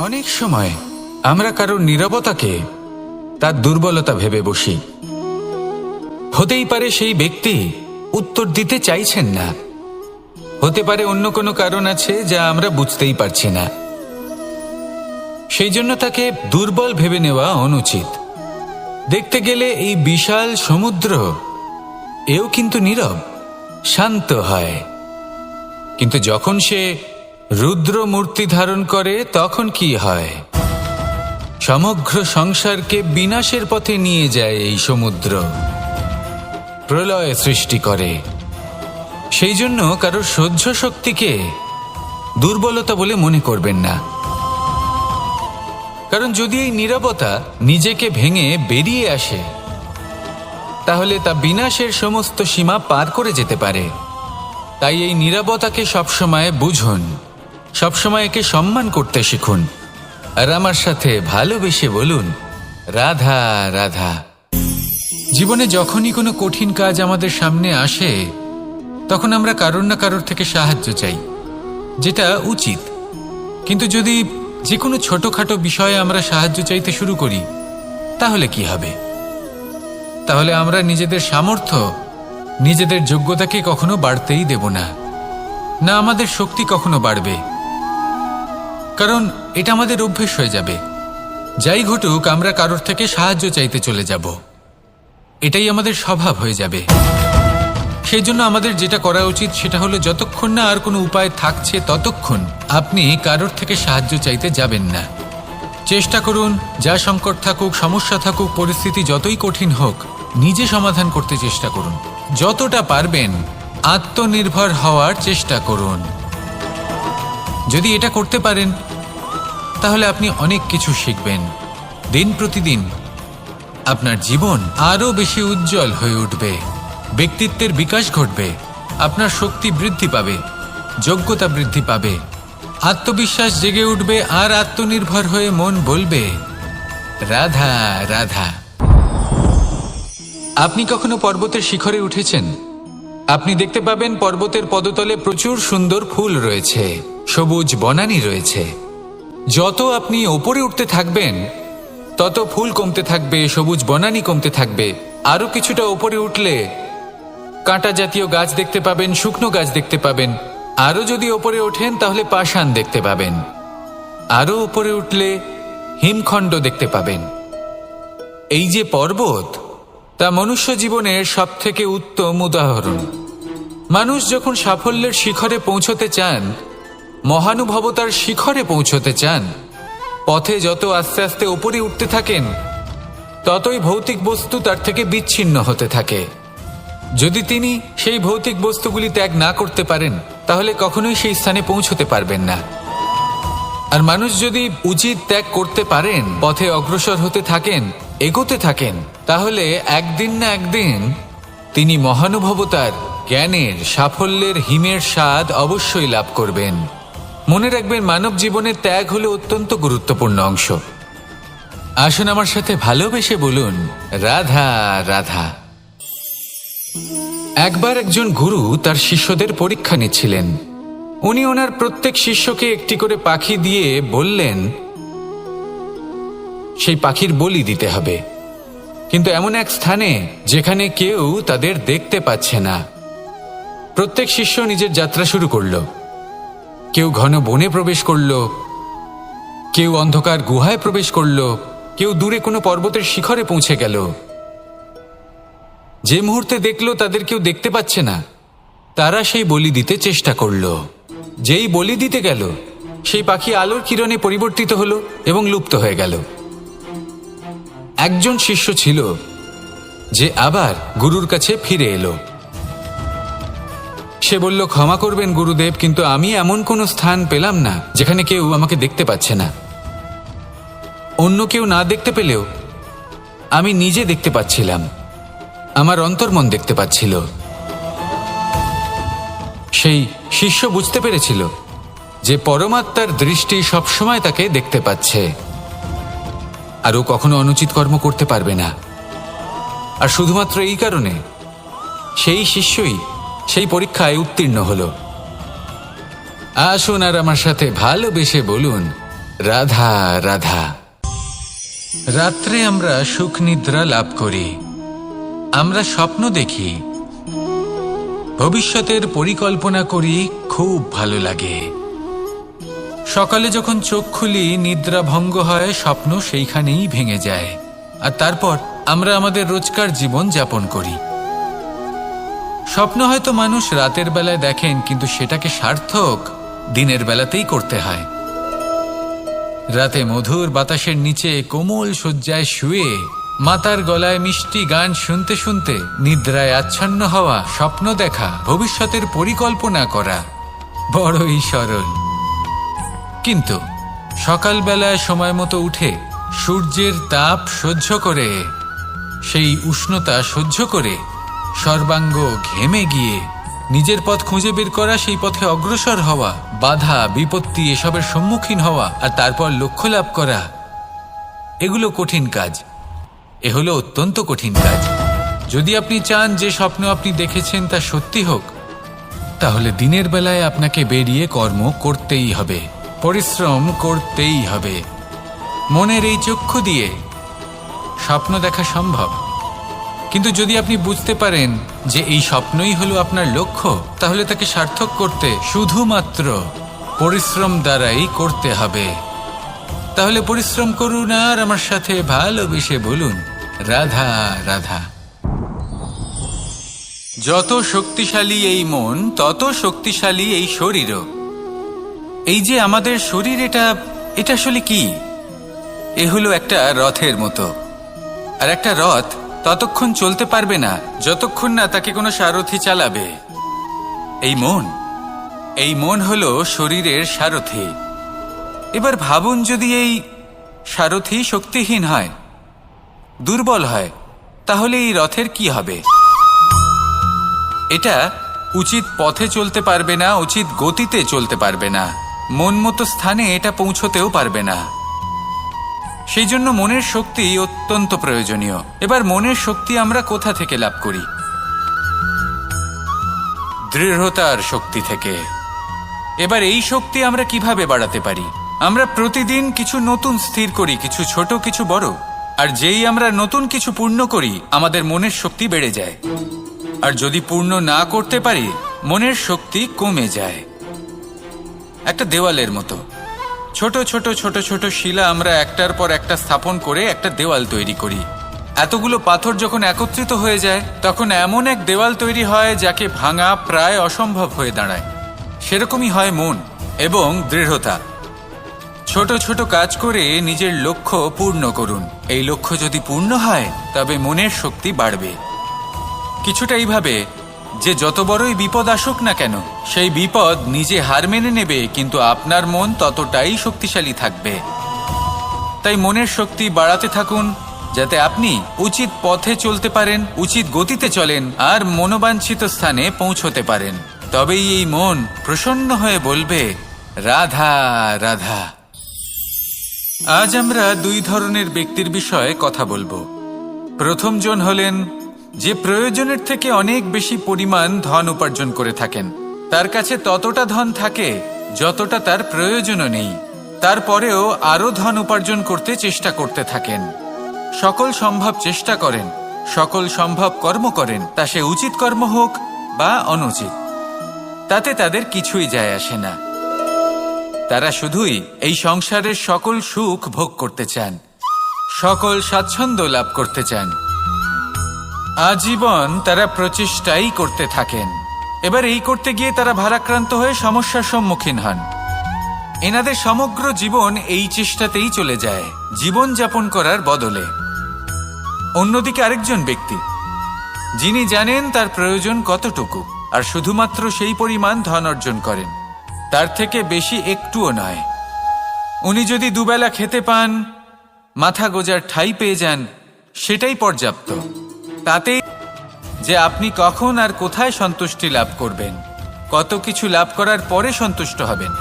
অনেক সময় আমরা কারোর নীরবতাকে তার দুর্বলতা ভেবে বসি। হতেই পারে সেই ব্যক্তি উত্তর দিতে চাইছেন না, হতে পারে অন্য কোনো কারণ আছে যা আমরা বুঝতেই পারছি না। সেই জন্য তাকে দুর্বল ভেবে নেওয়া অনুচিত। দেখতে গেলে এই বিশাল সমুদ্র এও কিন্তু নীরব, শান্ত হয়। কিন্তু যখন সে রুদ্র মূর্তি ধারণ করে তখন কি হয়? সমগ্র সংসারকে বিনাশের পথে নিয়ে যায় এই সমুদ্র, প্রলয় সৃষ্টি করে। সেই জন্য কারোর সহ্য শক্তিকে দুর্বলতা বলে মনে করবেন না। কারণ যদি এই নীরবতা নিজেকে ভেঙে বেরিয়ে আসে, তাহলে তা বিনাশের সমস্ত সীমা পার করে যেতে পারে। তাই এই নীরবতাকে সবসময় বুঝুন, সবসময় একে সম্মান করতে শিখুন, আর আমার সাথে ভালোবেসে বলুন, রাধা রাধা। জীবনে যখনই কোনো কঠিন কাজ আমাদের সামনে আসে, তখন আমরা কারোর না কারোর থেকে সাহায্য চাই, যেটা উচিত। কিন্তু যদি যে কোনো ছোটখাটো বিষয়ে আমরা সাহায্য চাইতে শুরু করি, তাহলে কি হবে? তাহলে আমরা নিজেদের সামর্থ্য, নিজেদের যোগ্যতাকে কখনো বাড়তেই দেব না, না আমাদের শক্তি কখনো বাড়বে। কারণ এটা আমাদের অভ্যেস হয়ে যাবে। যাই ঘটুক, আমরা কারোর থেকে সাহায্য চাইতে চলে যাব, এটাই আমাদের স্বভাব হয়ে যাবে। সেই জন্য আমাদের যেটা করা উচিত সেটা হলো, যতক্ষণ না আর কোনো উপায় থাকছে ততক্ষণ আপনি কারোর থেকে সাহায্য চাইতে যাবেন না। চেষ্টা করুন, যা সংকট থাকুক, সমস্যা থাকুক, পরিস্থিতি যতই কঠিন হোক, নিজে সমাধান করতে চেষ্টা করুন। যতটা পারবেন আত্মনির্ভর হওয়ার চেষ্টা করুন। যদি এটা করতে পারেন, তাহলে আপনি অনেক কিছু শিখবেন। দিন প্রতিদিন আপনার জীবন আরও বেশি উজ্জ্বল হয়ে উঠবে, ব্যক্তিত্বের বিকাশ ঘটবে, আপনার শক্তি বৃদ্ধি পাবে, যোগ্যতা বৃদ্ধি পাবে, আত্মবিশ্বাস জেগে উঠবে, আর আত্মনির্ভর হয়ে মন বলবে, রাধা রাধা। আপনি কখনো পর্বতের শিখরে উঠেছেন? আপনি দেখতে পাবেন পর্বতের পদতলে প্রচুর সুন্দর ফুল রয়েছে, সবুজ বনানী রয়েছে। যত আপনি ওপরে উঠতে থাকবেন, তত ফুল কমতে থাকবে, সবুজ বনানী কমতে থাকবে। আরো কিছুটা ওপরে উঠলে কাঁটা জাতীয় গাছ দেখতে পাবেন, শুকনো গাছ দেখতে পাবেন। আরো যদি ওপরে ওঠেন তাহলে পাষাণ দেখতে পাবেন। আরো ওপরে উঠলে হিমখণ্ড দেখতে পাবেন। এই যে পর্বত, তা মনুষ্য জীবনের সবথেকে উত্তম উদাহরণ। মানুষ যখন সাফল্যের শিখরে পৌঁছতে চান, মহানুভবতার শিখরে পৌঁছতে চান, পথে যত আস্তে আস্তে উপরে উঠতে থাকেন, ততই ভৌতিক বস্তু তার থেকে বিচ্ছিন্ন হতে থাকে। যদি তিনি সেই ভৌতিক বস্তুগুলি ত্যাগ না করতে পারেন, তাহলে কখনোই সেই স্থানে পৌঁছতে পারবেন না। আর মানুষ যদি উচিত ত্যাগ করতে পারেন, পথে অগ্রসর হতে থাকেন, এগোতে থাকেন, তাহলে একদিন না একদিন তিনি মহানুভবতার, জ্ঞানের, সাফল্যের হিমের স্বাদ অবশ্যই লাভ করবেন। মনে রাখবেন, মানব জীবনের ত্যাগ হলো অত্যন্ত গুরুত্বপূর্ণ অংশ। আসুন আমার সাথে ভালোবেসে বলুন, রাধা রাধা। একবার একজন গুরু তার শিষ্যদের পরীক্ষা নিচ্ছিলেন। উনি ওনার প্রত্যেক শিষ্যকে একটি করে পাখি দিয়ে বললেন, সেই পাখির বলি দিতে হবে, কিন্তু এমন এক স্থানে যেখানে কেউ তাদের দেখতে পাচ্ছে না। প্রত্যেক শিষ্য নিজের যাত্রা শুরু করল। কেউ ঘন বনে প্রবেশ করল, কেউ অন্ধকার গুহায় প্রবেশ করল, কেউ দূরে কোনো পর্বতের শিখরে পৌঁছে গেল। যে মুহূর্তে দেখলো তাদের কেউ দেখতে পাচ্ছে না, তারা সেই বলি দিতে চেষ্টা করল। যেই বলি দিতে গেল, সেই পাখি আলোর কিরণে পরিবর্তিত হলো এবং লুপ্ত হয়ে গেল। একজন শিষ্য ছিল যে আবার গুরুর কাছে ফিরে এলো। সে বলল, ক্ষমা করবেন গুরুদেব, কিন্তু আমি এমন কোনো স্থান পেলাম না যেখানে কেউ আমাকে দেখতে পাচ্ছে না। অন্য কেউ না দেখতে পেলেও আমি নিজে দেখতে পাচ্ছিলাম, আমার অন্তর্মন দেখতে পাচ্ছিল। সেই শিষ্য বুঝতে পেরেছিল যে পরমাত্মার দৃষ্টি সবসময় তাকে দেখতে পাচ্ছে, আর ও কখনো অনুচিত কর্ম করতে পারবে না। আর শুধুমাত্র এই কারণে সেই শিষ্যই সেই পরীক্ষায় উত্তীর্ণ হলো। আসুন আর আমার সাথে ভালোবেসে বলুন, রাধা রাধা। রাত্রে আমরা সুখ নিদ্রা লাভ করি, আমরা স্বপ্ন দেখি, ভবিষ্যতের পরিকল্পনা করি, খুব ভালো লাগে। সকালে যখন চোখ খুলি নিদ্রা ভঙ্গ হয়, স্বপ্ন সেইখানেই ভেঙে যায়, আর তারপর আমরা আমাদের রোজকার জীবন যাপন করি। স্বপ্ন হয়তো মানুষ রাতের বেলায় দেখেন, কিন্তু সেটাকে সার্থক দিনের বেলাতেই করতে হয়। রাতে মধুর বাতাসের নিচে কোমল শয্যায় শুয়ে মাতার গলায় মিষ্টি গান শুনতে শুনতে নিদ্রায় আচ্ছন্ন হওয়া, স্বপ্ন দেখা, ভবিষ্যতের পরিকল্পনা করা বড়ই সরল। কিন্তু সকালবেলায় সময় মতো উঠে সূর্যের তাপ সহ্য করে, সেই উষ্ণতা সহ্য করে সর্বাঙ্গ ঘেমে গিয়ে নিজের পথ খুঁজে বের করা, সেই পথে অগ্রসর হওয়া, বাধা বিপত্তি এসবের সম্মুখীন হওয়া, আর তারপর লক্ষ্য লাভ করা, এগুলো কঠিন কাজ। এ হলো অত্যন্ত কঠিন কাজ। যদি আপনি চান যে স্বপ্ন আপনি দেখেছেন তা সত্যি হোক, তাহলে দিনের বেলায় আপনাকে বেরিয়ে কর্ম করতেই হবে, পরিশ্রম করতেই হবে। মনের এই চক্ষু দিয়ে স্বপ্ন দেখা সম্ভব, কিন্তু যদি আপনি বুঝতে পারেন যে এই স্বপ্নই হলো আপনার লক্ষ্য, তাহলে তাকে সার্থক করতে শুধুমাত্র পরিশ্রম দ্বারাই করতে হবে। তাহলে পরিশ্রম করুন আর আমার সাথে ভালোবেসে বলুন রাধা রাধা। যত শক্তিশালী এই মন, তত শক্তিশালী এই শরীরও। এই যে আমাদের শরীর, এটা আসলে কি? এ হলো একটা রথের মতো, আর একটা রথ ততক্ষণ চলতে পারবে না যতক্ষণ না তাকে কোনো সারথি চালাবে। এই মন হলো শরীরের সারথি। এবার ভাবুন, যদি এই সারথি শক্তিহীন হয়, দুর্বল হয়, তাহলে এই রথের কি হবে? এটা উচিত পথে চলতে পারবে না, উচিত গতিতে চলতে পারবে না, মন মতো স্থানে এটা পৌঁছতেও পারবে না। সেই জন্য মনের শক্তি অত্যন্ত প্রয়োজনীয়। এবার মনের শক্তি আমরা কোথা থেকে লাভ করি? দৃঢ়তার শক্তি থেকে। এবার এই শক্তি আমরা কিভাবে বাড়াতে পারি? আমরা প্রতিদিন কিছু নতুন স্থির করি, কিছু ছোট কিছু বড়, আর যেই আমরা নতুন কিছু পূর্ণ করি, আমাদের মনের শক্তি বেড়ে যায়। আর যদি পূর্ণ না করতে পারি, মনের শক্তি কমে যায়। একটা দেওয়ালের মতো ছোট ছোট ছোট ছোট শিলা আমরা একটার পর একটা স্থাপন করে একটা দেওয়াল তৈরি করি। এতগুলো পাথর যখন একত্রিত হয়ে যায়, তখন এমন এক দেওয়াল তৈরি হয় যাকে ভাঙা প্রায় অসম্ভব হয়ে দাঁড়ায়। সেরকমই হয় মন এবং দৃঢ়তা। ছোট ছোট কাজ করে নিজের লক্ষ্য পূর্ণ করুন। এই লক্ষ্য যদি পূর্ণ হয়, তবে মনের শক্তি বাড়বে। কিছুটা এইভাবে যে যত বড়ই বিপদ আসুক না কেন, সেই বিপদ নিজে হার মেনে নেবে, কিন্তু আপনার মন ততটাই শক্তিশালী থাকবে। তাই মনের শক্তি বাড়াতে থাকুন, যাতে আপনি উচিত পথে চলতে পারেন, উচিত গতিতে চলেন, আর মনোবাঞ্ছিত স্থানে পৌঁছতে পারেন। তবেই এই মন প্রসন্ন হয়ে বলবে রাধা রাধা। আজ আমরা দুই ধরনের ব্যক্তির বিষয়ে কথা বলবো। প্রথম জন হলেন যে প্রয়োজনের থেকে অনেক বেশি পরিমাণ ধন উপার্জন করে থাকেন। তার কাছে ততটা ধন থাকে যতটা তার প্রয়োজনও নেই, তারপরেও আরও ধন উপার্জন করতে চেষ্টা করতে থাকেন। সকল সম্ভব চেষ্টা করেন, সকল সম্ভব কর্ম করেন, তা সে উচিত কর্ম হোক বা অনুচিত, তাতে তাদের কিছুই যায় আসে না। তারা শুধুই এই সংসারের সকল সুখ ভোগ করতে চান, সকল স্বাচ্ছন্দ্য লাভ করতে চান। আজীবন তারা প্রচেষ্টাই করতে থাকেন। এবার এই করতে গিয়ে তারা ভারাক্রান্ত হয়ে সমস্যার সম্মুখীন হন। এনাদের সমগ্র জীবন এই চেষ্টাতেই চলে যায়, জীবন যাপন করার বদলে। অন্যদিকে আরেকজন ব্যক্তি, যিনি জানেন তার প্রয়োজন কতটুকু, আর শুধুমাত্র সেই পরিমাণ ধন অর্জন করেন, তার থেকে বেশি একটুও নয়। উনি যদি দুবেলা খেতে পান, মাথা গোজার ঠাঁই পেয়ে যান, সেটাই পর্যাপ্ত। তাতেই যে আপনি কখন আর কোথায় সন্তুষ্টি লাভ করবেন, কত কিছু লাভ করার পরে সন্তুষ্ট হবেন,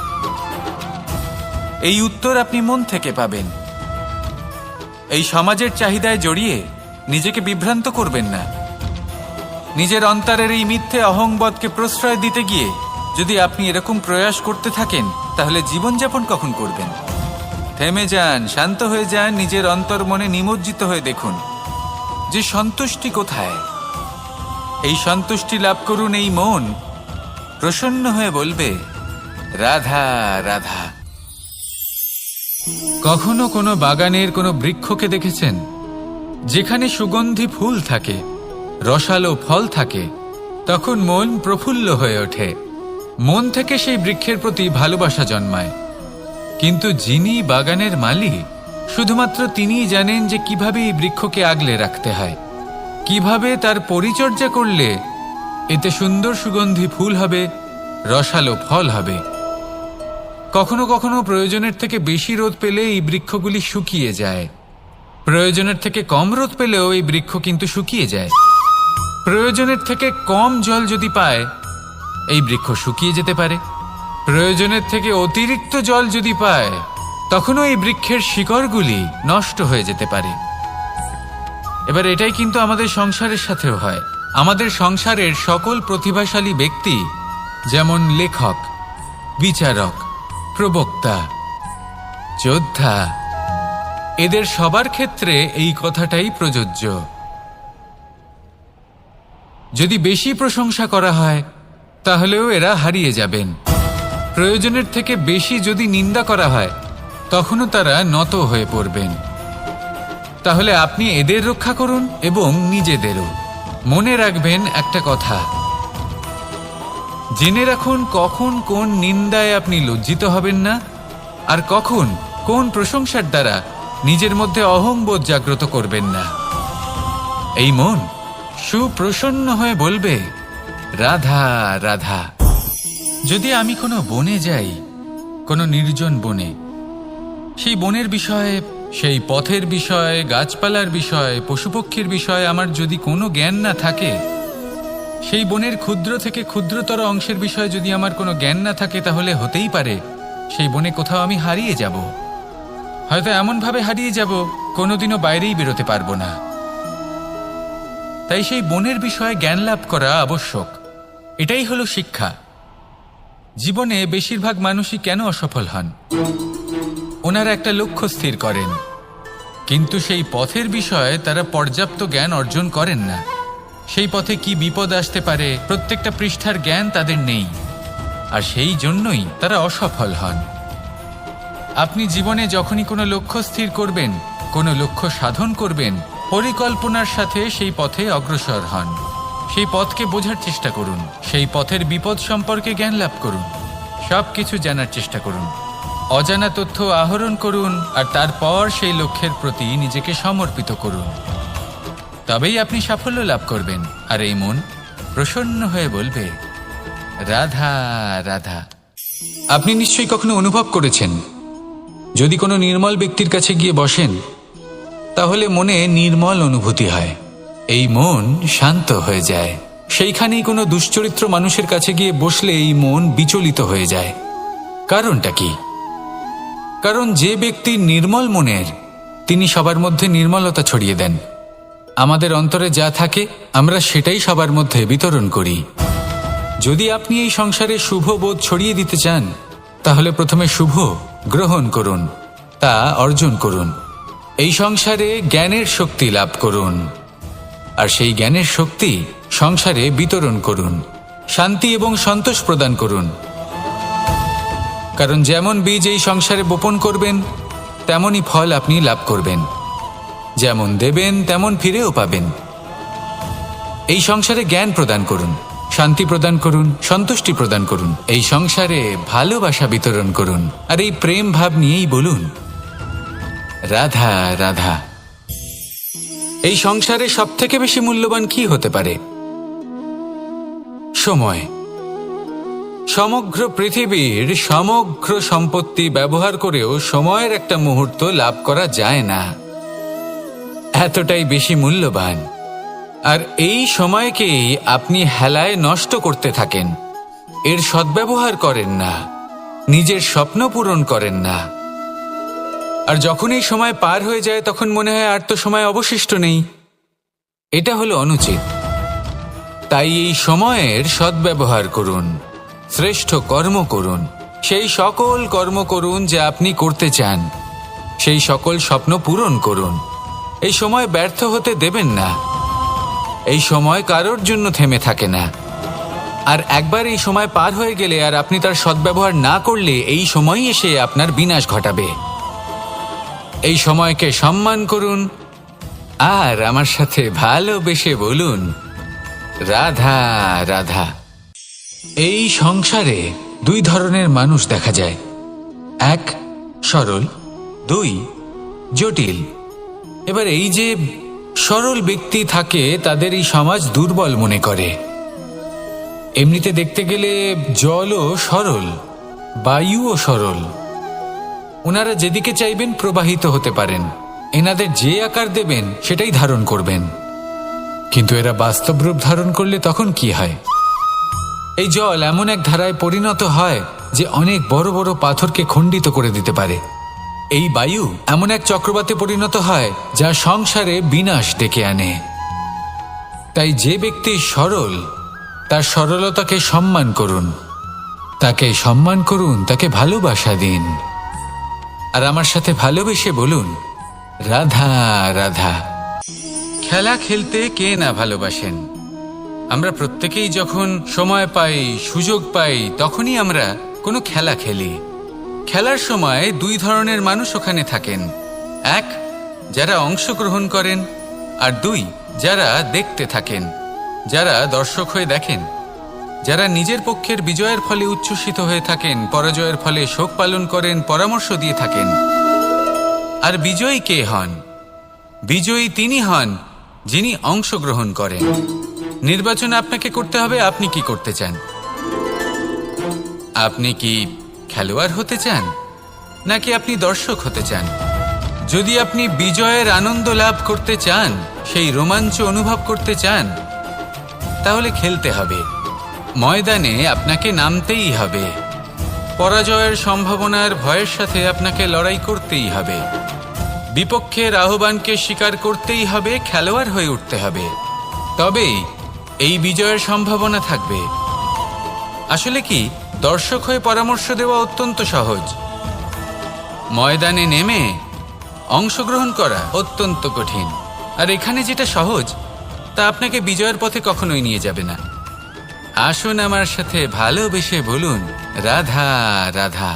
এই উত্তর আপনি মন থেকে পাবেন। এই সমাজের চাহিদায় জড়িয়ে নিজেকে বিভ্রান্ত করবেন না। নিজের অন্তরের এই মিথ্যে অহংবোধকে প্রশ্রয় দিতে গিয়ে যদি আপনি এরকম প্রয়াস করতে থাকেন, তাহলে জীবনযাপন কখন করবেন? থেমে যান, শান্ত হয়ে যান, নিজের অন্তর মনে নিমজ্জিত হয়ে দেখুন যে সন্তুষ্টি কোথায়। এই সন্তুষ্টি লাভ করুন। এই মন প্রসন্ন হয়ে বলবে, রাধা রাধা। কখনো কোনো বাগানের কোনো বৃক্ষকে দেখেছেন যেখানে সুগন্ধি ফুল থাকে, রসালো ফল থাকে? তখন মন প্রফুল্ল হয়ে ওঠে, মন থেকে সেই বৃক্ষের প্রতি ভালোবাসা জন্মায়। কিন্তু যিনি বাগানের মালিক, শুধুমাত্র তিনিই জানেন যে কিভাবে এই বৃক্ষকে আগলে রাখতে হয়, কিভাবে তার পরিচর্যা করলে এতে সুন্দর সুগন্ধি ফুল হবে, রসালো ফল হবে। কখনো কখনো প্রয়োজনের থেকে বেশি রোদ পেলে এই বৃক্ষগুলি শুকিয়ে যায়, প্রয়োজনের থেকে কম রোদ পেলেও এই বৃক্ষ কিন্তু শুকিয়ে যায়। প্রয়োজনের থেকে কম জল যদি পায়, এই বৃক্ষ শুকিয়ে যেতে পারে। প্রয়োজনের থেকে অতিরিক্ত জল যদি পায়, তখনও এই বৃক্ষের শিকড়গুলি নষ্ট হয়ে যেতে পারে। এবার এটাই কিন্তু আমাদের সংসারের সাথেও হয়। আমাদের সংসারের সকল প্রতিভাশালী ব্যক্তি, যেমন লেখক, বিচারক, প্রবক্তা, যোদ্ধা, এদের সবার ক্ষেত্রে এই কথাটাই প্রযোজ্য। যদি বেশি প্রশংসা করা হয় তাহলেও এরা হারিয়ে যাবেন। প্রয়োজনের থেকে বেশি যদি নিন্দা করা হয় তখনও তারা নত হয়ে পড়বেন। তাহলে আপনি এদের রক্ষা করুন এবং নিজেদেরও। মনে রাখবেন একটা কথা, জেনে রাখুন কখন কোন নিন্দায় আপনি লজ্জিত হবেন না, আর কখন কোন প্রশংসার দ্বারা নিজের মধ্যে অহংবোধ জাগ্রত করবেন না। এই মন সুপ্রসন্ন হয়ে বলবে, রাধা রাধা। যদি আমি কোনো বনে যাই, কোনো নির্জন বনে, সেই বনের বিষয়ে, সেই পথের বিষয়ে, গাছপালার বিষয়ে, পশুপক্ষীর বিষয়ে আমার যদি কোনো জ্ঞান না থাকে, সেই বনের ক্ষুদ্র থেকে ক্ষুদ্রতর অংশের বিষয়ে যদি আমার কোনো জ্ঞান না থাকে, তাহলে হতেই পারে সেই বনে কোথাও আমি হারিয়ে যাব। হয়তো এমনভাবে হারিয়ে যাব কোনোদিনও বাইরেই বেরোতে পারবো না। তাই সেই বনের বিষয়ে জ্ঞান লাভ করা আবশ্যক। এটাই হলো শিক্ষা। জীবনে বেশিরভাগ মানুষই কেন অসফল হন? ওনারা একটা লক্ষ্য স্থির করেন, কিন্তু সেই পথের বিষয়ে তারা পর্যাপ্ত জ্ঞান অর্জন করেন না। সেই পথে কি বিপদ আসতে পারে প্রত্যেকটা পৃষ্ঠার জ্ঞান তাদের নেই, আর সেই জন্যই তারা অসফল হন। আপনি জীবনে যখনই কোনো লক্ষ্য স্থির করবেন, কোনো লক্ষ্য সাধন করবেন, পরিকল্পনার সাথে সেই পথে অগ্রসর হন। সেই পথকে বোঝার চেষ্টা করুন, সেই পথের বিপদ সম্পর্কে জ্ঞান লাভ করুন, সব কিছু জানার চেষ্টা করুন, অজানা তথ্য আহরণ করুন, আর তারপর সেই লক্ষ্যের প্রতি নিজেকে সমর্পিত করুন। তবেই আপনি সাফল্য লাভ করবেন। আর এই মন প্রসন্ন হয়ে বলবে, রাধা রাধা। আপনি নিশ্চয়ই কখনো অনুভব করেছেন, যদি কোনো নির্মল ব্যক্তির কাছে গিয়ে বসেন তাহলে মনে নির্মল অনুভূতি হয়, এই মন শান্ত হয়ে যায়। সেইখানেই কোনো দুশ্চরিত্র মানুষের কাছে গিয়ে বসলে এই মন বিচলিত হয়ে যায়। কারণটা কি? কারণ যে ব্যক্তি নির্মল মনের, তিনি সবার মধ্যে নির্মলতা ছড়িয়ে দেন। আমাদের অন্তরে যা থাকে আমরা সেটাই সবার মধ্যে বিতরণ করি। যদি আপনি এই সংসারে শুভ বোধ ছড়িয়ে দিতে চান, তাহলে প্রথমে শুভ গ্রহণ করুন, তা অর্জন করুন। এই সংসারে জ্ঞানের শক্তি লাভ করুন, আর সেই জ্ঞানের শক্তি সংসারে বিতরণ করুন। শান্তি এবং সন্তোষ প্রদান করুন। কারণ যেমন বীজ এই সংসারে বপন করবেন, তেমনই ফল আপনি লাভ করবেন। যেমন দেবেন তেমন ফিরেও পাবেন। এই সংসারে জ্ঞান প্রদান করুন, শান্তি প্রদান করুন, সন্তুষ্টি প্রদান করুন। এই সংসারে ভালোবাসা বিতরণ করুন, আর এই প্রেম ভাব নিয়েই বলুন, রাধা রাধা। এই সংসারে সবথেকে বেশি মূল্যবান কি হতে পারে? সময়। সমগ্র পৃথিবীর সমগ্র সম্পত্তি ব্যবহার করেও সময়ের একটা মুহূর্ত লাভ করা যায় না, এতটাই বেশি মূল্যবান। আর এই সময়কেই আপনি হেলায় নষ্ট করতে থাকেন, এর সদ্ব্যবহার করেন না, নিজের স্বপ্ন পূরণ করেন না। আর যখন এই সময় পার হয়ে যায় তখন মনে হয় আর তো সময় অবশিষ্ট নেই। এটা হলো অনুচিত। তাই এই সময়ের সদ্ব্যবহার করুন, শ্রেষ্ঠ কর্ম করুন, সেই সকল কর্ম করুন যা আপনি করতে চান। সেই সকল স্বপ্ন পূরণ করুন। এই সময় ব্যর্থ হতে দেবেন না। এই সময় কারোর জন্য থেমে থাকে না। আর একবার এই সময় পার হয়ে গেলে আর আপনি তার সদ্ব্যবহার না করলে এই সময়ই এসে আপনার বিনাশ ঘটাবে। এই সময়কে সম্মান করুন আর আমার সাথে ভালোবেসে বলুন, রাধা রাধা। এই সংসারে দুই ধরনের মানুষ দেখা যায়, এক সরল, দুই জটিল। এবার এই যে সরল ব্যক্তি থাকে তাদের এই সমাজ দুর্বল মনে করে। এমনিতে দেখতে গেলে জলও সরল, বায়ুও সরল। ওনারা যেদিকে চাইবেন প্রবাহিত হতে পারেন, এনাদের যে আকার দেবেন সেটাই ধারণ করবেন। কিন্তু এরা বাস্তব রূপ ধারণ করলে তখন কি হয়? এই জল এমন এক ধারায় পরিণত হয় যে অনেক বড় বড় পাথরকে খণ্ডিত করে দিতে পারে। এই বায়ু এমন এক চক্রবাতে পরিণত হয় যা সংসারে বিনাশ ডেকে আনে। তাই যে ব্যক্তি সরল তার সরলতাকে সম্মান করুন, তাকে সম্মান করুন, তাকে ভালোবাসা দিন। আর আমার সাথে ভালোবেসে বলুন, রাধা রাধা। খেলা খেলতে কে না ভালোবাসেন? আমরা প্রত্যেকেই যখন সময় পাই, সুযোগ পাই, তখনই আমরা কোনো খেলা খেলি। খেলার সময় দুই ধরনের মানুষ ওখানে থাকেন, এক যারা অংশগ্রহণ করেন, আর দুই যারা দেখতে থাকেন, যারা দর্শক হয়ে দেখেন, যারা নিজের পক্ষের বিজয়ের ফলে উচ্ছ্বসিত হয়ে থাকেন, পরাজয়ের ফলে শোক পালন করেন, পরামর্শ দিয়ে থাকেন। আর বিজয়ী কে হন? বিজয়ী তিনি হন যিনি অংশগ্রহণ করেন। নির্বাচন আপনাকে করতে হবে, আপনি কি করতে চান? আপনি কি খেলোয়াড় হতে চান নাকি আপনি দর্শক হতে চান? যদি আপনি বিজয়ের আনন্দ লাভ করতে চান, সেই রোমাঞ্চ অনুভব করতে চান, তাহলে খেলতে হবে। ময়দানে আপনাকে নামতেই হবে। পরাজয়ের সম্ভাবনার ভয়ের সাথে আপনাকে লড়াই করতেই হবে। বিপক্ষের আহ্বানকে স্বীকার করতেই হবে, খেলোয়াড় হয়ে উঠতে হবে। তবেই এই বিজয়ের সম্ভাবনা থাকবে। আসলে কি, দর্শক হয়ে পরামর্শ দেওয়া অত্যন্ত সহজ, ময়দানে নেমে অংশগ্রহণ করা অত্যন্ত কঠিন। আর এখানে যেটা সহজ তা আপনাকে বিজয়ের পথে কখনোই নিয়ে যাবে না। আসুন আমার সাথে ভালোবেসে বলুন, রাধা রাধা।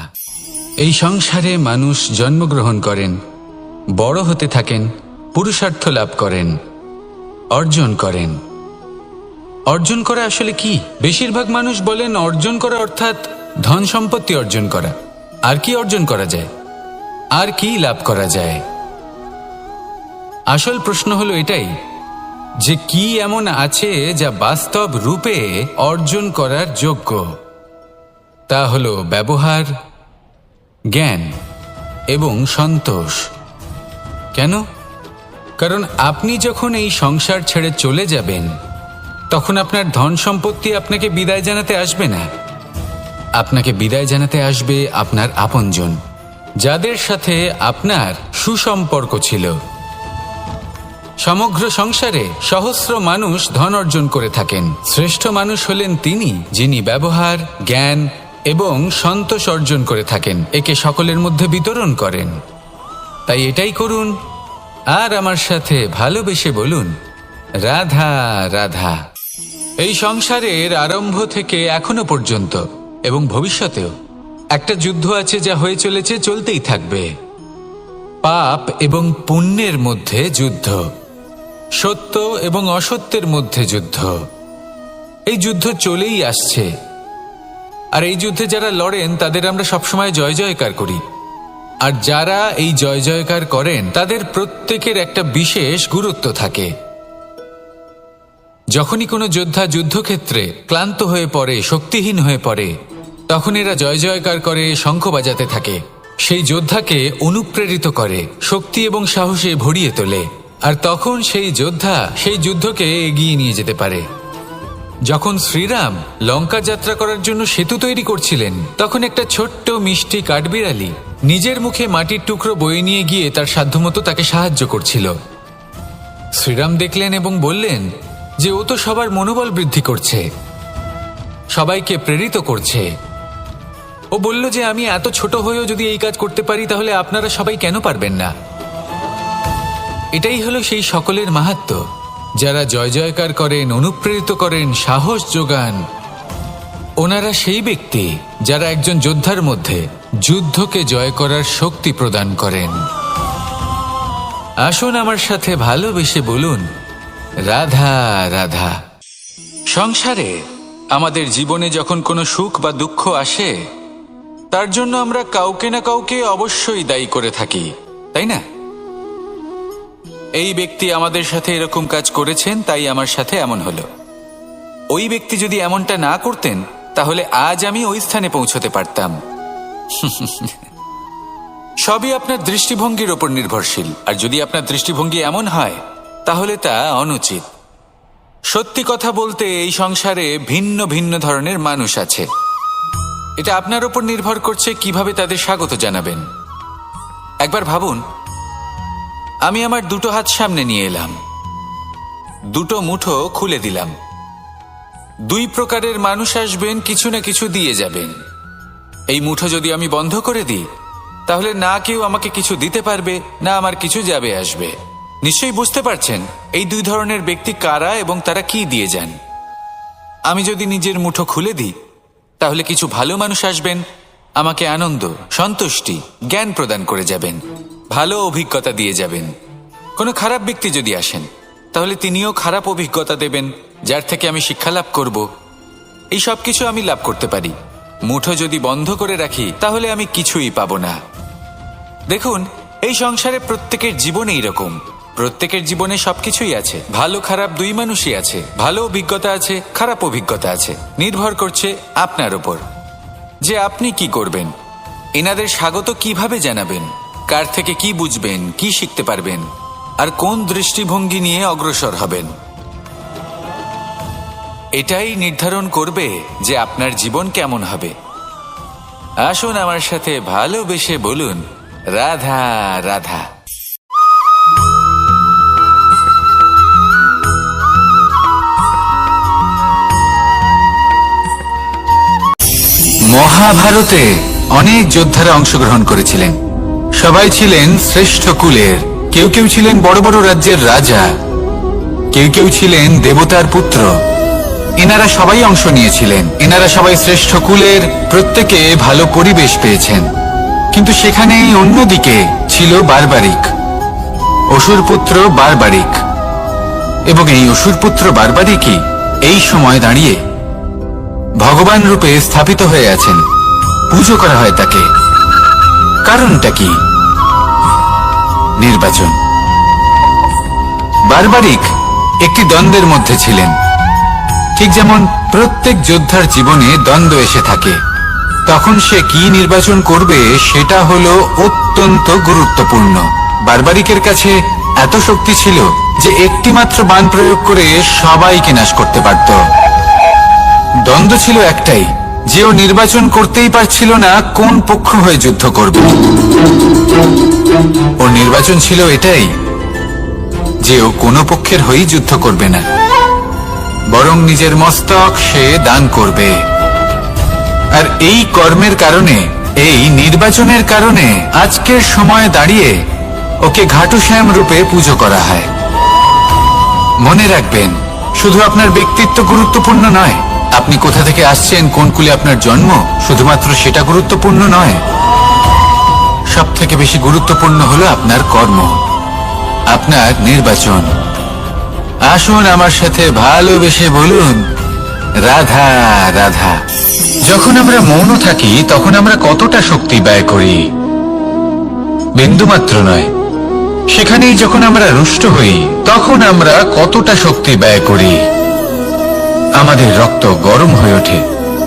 এই সংসারে মানুষ জন্মগ্রহণ করেন, বড় হতে থাকেন, পুরুষার্থ লাভ করেন, অর্জন করেন। অর্জন করা আসলে কি? বেশিরভাগ মানুষ বলেন অর্জন করা অর্থাৎ ধন সম্পত্তি অর্জন করা। আর কি অর্জন করা যায়? আর কি লাভ করা যায়? আসল প্রশ্ন হলো এটাই যে কি এমন আছে যা বাস্তব রূপে অর্জন করার যোগ্য। তা হলো ব্যবহার, জ্ঞান এবং সন্তোষ। কেন? কারণ আপনি যখন এই সংসার ছেড়ে চলে যাবেন, তখন আপনার ধন সম্পত্তি আপনাকে বিদায় জানাতে আসবে না। আপনাকে বিদায় জানাতে আসবে আপনার আপনজন, যাদের সাথে আপনার সুসম্পর্ক ছিল। সমগ্র সংসারে সহস্র মানুষ ধন অর্জন করে থাকেন। শ্রেষ্ঠ মানুষ হলেন তিনি যিনি ব্যবহার, জ্ঞান এবং সন্তোষ অর্জন করে থাকেন, একে সকলের মধ্যে বিতরণ করেন। তাই এটাই করুন আর আমার সাথে ভালোবেসে বলুন, রাধা রাধা। এই সংসারের আরম্ভ থেকে এখনো পর্যন্ত এবং ভবিষ্যতেও একটা যুদ্ধ আছে যা হয়ে চলেছে, চলতেই থাকবে। পাপ এবং পুণ্যের মধ্যে যুদ্ধ, সত্য এবং অসত্যের মধ্যে যুদ্ধ। এই যুদ্ধ চলেই আসছে। আর এই যুদ্ধে যারা লড়েন তাদের আমরা সবসময় জয় জয়কার করি। আর যারা এই জয় জয়কার করেন তাদের প্রত্যেকের একটা বিশেষ গুরুত্ব থাকে। যখনই কোনো যোদ্ধা যুদ্ধক্ষেত্রে ক্লান্ত হয়ে পড়ে, শক্তিহীন হয়ে পড়ে, তখন এরা জয় জয়কার করে, শঙ্খ বাজাতে থাকে। সেই যোদ্ধাকে অনুপ্রেরিত করে, শক্তি এবং সাহসে ভরিয়ে তোলে। আর তখন সেই যোদ্ধা সেই যুদ্ধকে এগিয়ে নিয়ে যেতে পারে। যখন শ্রীরাম লঙ্কা যাত্রা করার জন্য সেতু তৈরি করছিলেন, তখন একটা ছোট্ট মিষ্টি কাঠবিড়ালি নিজের মুখে মাটির টুকরো বয়ে নিয়ে গিয়ে তার সাধ্যমতো তাকে সাহায্য করছিল। শ্রীরাম দেখলেন এবং বললেন যে ও তো সবার মনোবল বৃদ্ধি করছে, সবাইকে প্রেরিত করছে, ও ও বলল যে আমি এত ছোট হয়েও যদি এই কাজ করতে পারি তাহলে আপনারা সবাই কেন পারবেন না। এটাই হলো সেই সকলের মাহাত্ম্য যারা জয় জয়কার করেন, অনুপ্রেরিত করেন, সাহস যোগান। ওনারা সেই ব্যক্তি যারা একজন যোদ্ধার মধ্যে যুদ্ধকে জয় করার শক্তি প্রদান করেন। আসুন আমার সাথে ভালোবেসে বলুন, রাধা রাধা। সংসারে আমাদের জীবনে যখন কোনো সুখ বা দুঃখ আসে, তার জন্য আমরা কাউকে না কাউকে অবশ্যই দায়ী করে থাকি, তাই না? এই ব্যক্তি আমাদের সাথে এরকম কাজ করেছেন, তাই আমার সাথে এমন হলো। ওই ব্যক্তি যদি এমনটা না করতেন তাহলে আজ আমি ওই স্থানে পৌঁছতে পারতাম। সবই আপনার দৃষ্টিভঙ্গির ওপর নির্ভরশীল, আর যদি আপনার দৃষ্টিভঙ্গি এমন হয় তাহলে তা অনুচিত। সত্যি কথা বলতে এই সংসারে ভিন্ন ভিন্ন ধরনের মানুষ আছে। এটা আপনার ওপর নির্ভর করছে কিভাবে তাদের স্বাগত জানাবেন। একবার ভাবুন, আমি আমার দুটো হাত সামনে নিয়ে এলাম, দুটো মুঠো খুলে দিলাম। দুই প্রকারের মানুষ আসবেন, কিছু না কিছু দিয়ে যাবেন। এই মুঠো যদি আমি বন্ধ করে দিই তাহলে না কেউ আমাকে কিছু দিতে পারবে, না আমার কিছু যাবে আসবে। নিশ্চয়ই বুঝতে পারছেন এই দুই ধরনের ব্যক্তি কারা এবং তারা কি দিয়ে যান। আমি যদি নিজের মুঠো খুলে দিই তাহলে কিছু ভালো মানুষ আসবেন, আমাকে আনন্দ, সন্তুষ্টি, জ্ঞান প্রদান করে যাবেন, ভালো অভিজ্ঞতা দিয়ে যাবেন। কোনো খারাপ ব্যক্তি যদি আসেন তাহলে তিনিও খারাপ অভিজ্ঞতা দেবেন, যার থেকে আমি শিক্ষা লাভ করব। এই সব কিছু আমি লাভ করতে পারি। মুঠো যদি বন্ধ করে রাখি তাহলে আমি কিছুই পাবো না। দেখুন, এই সংসারে প্রত্যেকের জীবনে এইরকম, প্রত্যেকের জীবনে সবকিছুই আছে, ভালো খারাপ দুই মানুষই আছে, ভালো অভিজ্ঞতা আছে, খারাপ অভিজ্ঞতা আছে। নির্ভর করছে আপনার ওপর যে আপনি কি করবেন, এনাদের স্বাগত কিভাবে জানাবেন, কার থেকে কি বুঝবেন, কি শিখতে পারবেন, আর কোন দৃষ্টিভঙ্গি নিয়ে অগ্রসর হবেন। এটাই নির্ধারণ করবে যে আপনার জীবন কেমন হবে। আসুন আমার সাথে ভালোবেসে বলুন, রাধা রাধা। মহাভারতে অনেক যোদ্ধারা অংশগ্রহণ করেছিলেন। সবাই ছিলেন শ্রেষ্ঠ কুলের। কেউ কেউ ছিলেন বড় বড় রাজ্যের রাজা, কেউ কেউ ছিলেন দেবতার পুত্র। এনারা সবাই অংশ নিয়েছিলেন। এনারা সবাই শ্রেষ্ঠ কুলের, প্রত্যেকে ভালো পরিবেশ পেয়েছেন। কিন্তু সেখানেই অন্যদিকে ছিল বারবারিক, অসুরপুত্র বারবারিক। এবং এই অসুরপুত্র বারবারিকই এই সময় দাঁড়িয়ে ভগবান রূপে স্থাপিত হয়ে আছেন। পুজো করা হয় তাকে। কারণটা কি? নির্বাচন। বারবারিক একটি দ্বন্দ্বের মধ্যে ছিলেন। ঠিক যেমন প্রত্যেক যোদ্ধার জীবনে দ্বন্দ্ব এসে থাকে, তখন সে কি নির্বাচন করবে সেটা হলো অত্যন্ত গুরুত্বপূর্ণ। বারবারিকের কাছে এত শক্তি ছিল যে একটি মাত্র বাণ প্রয়োগ করে সবাইকে নাশ করতে পারত। দ্বন্দ্ব ছিল একটাই, যে ও নির্বাচন করতেই পারছিল না কোন পক্ষ হয়ে যুদ্ধ করবে। ওর নির্বাচন ছিল এটাই যে ও কোনো পক্ষের হয়েই যুদ্ধ করবে না, বরং নিজের মস্তক সে দান করবে। আর এই কর্মের কারণে, এই নির্বাচনের কারণে আজকের সময়ে দাঁড়িয়ে ওকে ঘাটুশ্যাম রূপে পুজো করা হয়। মনে রাখবেন, শুধু আপনার ব্যক্তিত্ব গুরুত্বপূর্ণ নয়, আপনি কোথা থেকে আসছেন, কোন কুলে আপনার জন্ম, শুধুমাত্র সেটা গুরুত্বপূর্ণ নয়। সব থেকে বেশি গুরুত্বপূর্ণ হলো আপনার কর্ম, আপনার নির্বাচন। আসুন আমার সাথে ভালোবেসে বলুন, রাধা রাধা। যখন আমরা মৌন থাকি তখন আমরা কতটা শক্তি ব্যয় করি, বিন্দুমাত্র নয়। সেখানেই যখন আমরা রুষ্ট হই তখন আমরা কতটা শক্তি ব্যয় করি। আমাদের রক্ত গরম হয়ে ওঠে,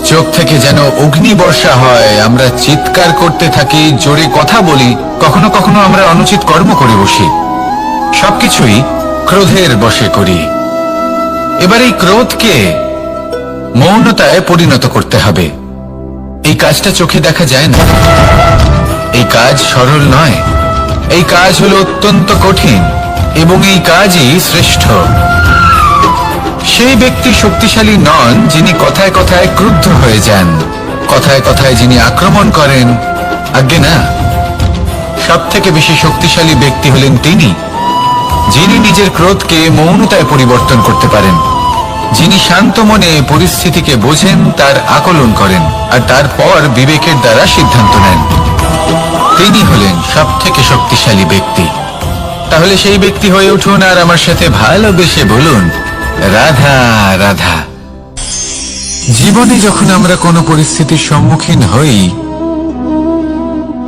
চোখ থেকে যেন অগ্নি বর্ষা হয়। আমরা চিৎকার করতে থাকি, জোরে কথা বলি, কখনো কখনো আমরা অনুচিত কর্ম করে বসি। সবকিছুই ক্রোধের বশে করি। এবার এই ক্রোধকে মৌনতায় পরিণত করতে হবে। এই কাজটা চোখে দেখা যায় না, এই কাজ সরল নয়, এই কাজ হলো অত্যন্ত কঠিন, এবং এই কাজই শ্রেষ্ঠ। সেই ব্যক্তি শক্তিশালী নন যিনি কথায় কথায় ক্রুদ্ধ হয়ে যান, কথায় কথায় যিনি আক্রমণ করেন, আজ্ঞে না, সব থেকে বেশি শক্তিশালী ব্যক্তি হলেন তিনি, যিনি নিজের ক্রোধকে মৌনতায় পরিবর্তন করতে পারেন, যিনি শান্ত মনে পরিস্থিতিকে বোঝেন, তার আকলন করেন আর তারপর বিবেকের দ্বারা সিদ্ধান্ত নেন। তিনি হলেন সব থেকে শক্তিশালী ব্যক্তি। তাহলে সেই ব্যক্তি হয়ে উঠুন আর আমার সাথে ভালোবেসে বলুন, রাধা রাধা। জীবনে যখন আমরা কোনো পরিস্থিতির সম্মুখীন হই,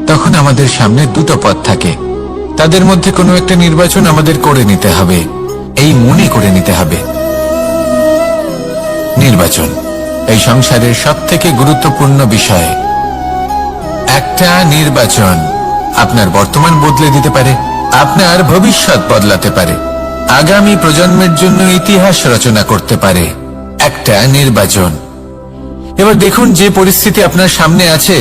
তখন আমাদের সামনে দুটো পথ থাকে। তাদের মধ্যে কোনো একটা নির্বাচন আমাদের করে নিতে হবে, এই মনে করে নিতে হবে। নির্বাচন এই সংসারের সব থেকে গুরুত্বপূর্ণ বিষয়। একটা নির্বাচন আপনার বর্তমান বদলে দিতে পারে, আপনার ভবিষ্যৎ বদলাতে পারে, আগামী প্রজন্মের জন্য ইতিহাস রচনা করতে পারে। একটা নির্বাচন। এবার দেখুন, যে পরিস্থিতি আপনার সামনে আছে,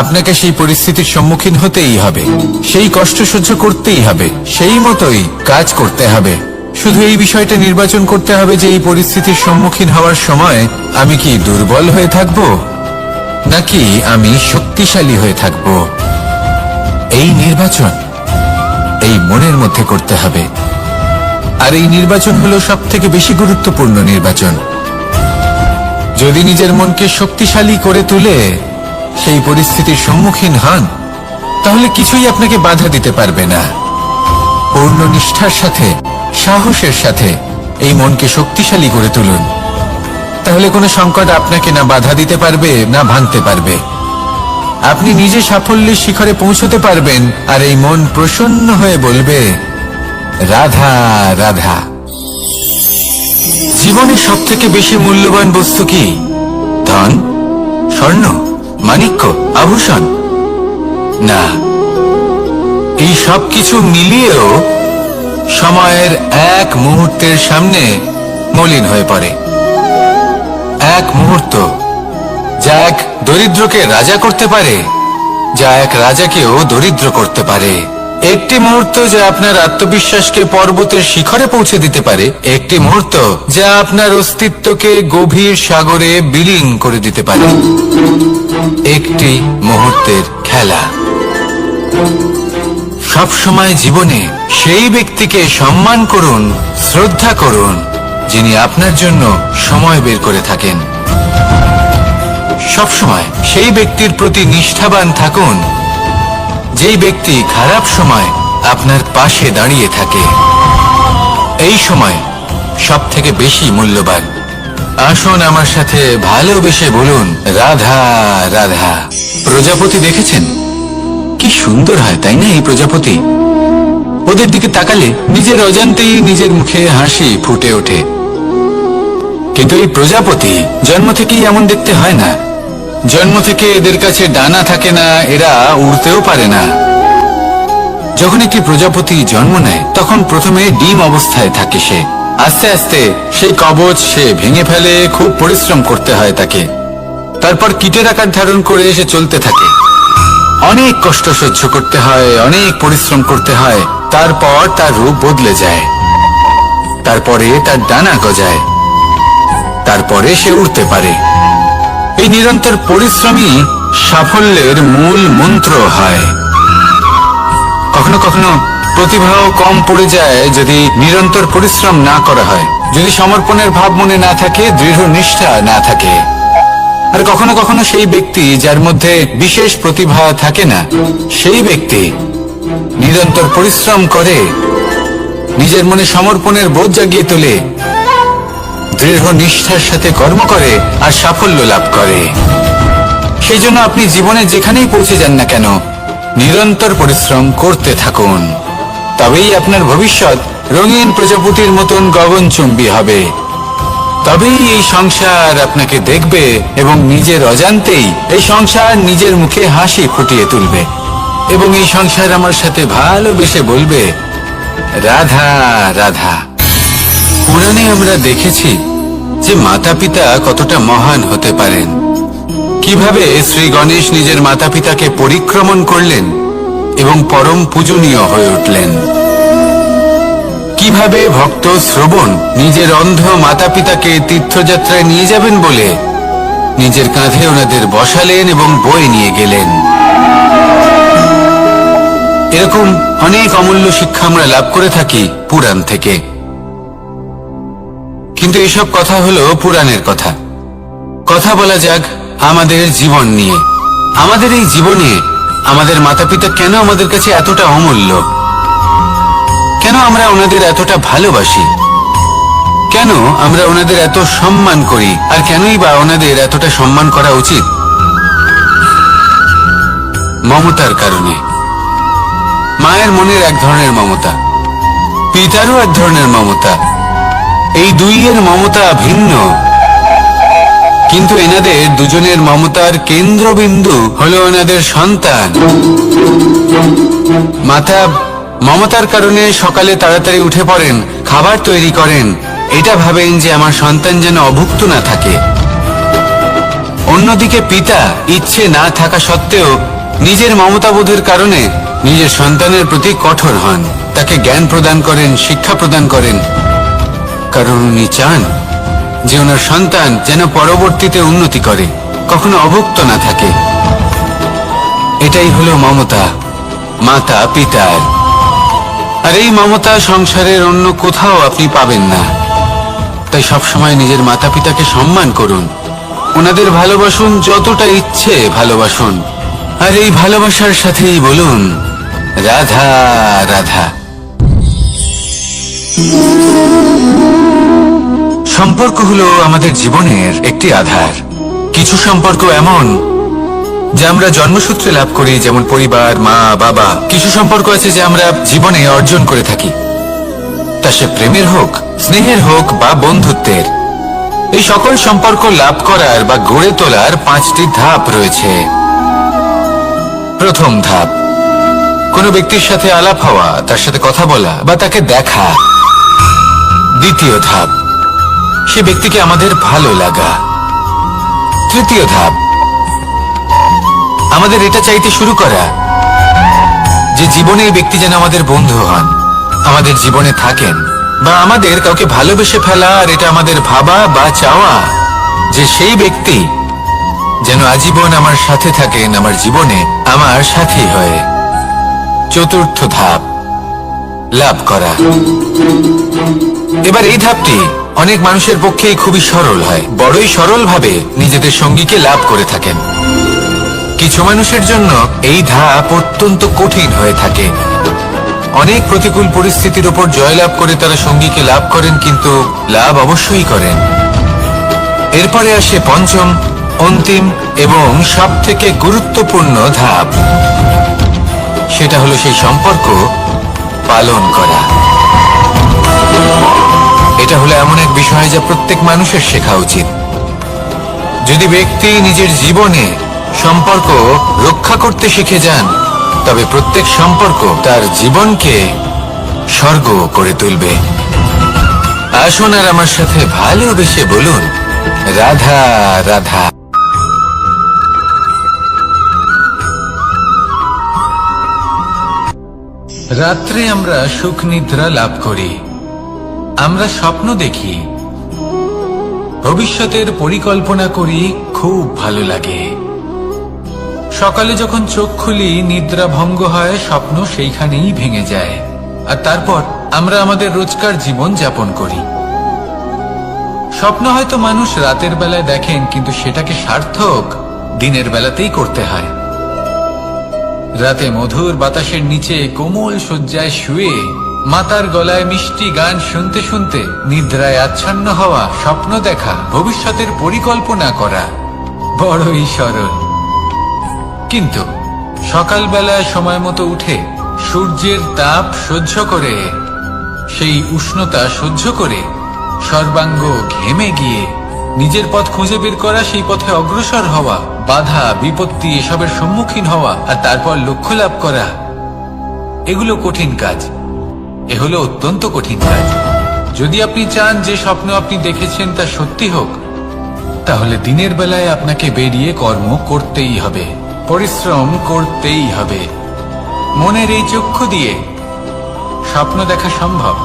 আপনাকে সেই পরিস্থিতির সম্মুখীন হতেই হবে, সেই কষ্ট সহ্য করতেই হবে, সেই মতোই কাজ করতে হবে। শুধু এই বিষয়টা নির্বাচন করতে হবে যে এই পরিস্থিতির সম্মুখীন হওয়ার সময় আমি কি দুর্বল হয়ে থাকব নাকি আমি শক্তিশালী হয়ে থাকব। এই নির্বাচন এই মনের মধ্যে করতে হবে। আর এই নির্বাচন হলো সব থেকে বেশি গুরুত্বপূর্ণ নির্বাচন। যদি নিজের মনকে শক্তিশালী করে তুলে সেই পরিস্থিতির সম্মুখীন হন, তাহলে কিছুই আপনাকে বাধা দিতে পারবে না। পূর্ণ নিষ্ঠার সাথে, সাহসের সাথে এই মনকে শক্তিশালী করে তুলুন, তাহলে কোনো সংকট আপনাকে না বাধা দিতে পারবে না ভাঙতে পারবে। আপনি নিজে সাফল্যের শিখরে পৌঁছতে পারবেন আর এই মন প্রসন্ন হয়ে বলবে, রাধা রাধা। জীবনে সব থেকে বেশি মূল্যবান বস্তু কি? ধন, স্বর্ণ, মাণিক্য, আভূষণ? না, এই সব কিছু মিলিয়েও সময়ের এক মুহূর্তের সামনে মলিন হয়ে পড়ে। এক মুহূর্ত যা এক দরিদ্রকে রাজা করতে পারে, যা এক রাজাকেও দরিদ্র করতে পারে। একটি মুহূর্ত যা আপনার আত্মবিশ্বাসকে পর্বতের শিখরে পৌঁছে দিতে পারে, একটি মুহূর্ত যা আপনার অস্তিত্বকে গভীর সাগরে বিলীন করে দিতে পারে। একটি মুহূর্তের খেলা। সব সময় জীবনে সেই ব্যক্তিকে সম্মান করুন, শ্রদ্ধা করুন, যিনি আপনার জন্য সময় বের করে থাকেন। সব সময় সেই ব্যক্তির প্রতি নিষ্ঠাবান থাকুন, যেই ব্যক্তি খারাপ সময় আপনার পাশে দাঁড়িয়ে থাকে। এই সময় সব থেকে বেশি মূল্যবান। আসুন আমার সাথে ভালোবেসে বলুন, রাধা রাধা। প্রজাপতি দেখেছেন? কি সুন্দর হয়, তাই না? এই প্রজাপতি, ওদের দিকে তাকালে নিজের অজান্তেই নিজের মুখে হাসি ফুটে ওঠে। কিন্তু এই প্রজাপতি জন্ম থেকেই এমন দেখতে হয় না। জন্ম থেকে এদের কাছে ডানা থাকে না, এরা উড়তেও পারে না। যখন একটি প্রজাপতি জন্ম নেয়, তখন প্রথমে ডিম অবস্থায় থাকে সে। আস্তে আস্তে সেই কবচ সে ভেঙে ফেলে, খুব পরিশ্রম করতে হয় তাকে। তারপর কীটের আকার ধারণ করে সে চলতে থাকে। অনেক কষ্ট সহ্য করতে হয়, অনেক পরিশ্রম করতে হয়। তারপর তার রূপ বদলে যায়, তারপরে তার ডানা গজায়, তারপরে সে উড়তে পারে। এই নিরন্তর পরিশ্রমই সাফল্যের মূল মন্ত্র হয়। কখনো কখনো প্রতিভাও কম পড়ে যায় যদি নিরন্তর পরিশ্রম না করা হয়, যদি সমর্পণের ভাব মনে না থাকে, দৃঢ় নিষ্ঠা না থাকে। আর কখনো কখনো সেই ব্যক্তি যার মধ্যে বিশেষ প্রতিভা থাকে না, সেই ব্যক্তি নিরন্তর পরিশ্রম করে, নিজের মনে সমর্পণের বোধ জাগিয়ে তোলে, দৃঢ় নিষ্ঠার সাথে কর্ম করে আর সাফল্য লাভ করে। সেই জন্য আপনি জীবনে যেখানেই পৌঁছে যান না কেন, নিরন্তর পরিশ্রম করতে থাকুন। তবেই আপনার ভবিষ্যৎ রঙিন প্রজাপতির মতন গগনচুম্বী হবে। তবেই এই সংসার আপনাকে দেখবে এবং নিজের অজান্তেই এই সংসার নিজের মুখে হাসি ফুটিয়ে তুলবে এবং এই সংসার আমার সাথে ভালোবেসে বলবে, রাধা রাধা। পুরাণে আমরা দেখেছি যে মাতা পিতা কতটা মহান হতে পারেন। কিভাবে শ্রী গণেশ নিজের মাতা পিতাকে পরিক্রমণ করলেন এবং পরম পূজনীয় হয়ে উঠলেন। কিভাবে ভক্ত শ্রবণ নিজের অন্ধ মাতা পিতাকে তীর্থযাত্রায় নিয়ে যাবেন বলে নিজের কাঁধে ওনাদের বসালেন এবং বয়ে নিয়ে গেলেন। এরকম অনেক অমূল্য শিক্ষা আমরা লাভ করে থাকি পুরাণ থেকে, কিন্তু এসব কথা হলো পুরাণের কথা। কথা বলা যাক আমাদের জীবন নিয়ে। আমাদের এই জীবনে আমাদের মাতা পিতা কেন আমাদের কাছে এতটা অমূল্য? কেন আমরা ওনাদের এতটা ভালোবাসি? কেন আমরা ওনাদের এত সম্মান করি? আর কেনই বা ওনাদের এতটা সম্মান করা উচিত? মমতার কারণে। মায়ের মনের এক ধরনের মমতা, পিতারও এক ধরনের মমতা। এই দুইয়ের মমতা ভিন্ন, কিন্তু এনাদের দুজনের মমতার কেন্দ্রবিন্দু হলো এনাদের সন্তান। মাতা মমতার কারণে সকালে তাড়াতাড়ি উঠে পড়েন, খাবার তৈরি করেন, এটা ভাবেন যে আমার সন্তান যেন অভুক্ত না থাকে। অন্যদিকে পিতা ইচ্ছে না থাকা সত্ত্বেও নিজের মমতাবোধের কারণে নিজের সন্তানের প্রতি কঠোর হন, তাকে জ্ঞান প্রদান করেন, শিক্ষা প্রদান করেন, কারণ উনি চান যে ওনার সন্তান যেন পরবর্তীতে উন্নতি করে, কখনো অভুক্ত না থাকে। এটাই হলো মমতা মাতা পিতার। আর এই মমতা সংসারের অন্য কোথাও আপনি পাবেন না। তাই সবসময় নিজের মাতা পিতাকে সম্মান করুন, ওনাদের ভালোবাসুন, যতটা ইচ্ছে ভালোবাসুন। আর এই ভালোবাসার সাথেই বলুন রাধা রাধা। সম্পর্ক হলো আমাদের জীবনের একটি আধার। কিছু সম্পর্ক এমন যা আমরা জন্মসূত্রে লাভ করি, যেমন পরিবার, মা বাবা। কিছু সম্পর্ক আছে যে আমরা জীবনে অর্জন করে থাকি, তা সে প্রেমের হোক, স্নেহের হোক বা বন্ধুত্বের। এই সকল সম্পর্ক লাভ করার বা গড়ে তোলার 5টি ধাপ রয়েছে। প্রথম ধাপ, কোনো ব্যক্তির সাথে আলাপ হওয়া, তার সাথে কথা বলা বা তাকে দেখা। দ্বিতীয় ধাপ, সে ব্যক্তিকে আমাদের ভালো লাগা। তৃতীয় ধাপ, আমাদের এটা চাইতে শুরু করা যে জীবনে এই ব্যক্তি যেন আমাদের বন্ধু হন, আমাদের জীবনে থাকেন, বা আমাদের কাউকে ভালোবেসে ফেলা। আর এটা আমাদের ভাবা বা চাওয়া যে সেই ব্যক্তি যেন আজীবন আমার সাথে থাকেন, আমার জীবনে আমার সাথী হয়ে। চতুর্থ ধাপ, লাভ করা। এবার এই ধাপটি অনেক মানুষের পক্ষেই খুবই সরল হয়, বড়ই সরল ভাবে নিজেদের সঙ্গীকে লাভ করে থাকেন। কিছু মানুষের জন্য এই ধাপ অত্যন্ত কঠিন হয়ে থাকে। অনেক প্রতিকূল পরিস্থিতির উপর জয়লাভ করে তারা সঙ্গীকে লাভ করেন, কিন্তু লাভ অবশ্যই করেন। এরপরে আসে পঞ্চম, অন্তিম এবং সবথেকে গুরুত্বপূর্ণ ধাপ। সেটা হলো সেই সম্পর্ক পালন করা। এটা হলো এমন এক বিষয় যা প্রত্যেক মানুষের শেখা উচিত। যদি ব্যক্তি নিজের জীবনে সম্পর্ক রক্ষা করতে শিখে যান, তবে প্রত্যেক সম্পর্ক তার জীবনকে স্বর্গ করে তুলবে। আসুন আর আমার সাথে ভালোবেসে বলুন রাধা রাধা। রাত্রে আমরা সুখ নিদ্রা লাভ করি, আমরা স্বপ্ন দেখি, ভবিষ্যতের পরিকল্পনা করি, খুব ভালো লাগে। সকালে যখন চোখ খুলি, নিদ্রা ভঙ্গ হয়, স্বপ্ন সেইখানেই ভেঙে যায়। আর তারপর আমরা আমাদের রোজকার জীবন যাপন করি। স্বপ্ন হয়তো মানুষ রাতের বেলায় দেখেন, কিন্তু সেটাকে সার্থক দিনের বেলাতেই করতে হয়। রাতে মধুর বাতাসের নিচে কোমল শয্যায় শুয়ে মাতার গলায় মিষ্টি গান শুনতে শুনতে নিদ্রায় আচ্ছন্ন হওয়া, স্বপ্ন দেখা, ভবিষ্যতের পরিকল্পনা করা বড়ই সরল। কিন্তু সকালবেলায় সময় মতো উঠে সূর্যের তাপ সহ্য করে, সেই উষ্ণতা সহ্য করে সর্বাঙ্গ ঘেমে গিয়ে নিজের পথ খুঁজে বের করা, সেই পথে অগ্রসর হওয়া, বাধা বিপত্তি এসবের সম্মুখীন হওয়া, আর তারপর লক্ষ্য লাভ করা, এগুলো কঠিন কাজ। এ হলো অত্যন্ত কঠিন কাজ। যদি আপনি চান যে স্বপ্ন আপনি দেখেছেন তা সত্যি হোক, তাহলে দিনের বেলায় আপনাকে বেরিয়ে কর্ম করতেই হবে, পরিশ্রম করতেই হবে। মনের এই চক্ষু দিয়ে স্বপ্ন দেখা সম্ভব,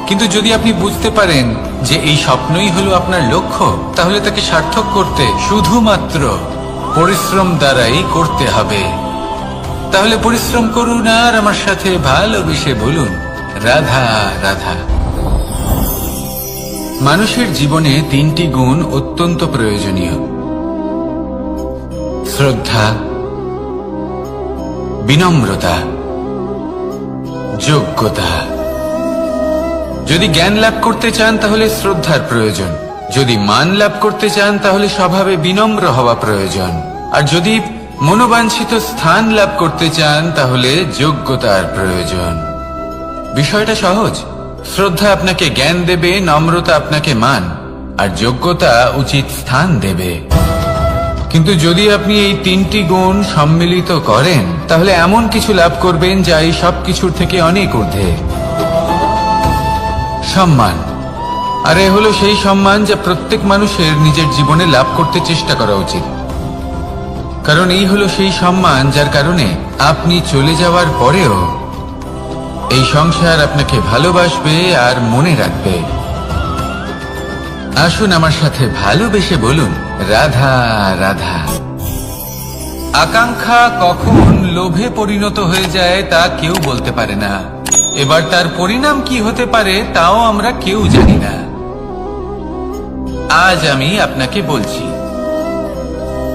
কিন্তু যদি আপনি বুঝতে পারেন যে এই স্বপ্নই হলো আপনার লক্ষ্য, তাহলে তাকে সার্থক করতে শুধুমাত্র পরিশ্রম দ্বারাই করতে হবে। তাহলে পরিশ্রম করুন আর আমার সাথে ভালোবেসে বলুন, রাধা রাধা। মানুষের জীবনে 3টি গুণ অত্যন্ত প্রয়োজনীয়: শ্রদ্ধা, বিনম্রতা, যোগ্যতা। যদি জ্ঞান লাভ করতে চান তাহলে শ্রদ্ধার প্রয়োজন, যদি মান লাভ করতে চান তাহলে স্বভাবে বিনম্র হওয়া প্রয়োজন, আর যদি মনোবাঞ্ছিত স্থান লাভ করতে চান তাহলে যোগ্যতার প্রয়োজন। বিষয়টা সহজ। শ্রদ্ধা আপনাকে জ্ঞান দেবে, নম্রতা আপনাকে মান, আর যোগ্যতা উচিত স্থান দেবে। কিন্তু যদি আপনি এই 3টি গুণ সম্মিলিত করেন তাহলে এমন কিছু লাভ করবেন যা এই সব কিছুর থেকে অনেক ঊর্ধ্বে। সম্মান। আর এ হলো সেই সম্মান যা প্রত্যেক মানুষের নিজের জীবনে লাভ করতে চেষ্টা করা উচিত, কারণ এই হলো সেই সম্মান যার কারণে আপনি চলে যাওয়ার পরেও এই সংসার আপনাকে ভালোবাসবে আর মনে রাখবে। আসুন আমার সাথে ভালোবেসে বলুন, রাধা রাধা। আকাঙ্ক্ষা কখন লোভে পরিণত হয়ে যায় তা কেউ বলতে পারে না। এবার তার পরিণাম কি হতে পারে তাও আমরা কেউ জানি না। আজ আমি আপনাকে বলছি,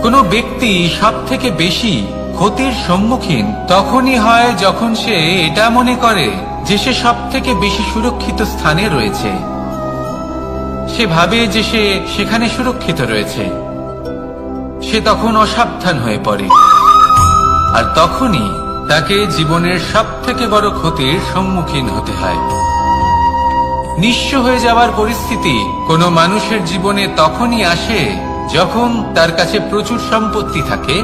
কোনো ব্যক্তি সব থেকে বেশি ক্ষতির সম্মুখীন তখনই হয় যখন সে এটা মনে করে যে সে সব থেকে বেশি সুরক্ষিত স্থানে রয়েছে। সে ভাবে যে সে সেখানে সুরক্ষিত রয়েছে। সে তখন অসাবধান হয়ে পড়ে, আর তখনই তাকে জীবনের সব থেকে বড় ক্ষতির সম্মুখীন হতে হয়। নিঃস্ব হয়ে যাওয়ার পরিস্থিতি কোনো মানুষের জীবনে তখনই আসে যখন তার কাছে প্রচুর সম্পত্তি থাকে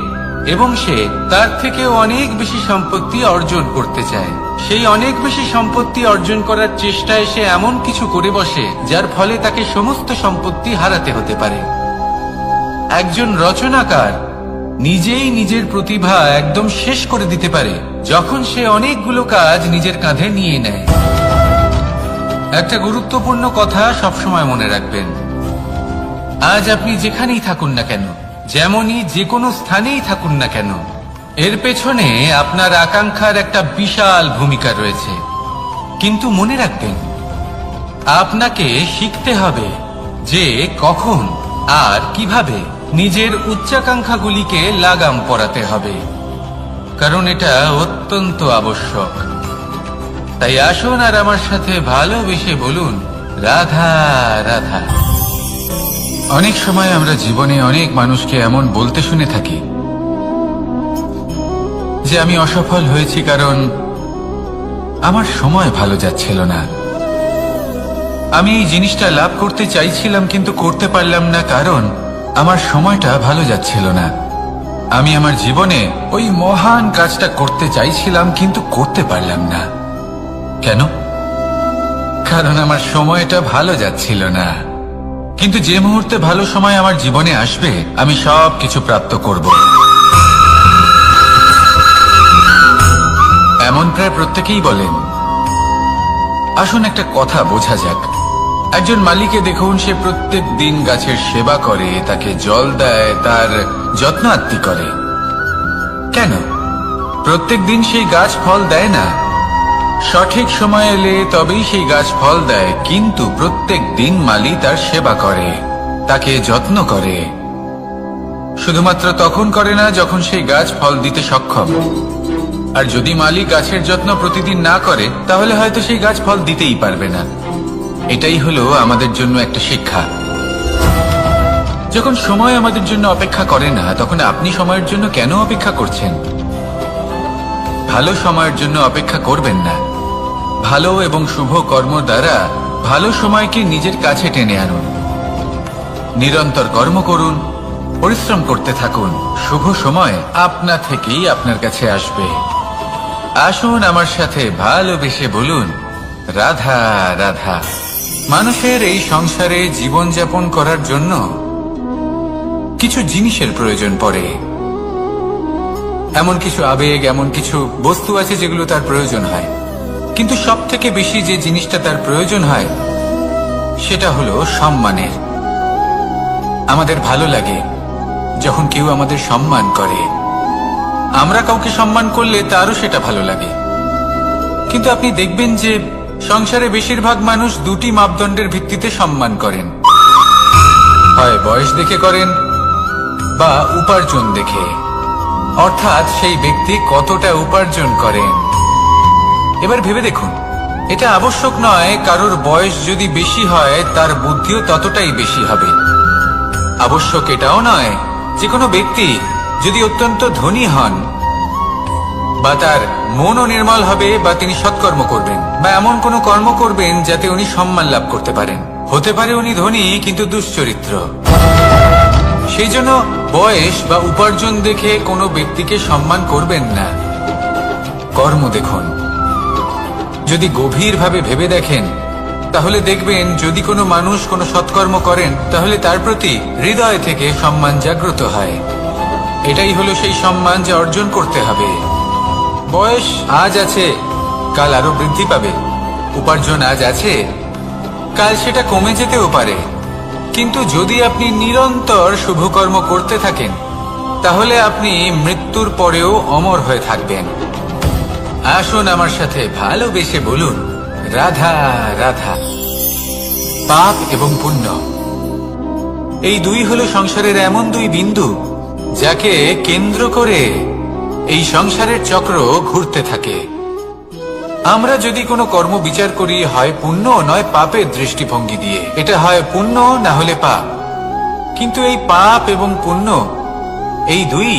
এবং সে তার থেকে অনেক বেশি সম্পত্তি অর্জন করতে চায়। সেই অনেক বেশি সম্পত্তি অর্জন করার চেষ্টায় সে এমন কিছু করে বসে যার ফলে তাকে সমস্ত সম্পত্তি হারাতে হতে পারে। একজন রচনাকার নিজেই নিজের প্রতিভা একদম শেষ করে দিতে পারে যখন সে অনেকগুলো কাজ নিজের কাঁধে নিয়ে নেয়। একটা গুরুত্বপূর্ণ কথা সবসময় মনে রাখবেন, আজ আপনি যেখানেই থাকুন না কেন, যেমনই যে কোনো স্থানেই থাকুন না কেন, এর পেছনে আপনার আকাঙ্ক্ষার একটা বিশাল ভূমিকা রয়েছে। কিন্তু মনে রাখবেন, আপনাকে শিখতে হবে যে কখন আর কিভাবে নিজের উচ্চাকাঙ্ক্ষাগুলিকে লাগাম পরাতে হবে, কারণ এটা অত্যন্ত আবশ্যক। তাই আসুন আর আমার সাথে ভালোবেসে বলুন, রাধা রাধা। অনেক সময় আমরা জীবনে অনেক মানুষকে এমন বলতে শুনে থাকি যে আমি অসফল হয়েছি কারণ আমার সময় ভালো যাচ্ছিল না। আমি এই জিনিসটা লাভ করতে চাইছিলাম কিন্তু করতে পারলাম না কারণ আমার সময়টা ভালো যাচ্ছিল না। আমি আমার জীবনে ওই মহান কাজটা করতে চাইছিলাম কিন্তু করতে পারলাম না। কেন? কারণ আমার সময়টা ভালো যাচ্ছিল না। কিন্তু যে মুহূর্তে ভালো সময় আমার জীবনে আসবে আমি সব কিছু প্রাপ্ত করব। এমন প্রায় প্রত্যেকেই বলেন। আসুন একটা কথা বোঝা যাক। একজন মালিকে দেখুন, সে প্রত্যেক দিন গাছের সেবা করে, তাকে জল দেয়, তার যত্ন আত্তি করে। কেন? প্রত্যেক দিন সেই গাছ ফল দেয় না। সঠিক সময় এলে তবেই সেই গাছ ফল দেয়, কিন্তু প্রত্যেক দিন মালি তার সেবা করে, তাকে যত্ন করে। শুধুমাত্র তখন করে না যখন সেই গাছ ফল দিতে সক্ষম। আর যদি মালি গাছের যত্ন প্রতিদিন না করে তাহলে হয়তো সেই গাছ ফল দিতেই পারবে না। এটাই হলো আমাদের জন্য একটা শিক্ষা। যখন সময় আমাদের জন্য অপেক্ষা করে না তখন আপনি সময়ের জন্য কেন অপেক্ষা করছেন? ভালো সময়ের জন্য অপেক্ষা করবেন না। ভালো এবং শুভ কর্ম দ্বারা ভালো সময়কে নিজের কাছে টেনে আনুন। নিরন্তর কর্ম করুন, পরিশ্রম করতে থাকুন। শুভ সময় আপনা থেকেই আপনার কাছে আসবে। আসুন আমার সাথে ভালোবেসে বলুন, রাধা রাধা। মানুষের এই সংসারে জীবনযাপন করার জন্য কিছু জিনিসের প্রয়োজন পড়ে। এমন কিছু আবেগ, এমন কিছু বস্তু আছে যেগুলো তার প্রয়োজন হয়। কিন্তু সব থেকে বেশি যে জিনিসটা তার প্রয়োজন হয় সেটা হলো সম্মানের। আমাদের ভালো লাগে যখন কেউ আমাদের সম্মান করে। আমরা কাউকে সম্মান করলে তারও সেটা ভালো লাগে। কিন্তু আপনি দেখবেন যে সংসারে বেশিরভাগ মানুষ দুটি মাপদণ্ডের ভিত্তিতে সম্মান করেন, হয় বয়স দেখে করেন বা উপার্জন দেখে, অর্থাৎ সেই ব্যক্তি কতটা উপার্জন করেন। এবার ভেবে দেখুন, এটা আবশ্যক নয় কারোর বয়স যদি বেশি হয় তার বুদ্ধিও ততটাই বেশি হবে। আবশ্যক এটাও নয় যে কোনো ব্যক্তি যদি অত্যন্ত ধনী হন বা তার মনও নির্মল হবে বা তিনি সৎকর্ম করবেন বা এমন কোনো কর্ম করবেন যাতে উনি সম্মান লাভ করতে পারেন। হতে পারে উনি ধনী কিন্তু দুশ্চরিত্র। সেই জন্য বয়স বা উপার্জন দেখে কোনো ব্যক্তিকে সম্মান করবেন না, কর্ম দেখুন। যদি গভীরভাবে ভেবে দেখেন তাহলে দেখবেন যদি কোনো মানুষ কোনো সৎকর্ম করেন তাহলে তার প্রতি হৃদয় থেকে সম্মান জাগ্রত হয়। এটাই হলো সেই সম্মান যা অর্জন করতে হবে। বয়স আজ আছে, কাল আরো বৃদ্ধি পাবে। উপার্জন আজ আছে, কাল সেটা কমে যেতেও পারে। কিন্তু যদি আপনি নিরন্তর শুভকর্ম করতে থাকেন তাহলে আপনি মৃত্যুর পরেও অমর হয়ে থাকবেন। আসুন আমার সাথে ভালোবেসে বলুন, রাধা রাধা। পাপ এবং পুণ্য, এই দুই হলো সংসারের এমন দুই বিন্দু যাকে কেন্দ্র করে এই সংসারের চক্র ঘুরতে থাকে। আমরা যদি কোনো কর্ম বিচার করি হয় পুণ্য নয় পাপের দৃষ্টিভঙ্গি দিয়ে, এটা হয় পুণ্য না হলে পাপ। কিন্তু এই পাপ এবং পুণ্য এই দুই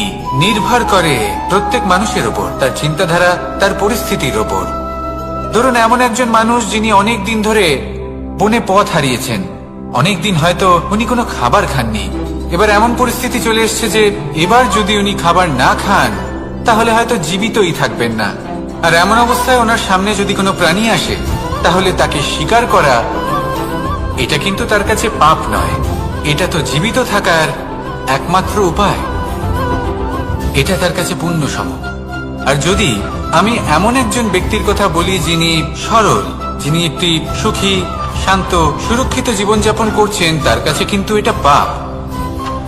নির্ভর করে প্রত্যেক মানুষের ওপর, তার চিন্তাধারা, তার পরিস্থিতির ওপর। ধরুন এমন একজন মানুষ যিনি অনেক দিন ধরে বনে পথ হারিয়েছেন, অনেক দিন হয়তো উনি কোনো খাবার খাননি। এবার এমন পরিস্থিতি চলে এসছে যে এবার যদি উনি খাবার না খান তাহলে হয়তো জীবিতই থাকবেন না। আর এমন অবস্থায় ওনার সামনে যদি কোনো প্রাণী আসে তাহলে তাকে শিকার করা এটা কিন্তু তার কাছে পাপ নয়, এটা তো জীবিত থাকার একমাত্র উপায়। এটা তার কাছে পুণ্য সম। আর যদি আমি এমন একজন ব্যক্তির কথা বলি যিনি সরল, যিনি একটি সুখী, শান্ত, সুরক্ষিত জীবনযাপন করছেন, তার কাছে কিন্তু এটা পাপ।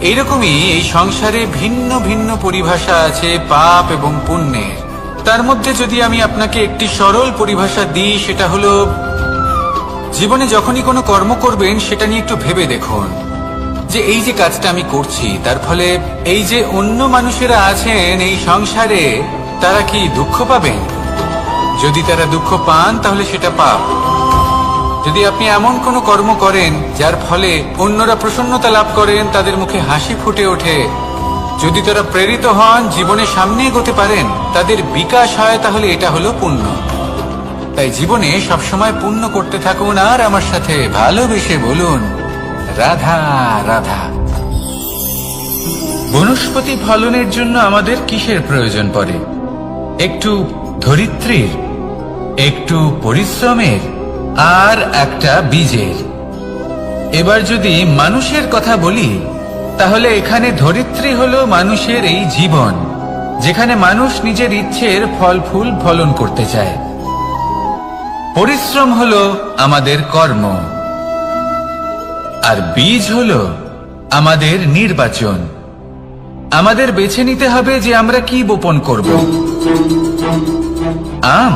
এইরকমই এই সংসারে ভিন্ন ভিন্ন পরিভাষা আছে পাপ এবং পুণ্যের। তার মধ্যে যদি আমি আপনাকে একটি সরল পরিভাষা দিই সেটা হলো, জীবনে যখনই কোনো কর্ম করবেন সেটা নিয়ে একটু ভেবে দেখুন যে এই যে কাজটা আমি করছি তার ফলে এই যে অন্য মানুষেরা আছেন এই সংসারে তারা কি দুঃখ পাবেন? যদি তারা দুঃখ পান তাহলে সেটা পাপ। যদি আপনি এমন কোনো কর্ম করেন যার ফলে অন্যরা প্রসন্নতা লাভ করেন, তাদের মুখে হাসি ফুটে ওঠে, যদি তারা প্রেরিত হন, জীবনে সামনে এগোতে পারেন, তাদের বিকাশ হয়, তাহলে এটা হলো পুণ্য। তাই জীবনে সবসময় পুণ্য করতে থাকুন আর আমার সাথে ভালোবেসে বলুন, রাধা রাধা। বনস্পতি ফলনের জন্য আমাদের কিসের প্রয়োজন পড়ে? একটু ধরিত্রীর, একটু পরিশ্রমের আর একটা বীজের। এবার যদি মানুষের কথা বলি তাহলে এখানে ধরিত্রী হলো মানুষের এই জীবন, যেখানে মানুষ নিজের ইচ্ছের ফল ফুল ফলন করতে চায়। পরিশ্রম হলো আমাদের কর্ম, আর বীজ হলো আমাদের নির্বাচন। আমাদের বেছে নিতে হবে যে আমরা কি বপন করব, আম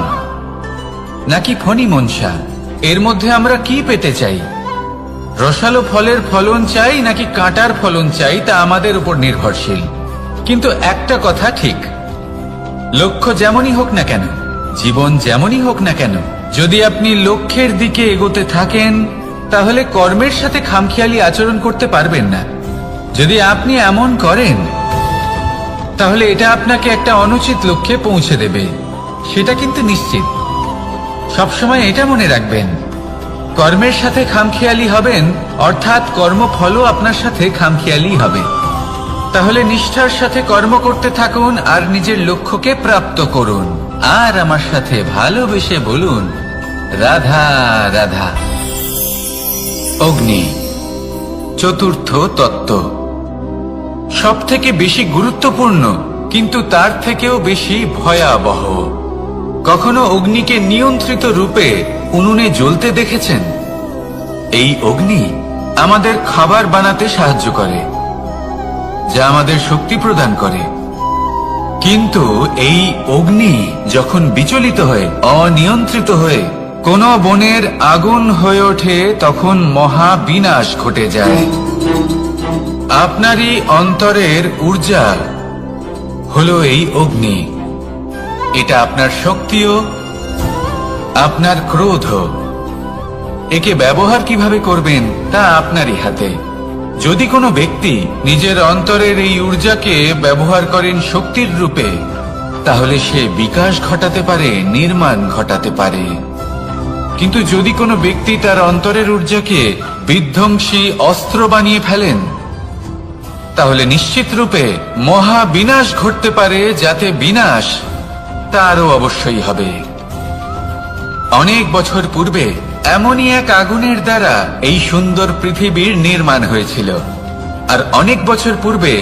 নাকি ফণি মনসা। এর মধ্যে আমরা কি পেতে চাই? রসালো ফলের ফলন চাই নাকি কাঁটার ফলন চাই, তা আমাদের উপর নির্ভরশীল। কিন্তু একটা কথা ঠিক, লক্ষ্য যেমনই হোক না কেন, জীবন যেমনই হোক না কেন, যদি আপনি লক্ষ্যের দিকে এগোতে থাকেন তাহলে কর্মের সাথে খামখেয়ালি আচরণ করতে পারবেন না। যদি আপনি এমন করেন তাহলে এটা আপনাকে একটা অনুচিত লক্ষ্যে পৌঁছে দেবে, সেটা কিন্তু নিশ্চিত। সবসময় এটা মনে রাখবেন, কর্মের সাথে খামখেয়ালি হবেন অর্থাৎ কর্মফলও আপনার সাথে খামখেয়ালি হবে। তাহলে নিষ্ঠার সাথে কর্ম করতে থাকুন আর নিজের লক্ষ্যকে প্রাপ্ত করুন। আর আমার সাথে ভালোবেসে বলুন, রাধা রাধা। অগ্নি, চতুর্থ তত্ত্ব, সব থেকে বেশি গুরুত্বপূর্ণ কিন্তু তার থেকেও বেশি ভয়াবহ। কখনো অগ্নিকে নিয়ন্ত্রিত রূপে উনুনে জ্বলতে দেখেছেন? এই অগ্নি আমাদের খাবার বানাতে সাহায্য করে, যা আমাদের শক্তি প্রদান করে। কিন্তু এই অগ্নি যখন বিচলিত হয়ে, অনিয়ন্ত্রিত হয়ে কোন বনের আগুন হয়ে ওঠে, তখন মহা বিনাশ ঘটে যায়। আপনারই অন্তরের ঊর্জা হলো এই অগ্নি। এটা আপনার শক্তিও, আপনার ক্রোধও। একে ব্যবহার কিভাবে করবেন তা আপনারই হাতে। যদি কোনো ব্যক্তি নিজের অন্তরের এই ঊর্জাকে ব্যবহার করেন শক্তির রূপে, তাহলে সে বিকাশ ঘটাতে পারে, নির্মাণ ঘটাতে পারে। কিন্তু যদি কোনো ব্যক্তি তার অন্তরের ঊর্জাকে বিধ্বংসী অস্ত্র বানিয়ে ফেলেন, তাহলে নিশ্চিত রূপে মহা বিনাশ ঘটতে পারে, যাতে বিনাশ তারও অবশ্যই হবে। অনেক বছর পূর্বে এমনই এক আগুনের দ্বারা এই সুন্দর পৃথিবীর নির্মাণ হয়েছিল। আর অনেক বছর পূর্বে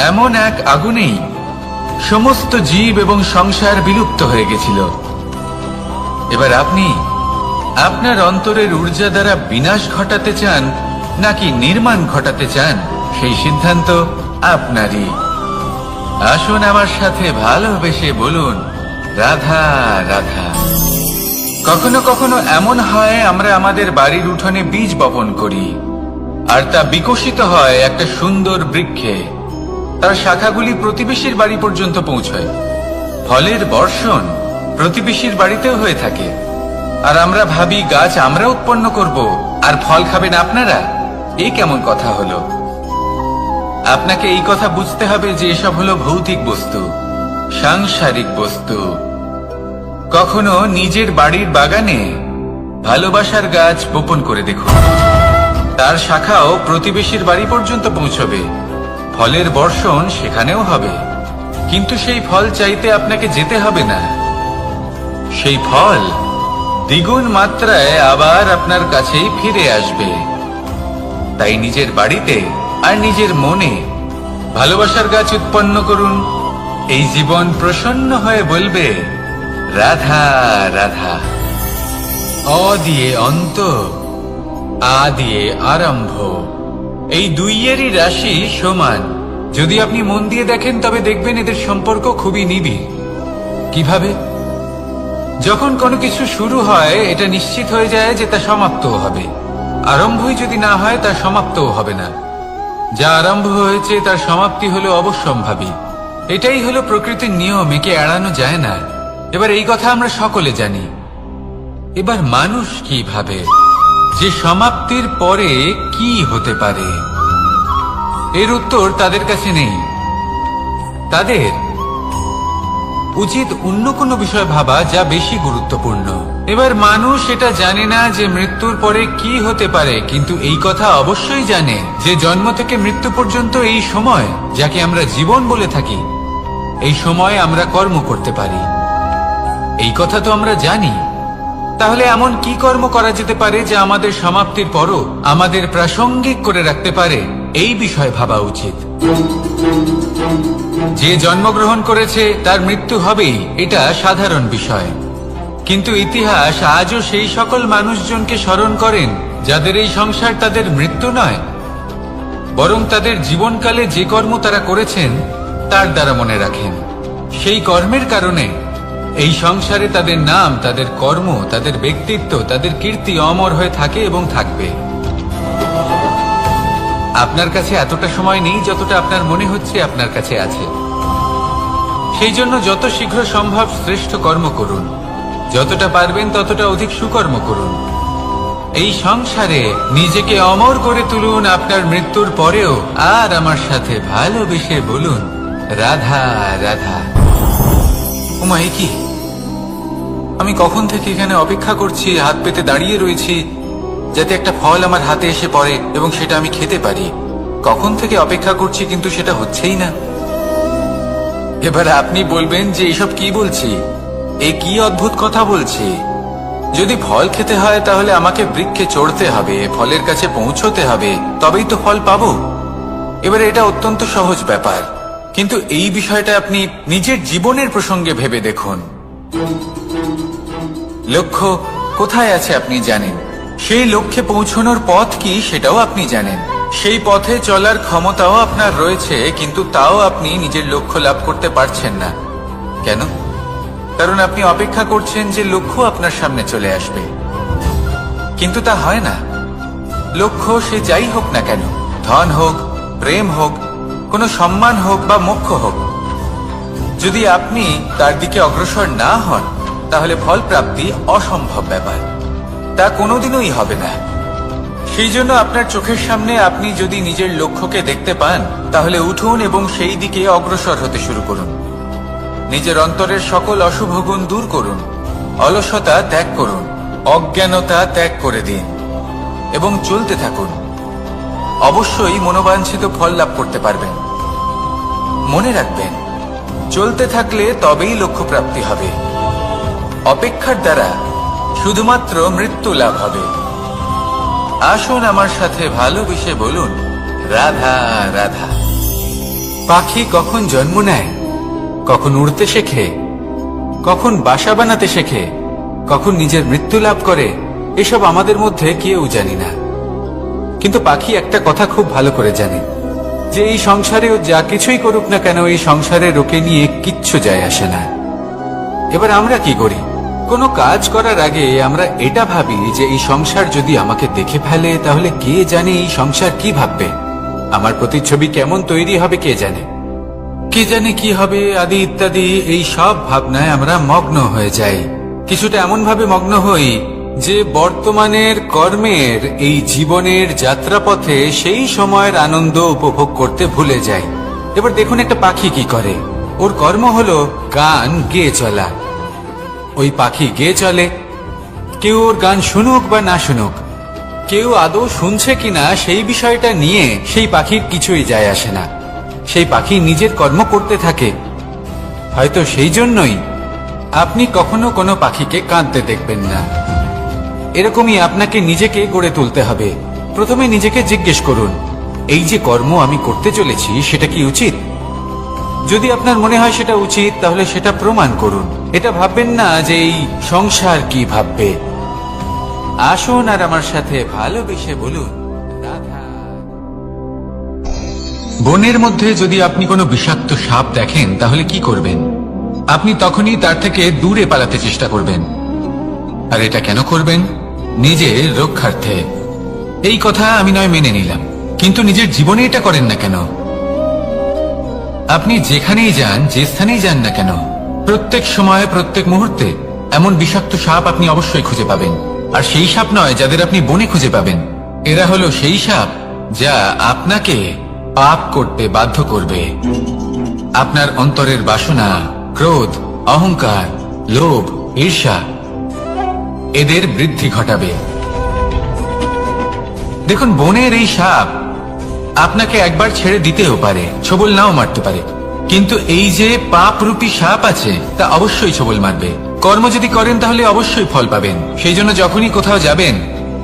এমন এক আগুনেই সমস্ত জীব এবং সংসার বিলুপ্ত হয়ে গেছিল। এবার আপনি আপনার অন্তরের ঊর্জা দ্বারা বিনাশ ঘটাতে চান নাকি নির্মাণ ঘটাতে চান, সেই সিদ্ধান্ত আপনারই। আসুন আমার সাথে ভালোবেসে বলুন, রাধা রাধা। কখনো কখনো এমন হয়, আমরা আমাদের বাড়ির উঠোনে বীজ বপন করি, আর তা বিকশিত হয় একটা সুন্দর বৃক্ষে। তার শাখাগুলি প্রতিবেশীর বাড়ি পর্যন্ত পৌঁছয়। ফলের বর্ষণ প্রতিবেশীর বাড়িতেও হয়ে থাকে। আর আমরা ভাবি গাছ আমরা উৎপন্ন করব, আর ফল খাবেন আপনারা। এই কেমন কথা হলো? আপনাকে এই কথা বুঝতে হবে যে এসব হলো ভৌতিক বস্তু, সাংসারিক বস্তু। কখনো নিজের বাড়ির বাগানে ভালোবাসার গাছ বপন করে দেখুন। তার শাখাও প্রতিবেশীর বাড়ি পর্যন্ত পৌঁছবে, ফলের বর্ষণ সেখানেও হবে। কিন্তু সেই ফল চাইতে আপনাকে যেতে হবে না। সেই ফল দ্বিগুণ মাত্রায় আবার আপনার কাছেই ফিরে আসবে। তাই নিজের বাড়িতে আর নিজের মনে ভালোবাসার গাছ উৎপন্ন করুন। এই জীবন প্রসন্ন হয়ে বলবে, রাধা রাধা। অ দিয়ে অন্ত, আ দিয়ে আরম্ভ। এই দুইয়েরই রাশি সমান। যদি আপনি মন দিয়ে দেখেন তবে দেখবেন এদের সম্পর্ক খুবই নিবিড়। কিভাবে? যখন কোনো কিছু শুরু হয়, এটা নিশ্চিত হয়ে যায় যে তা সমাপ্তও হবে। আরম্ভই যদি না হয়, তার সমাপ্তও হবে না। যা আরম্ভ হয়েছে তার সমাপ্তি হলো অবশ্যম্ভাবী। এটাই হলো প্রকৃতির নিয়ম, একে এড়ানো যায় না। এবার এই কথা আমরা সকলে জানি। এবার মানুষ কি ভাবে যে সমাপ্তির পরে কি হতে পারে, এর উত্তর তাদের কাছে নেই। তাদের উচিত অন্য কোনো বিষয় ভাবা যা বেশি গুরুত্বপূর্ণ। এবার মানুষ এটা জানে না যে মৃত্যুর পরে কি হতে পারে, কিন্তু এই কথা অবশ্যই জানে যে জন্ম থেকে মৃত্যু পর্যন্ত এই সময়, যাকে আমরা জীবন বলে থাকি, এই সময় আমরা কর্ম করতে পারি। এই কথা তো আমরা জানি। তাহলে এমন কি কর্ম করা যেতে পারে যা আমাদের সমাপ্তির পরও আমাদের প্রাসঙ্গিক করে রাখতে পারে, এই বিষয়ে ভাবা উচিত। যে জন্মগ্রহণ করেছে তার মৃত্যু হবেই, এটা সাধারণ বিষয়। কিন্তু ইতিহাস আজও সেই সকল মানুষজনকে স্মরণ করেন যাদের এই সংসার তাদের মৃত্যু নয়, বরং তাদের জীবনকালে যে কর্ম তারা করেছেন তার দ্বারা মনে রাখেন। সেই কর্মের কারণে এই সংসারে তাদের নাম, তাদের কর্ম, তাদের ব্যক্তিত্ব, তাদের কীর্তি অমর হয়ে থাকে এবং থাকবে। আপনার কাছে এতটা সময় নেই যতটা আপনার মনে হচ্ছে আপনার কাছে আছে। সেই জন্য যত শীঘ্র সম্ভব শ্রেষ্ঠ কর্ম করুন, যতটা পারবেন ততটা অধিক সুকর্ম করুন। এই সংসারে নিজেকে অমর করে তুলুন আপনার মৃত্যুর পরেও। আর আমার সাথে ভালোবেসে বলুন, রাধা রাধা। ওমা, এ কি? আমি কখন থেকে এখানে অপেক্ষা করছি, হাত পেতে দাঁড়িয়ে রয়েছি যাতে একটা ফল আমার হাতে এসে পড়ে এবং সেটা আমি খেতে পারি। কখন থেকে অপেক্ষা করছি, কিন্তু সেটা হচ্ছেই না। এবার আপনি বলবেন যে এসব কি বলছি, এ কি অদ্ভুত কথা বলছি। যদি ফল খেতে হয় তাহলে আমাকে বৃক্ষে চড়তে হবে, ফলের কাছে পৌঁছতে হবে, তবেই তো ফল পাবো। এবারে এটা অত্যন্ত সহজ ব্যাপার, কিন্তু এই বিষয়টা আপনি নিজের জীবনের প্রসঙ্গে ভেবে দেখুন। লক্ষ্য কোথায় আছে আপনি জানেন, সেই লক্ষ্যে পৌঁছানোর পথ কি সেটাও আপনি জানেন, সেই পথে চলার ক্ষমতাও আপনার রয়েছে, কিন্তু তাও আপনি নিজের লক্ষ্য লাভ করতে পারছেন না। কেন? কারণ আপনি অপেক্ষা করছেন যে লক্ষ্য আপনার সামনে চলে আসবে, কিন্তু তা হয় না। লক্ষ্য সে যাই হোক না কেন, ধন হোক, প্রেম হোক, কোনো সম্মান হোক বা মোক্ষ হোক, যদি আপনি তার দিকে অগ্রসর না হন তাহলে ফল প্রাপ্তি অসম্ভব ব্যাপার, তা কোনোদিনই হবে না। সেই জন্য আপনার চোখের সামনে আপনি যদি নিজের লক্ষ্যকে দেখতে পান তাহলে উঠুন এবং সেই দিকে অগ্রসর হতে শুরু করুন। নিজের অন্তরের সকল অশুভ গুণ দূর করুন, অলসতা ত্যাগ করুন, অজ্ঞানতা ত্যাগ করে দিন এবং চলতে থাকুন। অবশ্যই মনোবাঞ্ছিত ফল লাভ করতে পারবেন। মনে রাখবেন, চলতে থাকলে তবেই লক্ষ্য প্রাপ্তি হবে। অপেক্ষার দ্বারা শুধুমাত্র মৃত্যু লাভ হবে। আসুন আমার সাথে ভালোবেসে বলুন, রাধা রাধা। পাখি কখন জন্ম নেয়, কখন উড়তে শেখে, কখন বাসা বানাতে শেখে, কখন নিজের মৃত্যু লাভ করে, এসব আমাদের মধ্যে কেউ জানি না। কিন্তু পাখি একটা কথা খুব ভালো করে জানে, যে এই সংসারে ও যা কিছুই করুক না কেন, এই সংসারে ওকে নিয়ে কিচ্ছু যায় আসে না। এবার আমরা কি করি? কোনো কাজ করার আগে আমরা এটা ভাবি যে এই সংসার যদি আমাকে দেখে ফেলে তাহলে কে জানে এই সংসার কি ভাববে, আমার প্রতিচ্ছবি কেমন তৈরি হবে কে জানে, কে জানে কি হবে আদি ইত্যাদি। এই সব ভাবনায় আমরা মগ্ন হয়ে যাই। কিছুটা এমন ভাবে মগ্ন হই যে বর্তমানের কর্মের এই জীবনের যাত্রাপথে সেই সময়ের আনন্দ উপভোগ করতে ভুলে যাই। এবার দেখুন একটা পাখি কি করে, ওর কর্ম হলো গান গেয়ে চলা। ওই পাখি গেয়ে চলে, কেউ ওর গান শুনুক বা না শুনুক, কেউ আদৌ শুনছে কিনা সেই বিষয়টা নিয়ে সেই পাখির কিছুই যায় আসে না। সেই পাখি নিজের কর্ম করতে থাকে। হয়তো সেই জন্যই আপনি কখনো কোনো পাখিকে কাঁদতে দেখবেন না। এরকমই আপনাকে নিজেকে গড়ে তুলতে হবে। প্রথমে নিজেকে জিজ্ঞেস করুন, এই যে কর্ম আমি করতে চলেছি সেটা কি উচিত? যদি আপনার মনে হয় সেটা উচিত তাহলে সেটা প্রমাণ করুন। এটা ভাববেন না যে এই সংসার কি ভাববে। আসুন আর আমার সাথে ভালোবেসে বলুন, রাধা। বনের মধ্যে যদি আপনি কোনো বিষাক্ত সাপ দেখেন তাহলে কি করবেন? আপনি তখনই তার থেকে দূরে পালাতে চেষ্টা করবেন। আর এটা কেন করবেন? নিজের রক্ষার্থে। এই কথা আমি নয় মেনে নিলাম, কিন্তু নিজের জীবনে এটা করেন না কেন? আপনি যেখানেই যান, যে স্থানেই যান না কেন, প্রত্যেক সময় প্রত্যেক মুহূর্তে এমন বিষাক্ত সাপ আপনি অবশ্যই খুঁজে পাবেন। আর সেই সাপ নয় যাদের আপনি বনে খুঁজে পাবেন, এরা হলো সেই সাপ যা আপনাকে পাপ করতে বাধ্য করবে। আপনার অন্তরের বাসনা, ক্রোধ, অহংকার, লোভ, ঈর্ষা এদের বৃদ্ধি ঘটাবে। দেখুন, বনের এই সাপ আপনাকে একবার ছেড়ে দিতেও পারে, ছোবল নাও মারতে পারে, কিন্তু এই যে পাপরূপী সাপ আছে তা অবশ্যই ছোবল মারবে। কর্ম যদি করেন তাহলে অবশ্যই ফল পাবেন। সেই জন্য যখনই কোথাও যাবেন,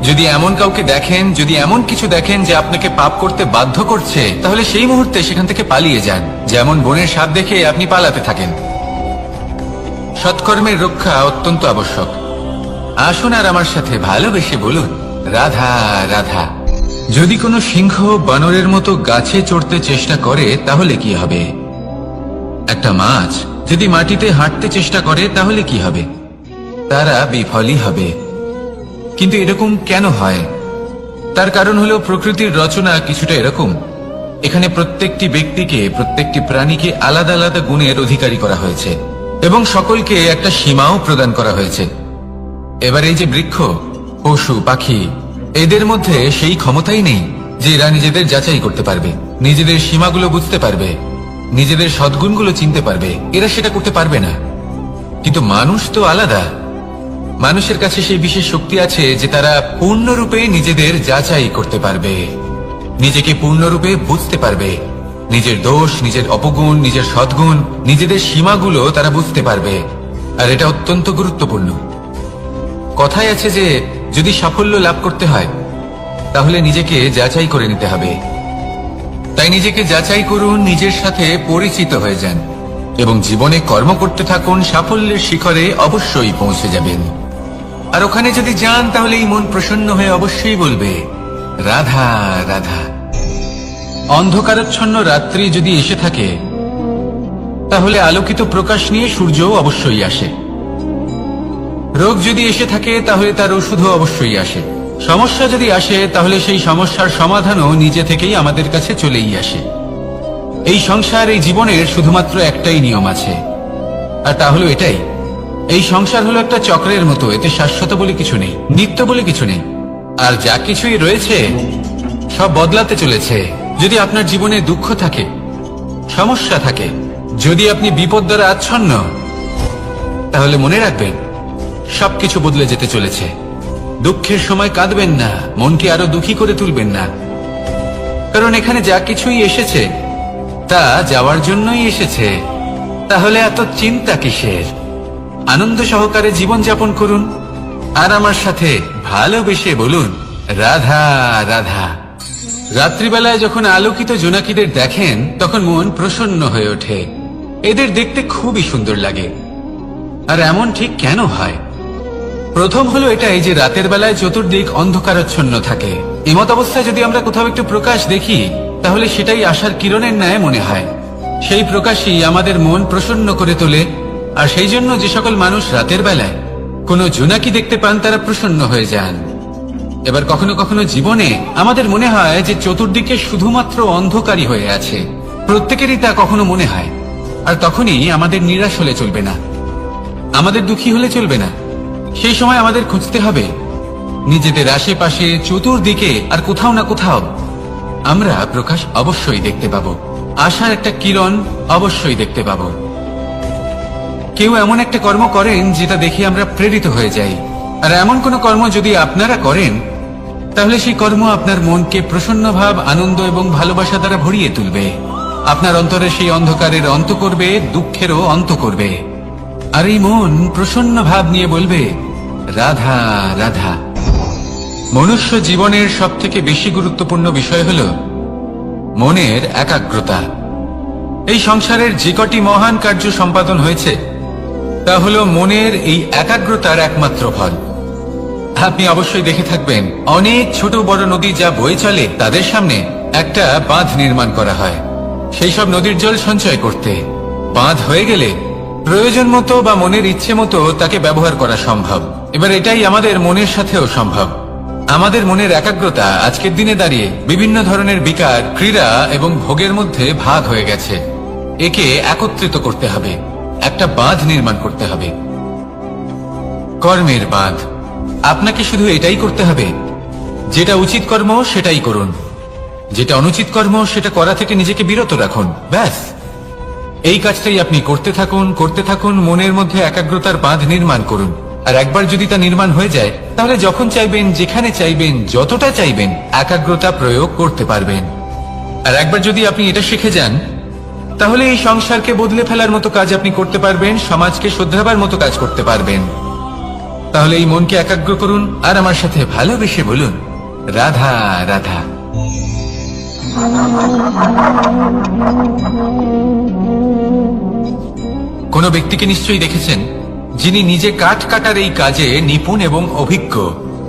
যদি এমন কাউকে দেখেন, যদি এমন কিছু দেখেন যে আপনাকে পাপ করতে বাধ্য করছে, তাহলে সেই মুহূর্তে সেখান থেকে পালিয়ে যান। যেমন বনের সাপ দেখে আপনি পালাতে থাকেন। সৎকর্মের রক্ষা অত্যন্ত আবশ্যক। আসুন আর আমার সাথে ভালোবেসে বলুন, রাধা রাধা। যদি কোনো সিংহ বানরের মতো গাছে চড়তে চেষ্টা করে তাহলে কি হবে? একটা মাছ যদি মাটিতে হাঁটতে চেষ্টা করে তাহলে কি হবে? তারা বিফলই হবে। কিন্তু এরকম কেন হয়? তার কারণ হলো প্রকৃতির রচনা কিছুটা এরকম। এখানে প্রত্যেকটি ব্যক্তিকে, প্রত্যেকটি প্রাণীকে আলাদা আলাদা গুণের অধিকারী করা হয়েছে এবং সকলকে একটা সীমাও প্রদান করা হয়েছে। এবার এই যে বৃক্ষ, পশু, পাখি, এদের মধ্যে সেই ক্ষমতাই নেই যে এরা নিজেদের যাচাই করতে পারবে, নিজেদের সীমাগুলো বুঝতে পারবে, নিজেদের সদ্গুণগুলো চিনতে পারবে। এরা সেটা করতে পারবে না। কিন্তু মানুষ তো আলাদা। মানুষের কাছে সেই বিশেষ শক্তি আছে যে তারা পূর্ণরূপে নিজেদের যাচাই করতে পারবে, নিজেকে পূর্ণরূপে বুঝতে পারবে, নিজের দোষ, নিজের অপগুণ, নিজের সদ্গুণ, নিজেদের সীমাগুলো তারা বুঝতে পারবে। আর এটা অত্যন্ত গুরুত্বপূর্ণ। কথায় আছে যে যদি সাফল্য লাভ করতে হয় তাহলে নিজেকে যাচাই করে নিতে হবে। তাই নিজেকে যাচাই করুন, নিজের সাথে পরিচিত হয়ে যান। এবং জীবনে কর্ম করতে থাকুন, সাফল্যের শিখরে অবশ্যই পৌঁছে যাবেন। আর ওখানে যদি যান তাহলে এই মন প্রসন্ন হয়ে অবশ্যই বলবে রাধা রাধা। অন্ধকারাচ্ছন্ন রাত্রি যদি এসে থাকে তাহলে আলোকিত প্রকাশ নিয়ে সূর্যও অবশ্যই আসে। রোগ যদি এসে থাকে তাহলে তার ওষুধও অবশ্যই আসে। সমস্যা যদি আসে তাহলে সেই সমস্যার সমাধানও নিজে থেকেই আমাদের কাছে চলেই আসে। এই সংসার, এই জীবনের শুধুমাত্র একটাই নিয়ম আছে, আর তা হলো এটাই, এই সংসার হলো একটা চক্রের মতো, এতে শাশ্বত বলে কিছু নেই, নিত্য বলে কিছু নেই। আর যা কিছুই রয়েছে সব বদলাতে চলেছে। যদি আপনার জীবনে দুঃখ থাকে, সমস্যা থাকে, যদি আপনি বিপদ দ্বারা আচ্ছন্ন, তাহলে মনে রাখবেন সবকিছু বদলে যেতে চলেছে। দুঃখের সময় কাঁদবেন না, মনকে আরো দুঃখী করে তুলবেন না, কারণ এখানে যা কিছুই এসেছে তা যাওয়ার জন্যই এসেছে। তাহলে এত চিন্তা কিসের? আনন্দ সহকারে জীবন যাপন করুন, আর আমার সাথে ভালোবেসে বলুন রাধা রাধা। রাত্রিবেলায় যখন আলোকিত জোনাকিদের দেখেন তখন মন প্রসন্ন হয়ে ওঠে। এদের দেখতে খুবই সুন্দর লাগে। আর এমন ঠিক কেন হয়? প্রথম হলো এটাই যে রাতের বেলায় চতুর্দিক অন্ধকারাচ্ছন্ন থাকে। এমত অবস্থায় যদি আমরা কোথাও একটু প্রকাশ দেখি তাহলে সেটাই আশার কিরণের ন্যায় মনে হয়। সেই প্রকাশই আমাদের মন প্রসন্ন করে তোলে। আর সেই জন্য যে সকল মানুষ রাতের বেলায় কোনো জোনাকি দেখতে পান তারা প্রসন্ন হয়ে যান। এবার কখনো কখনো জীবনে আমাদের মনে হয় যে চতুর্দিকে শুধুমাত্র অন্ধকারই হয়ে আছে, প্রত্যেকেরই তা কখনো মনে হয়। আর তখনই আমাদের নিরাশ হলে চলবে না, আমাদের দুঃখী হলে চলবে না। সেই সময় আমাদের খুঁজতে হবে নিজেদের আশেপাশে, চতুর্দিকে, আর কোথাও না কোথাও আমরা প্রকাশ অবশ্যই দেখতে পাবো, আশার একটা কিরণ অবশ্যই দেখতে পাবো। কেউ এমন একটা কর্ম করেন যেটা দেখে আমরা প্রেরিত হয়ে যাই, আর এমন কোন কর্ম যদি আপনারা করেন তাহলে সেই কর্ম আপনার মনকে প্রসন্ন ভাব, আনন্দ এবং ভালোবাসা দ্বারা ভরিয়ে তুলবে। আপনার অন্তরে সেই অন্ধকারের অন্ত করবে, দুঃখেরও অন্ত করবে। আর এই মন প্রসন্ন ভাব নিয়ে বলবে রাধা রাধা। মনুষ্য জীবনের সব থেকে বেশি গুরুত্বপূর্ণ বিষয় হল মনের একাগ্রতা। এই সংসারের যে কটি মহান কার্য সম্পাদন হয়েছে তা হল মনের এই একাগ্রতার একমাত্র ফল। আপনি অবশ্যই দেখে থাকবেন অনেক ছোট বড় নদী যা বয়ে চলে তাদের সামনে একটা বাঁধ নির্মাণ করা হয় সেই সব নদীর জল সঞ্চয় করতে। বাঁধ হয়ে গেলে প্রয়োজন মতো বা মনের ইচ্ছে মতো তাকে ব্যবহার করা সম্ভব। এবার এটাই আমাদের মনের সাথেও সম্ভব। আমাদের মনের একাগ্রতা আজকের দিনে দাঁড়িয়ে বিভিন্ন ধরনের বিকার, ক্রীড়া এবং ভোগের মধ্যে ভাগ হয়ে গেছে। একে একত্রিত করতে হবে, একটা বাঁধ নির্মাণ করতে হবে, কর্মের বাঁধ। আপনাকে শুধু এটাই করতে হবে, যেটা উচিত কর্ম সেটাই করুন, যেটা অনুচিত কর্ম সেটা করা থেকে নিজেকে বিরত রাখুন। ব্যাস, এই কাজটাই আপনি করতে থাকুন, মনের মধ্যে একাগ্রতার বাঁধ নির্মাণ করুন। আর একবার যদি তা নির্মাণ হয়ে যায় তাহলে যখন চাইবেন, যেখানে চাইবেন, যতটা চাইবেন একাগ্রতা প্রয়োগ করতে পারবেন। আর একবার যদি আপনি এটা শিখে যান তাহলে এই সংসারকে বদলে ফেলার মতো কাজ আপনি করতে পারবেন, সমাজকে শুধরাবার মতো কাজ করতে পারবেন। তাহলে এই মনকে একাগ্র করুন আর আমার সাথে ভালোবেসে বলুন রাধা রাধা। কোন ব্যক্তিকে নিশ্চয়ই দেখেছেন যিনি নিজে কাঠ কাটার এই কাজে নিপুণ এবং অভিজ্ঞ।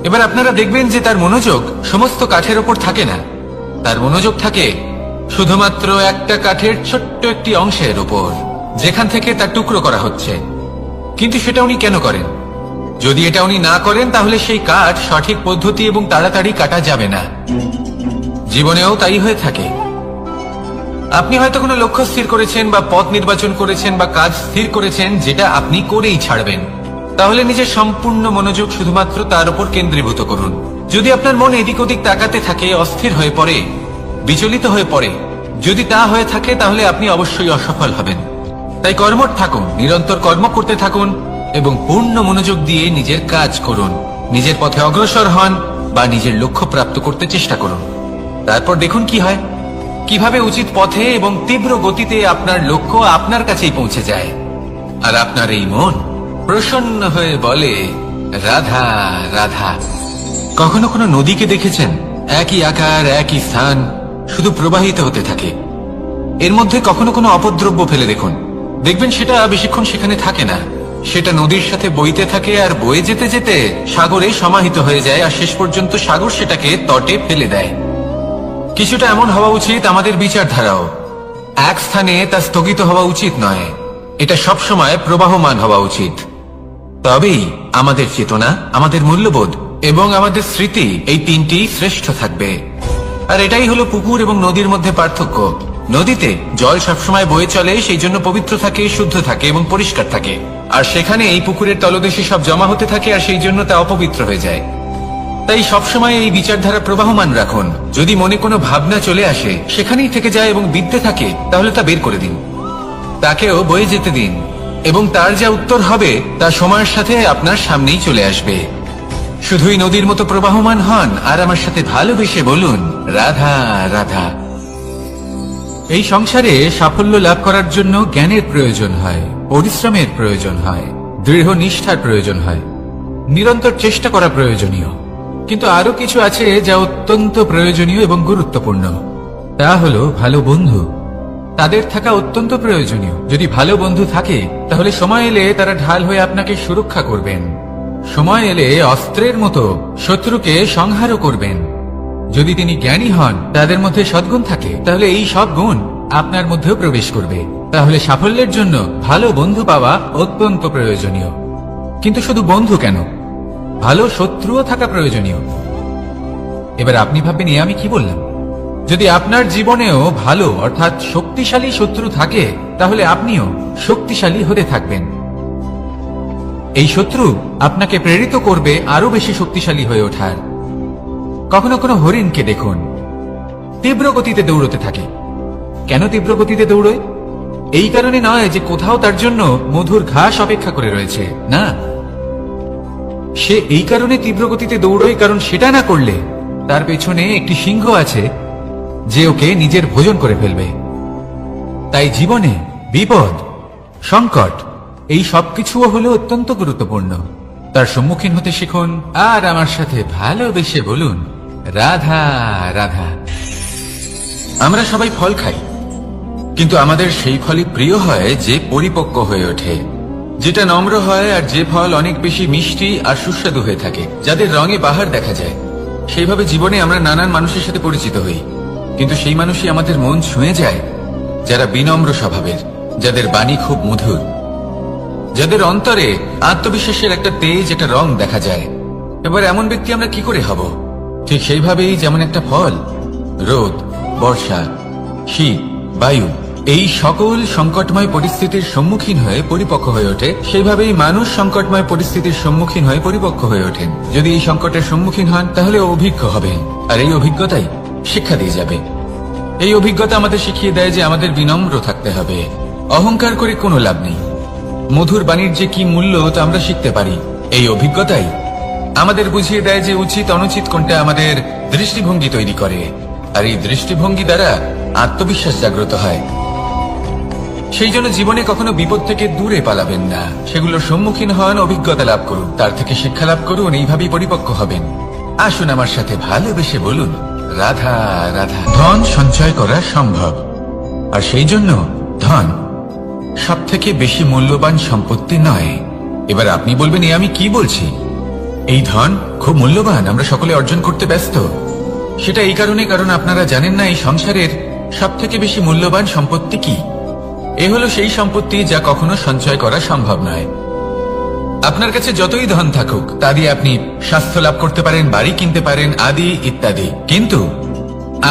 এবার আপনারা দেখবেন যে তার মনোযোগ সমস্ত কাঠের ওপর থাকে না, তার মনোযোগ থাকে শুধুমাত্র একটা কাঠের ছোট্ট একটি অংশের উপর, যেখান থেকে তার টুকরো করা হচ্ছে। কিন্তু সেটা উনি কেন করেন? যদি এটা উনি না করেন তাহলে সেই কাঠ সঠিক পদ্ধতি এবং তাড়াতাড়ি কাটা যাবে না। জীবনেও তাই হয়ে থাকে। আপনি হয়তো কোনো লক্ষ্য স্থির করেছেন বা পথ নির্বাচন করেছেন বা কাজ স্থির করেছেন যেটা আপনি করেই ছাড়বেন। তাহলে নিজের সম্পূর্ণ মনোযোগ শুধুমাত্র তার উপর কেন্দ্রীভূত করুন। যদি আপনার মন এদিক ওদিক তাকাতে থাকে, অস্থির হয়ে পড়ে, বিচলিত হয়ে পড়ে, যদি তা হয়ে থাকে তাহলে আপনি অবশ্যই অসফল হবেন। তাই কর্মঠ থাকুন, নিরন্তর কর্ম করতে থাকুন এবং পূর্ণ মনোযোগ দিয়ে নিজের কাজ করুন। নিজের পথে অগ্রসর হন বা নিজের লক্ষ্য প্রাপ্ত করতে চেষ্টা করুন। তারপর দেখুন কি হয়, কিভাবে উচিত পথে এবং তীব্র গতিতে আপনার লক্ষ্য আপনার কাছেই পৌঁছে যায়। আর আপনার এই মন প্রসন্ন হয়ে বলে রাধা রাধা। কখনো কোনো নদীকে দেখেছেন? একই আকার, একই স্থান, শুধু প্রবাহিত হতে থাকে। এর মধ্যে কখনো কোনো অপদ্রব্য ফেলে দেখুন, দেখবেন সেটা বেশিক্ষণ সেখানে থাকে না। সেটা নদীর সাথে বইতে থাকে আর বয়ে যেতে যেতে সাগরে সমাহিত হয়ে যায়, আর শেষ পর্যন্ত সাগর সেটাকে তটে ফেলে দেয়। কিছুটা এমন হওয়া উচিত আমাদের বিচারধারাও। এক স্থানে তা স্থগিত হওয়া উচিত নয়, এটা সবসময় প্রবাহমান হওয়া উচিত। তবেই আমাদের চেতনা, আমাদের মূল্যবোধ এবং আমাদের স্মৃতি, এই তিনটি শ্রেষ্ঠ থাকবে। আর এটাই হলো পুকুর এবং নদীর মধ্যে পার্থক্য। নদীতে জল সবসময় বয়ে চলে, সেই জন্য পবিত্র থাকে, শুদ্ধ থাকে এবং পরিষ্কার থাকে। আর সেখানে এই পুকুরের তলদেশে সব জমা হতে থাকে, আর সেই জন্য তা অপবিত্র হয়ে যায়। তাই সবসময় এই বিচারধারা প্রবাহমান রাখুন। যদি মনে কোনো ভাবনা চলে আসে, সেখানেই থেকে যায় এবং বিদ্যে থাকে, তাহলে তা বের করে দিন, তাকেও বয়ে যেতে দিন, এবং তার যা উত্তর হবে তা সময়ের সাথে আপনার সামনেই চলে আসবে। শুধুই নদীর মতো প্রবাহমান হন আর আমার সাথে ভালোবেসে বলুন, রাধা রাধা। এই সংসারে সাফল্য লাভ করার জন্য জ্ঞানের প্রয়োজন হয়, পরিশ্রমের প্রয়োজন হয়, দৃঢ় নিষ্ঠার প্রয়োজন হয়, নিরন্তর চেষ্টা করা প্রয়োজনীয়। কিন্তু আরো কিছু আছে যা অত্যন্ত প্রয়োজনীয় এবং গুরুত্বপূর্ণ। তা হলো ভালো বন্ধু। তাদের থাকা অত্যন্ত প্রয়োজনীয়। যদি ভালো বন্ধু থাকে, তাহলে সময় এলে তারা ঢাল হয়ে আপনাকে সুরক্ষা করবেন। সময় এলে অস্ত্রের মতো শত্রুকে সংহারও করবেন। যদি তিনি জ্ঞানী হন, তাদের মধ্যে সদ্গুণ থাকে, তাহলে এই সব গুণ আপনার মধ্যেও প্রবেশ করবে। তাহলে সাফল্যের জন্য ভালো বন্ধু পাওয়া অত্যন্ত প্রয়োজনীয়। কিন্তু শুধু বন্ধু কেন, ভালো শত্রুও থাকা প্রয়োজনীয়। এবার আপনি ভাববেন, এ আমি কি বললাম? যদি আপনার জীবনেও ভালো অর্থাৎ শক্তিশালী শত্রু থাকে, তাহলে আপনিও শক্তিশালী হতে থাকবেন। এই শত্রু আপনাকে প্রেরিত করবে আরো বেশি শক্তিশালী হয়ে ওঠার। কখনো কোনো হরিণকে দেখুন, তীব্র গতিতে দৌড়তে থাকে। কেন তীব্র গতিতে দৌড়য়? এই কারণে নয় যে কোথাও তার জন্য মধুর ঘাস অপেক্ষা করে রয়েছে, না। সে এই কারণে তীব্র গতিতে দৌড়য় কারণ সেটা না করলে তার পেছনে একটি সিংহ আছে যে ওকে নিজের ভোজন করে ফেলবে। তাই জীবনে বিপদ, সংকট, এই সবকিছুও হলো অত্যন্ত গুরুত্বপূর্ণ। তার সম্মুখীন হতে শিখুন আর আমার সাথে ভালোবেসে বলুন, রাধা রাধা। আমরা সবাই ফল খাই, কিন্তু আমাদের সেই ফলই প্রিয় হয় যে পরিপক্ক হয়ে ওঠে, যেটা নম্র হয়, আর যে ফল অনেক বেশি মিষ্টি আর সুস্বাদু হয়ে থাকে, যাদের রঙে বাহার দেখা যায়। সেইভাবে জীবনে আমরা নানান মানুষের সাথে পরিচিত হই, কিন্তু সেই মানুষই আমাদের মন ছুঁয়ে যায় যারা বিনম্র স্বভাবের, যাদের বাণী খুব মধুর, যাদের অন্তরে আত্মবিশ্বাসের একটা তেজ, একটা রং দেখা যায়। এবার এমন ব্যক্তি আমরা কি করে হব? ঠিক সেইভাবেই যেমন একটা ফল রোদ, বর্ষা, শীত, বায়ু, এই সকল সংকটময় পরিস্থিতির সম্মুখীন হয়ে পরিপক্ক হয়ে ওঠে, সেইভাবেই মানুষ সংকটময় পরিস্থিতির সম্মুখীন হয়ে পরিপক্ক হয়ে ওঠেন। যদি এই সংকটের সম্মুখীন হন, তাহলে অভিজ্ঞ হবেন, আর এই অভিজ্ঞতাই শিক্ষা দিয়ে যাবে। এই অভিজ্ঞতা আমাদের শিখিয়ে দেয় যে আমাদের বিনম্র থাকতে হবে। অহংকার করে কোনো লাভ নেই। মধুর বাণীর যে কি মূল্য তা আমরা শিখতে পারি। এই অভিজ্ঞতাই আমাদের বুঝিয়ে দেয় যে উচিত অনুচিত কোনটা, আমাদের দৃষ্টিভঙ্গি তৈরি করে, আর এই দৃষ্টিভঙ্গি দ্বারা আত্মবিশ্বাস জাগ্রত হয়। সেই জন্য জীবনে কখনো বিপদ থেকে দূরে পালাবেন না, সেগুলোর সম্মুখীন হন, অভিজ্ঞতা লাভ করুন, তার থেকে শিক্ষা লাভ করুন, এইভাবেই পরিপক্ক হবেন। আসুন আমার সাথে ভালোবেসে বলুন, রাধা রাধা। ধন সঞ্চয় করা সম্ভব, আর সেই জন্য ধন সব থেকে বেশি মূল্যবান সম্পত্তি নয়। এবার আপনি বলবেন, এ আমি কি বলছি? এই ধন খুব মূল্যবান, আমরা সকলে অর্জন করতে ব্যস্ত। সেটা এই কারণে, কারণ আপনারা জানেন না এই সংসারের সব থেকে বেশি মূল্যবান সম্পত্তি কি। এ হলো সেই সম্পত্তি যা কখনো সঞ্চয় করা সম্ভব নয়। আপনার কাছে যতই ধন থাকুক, তা দিয়ে আপনি স্বাস্থ্য লাভ করতে পারেন, বাড়ি কিনতে পারেন, আদি ইত্যাদি, কিন্তু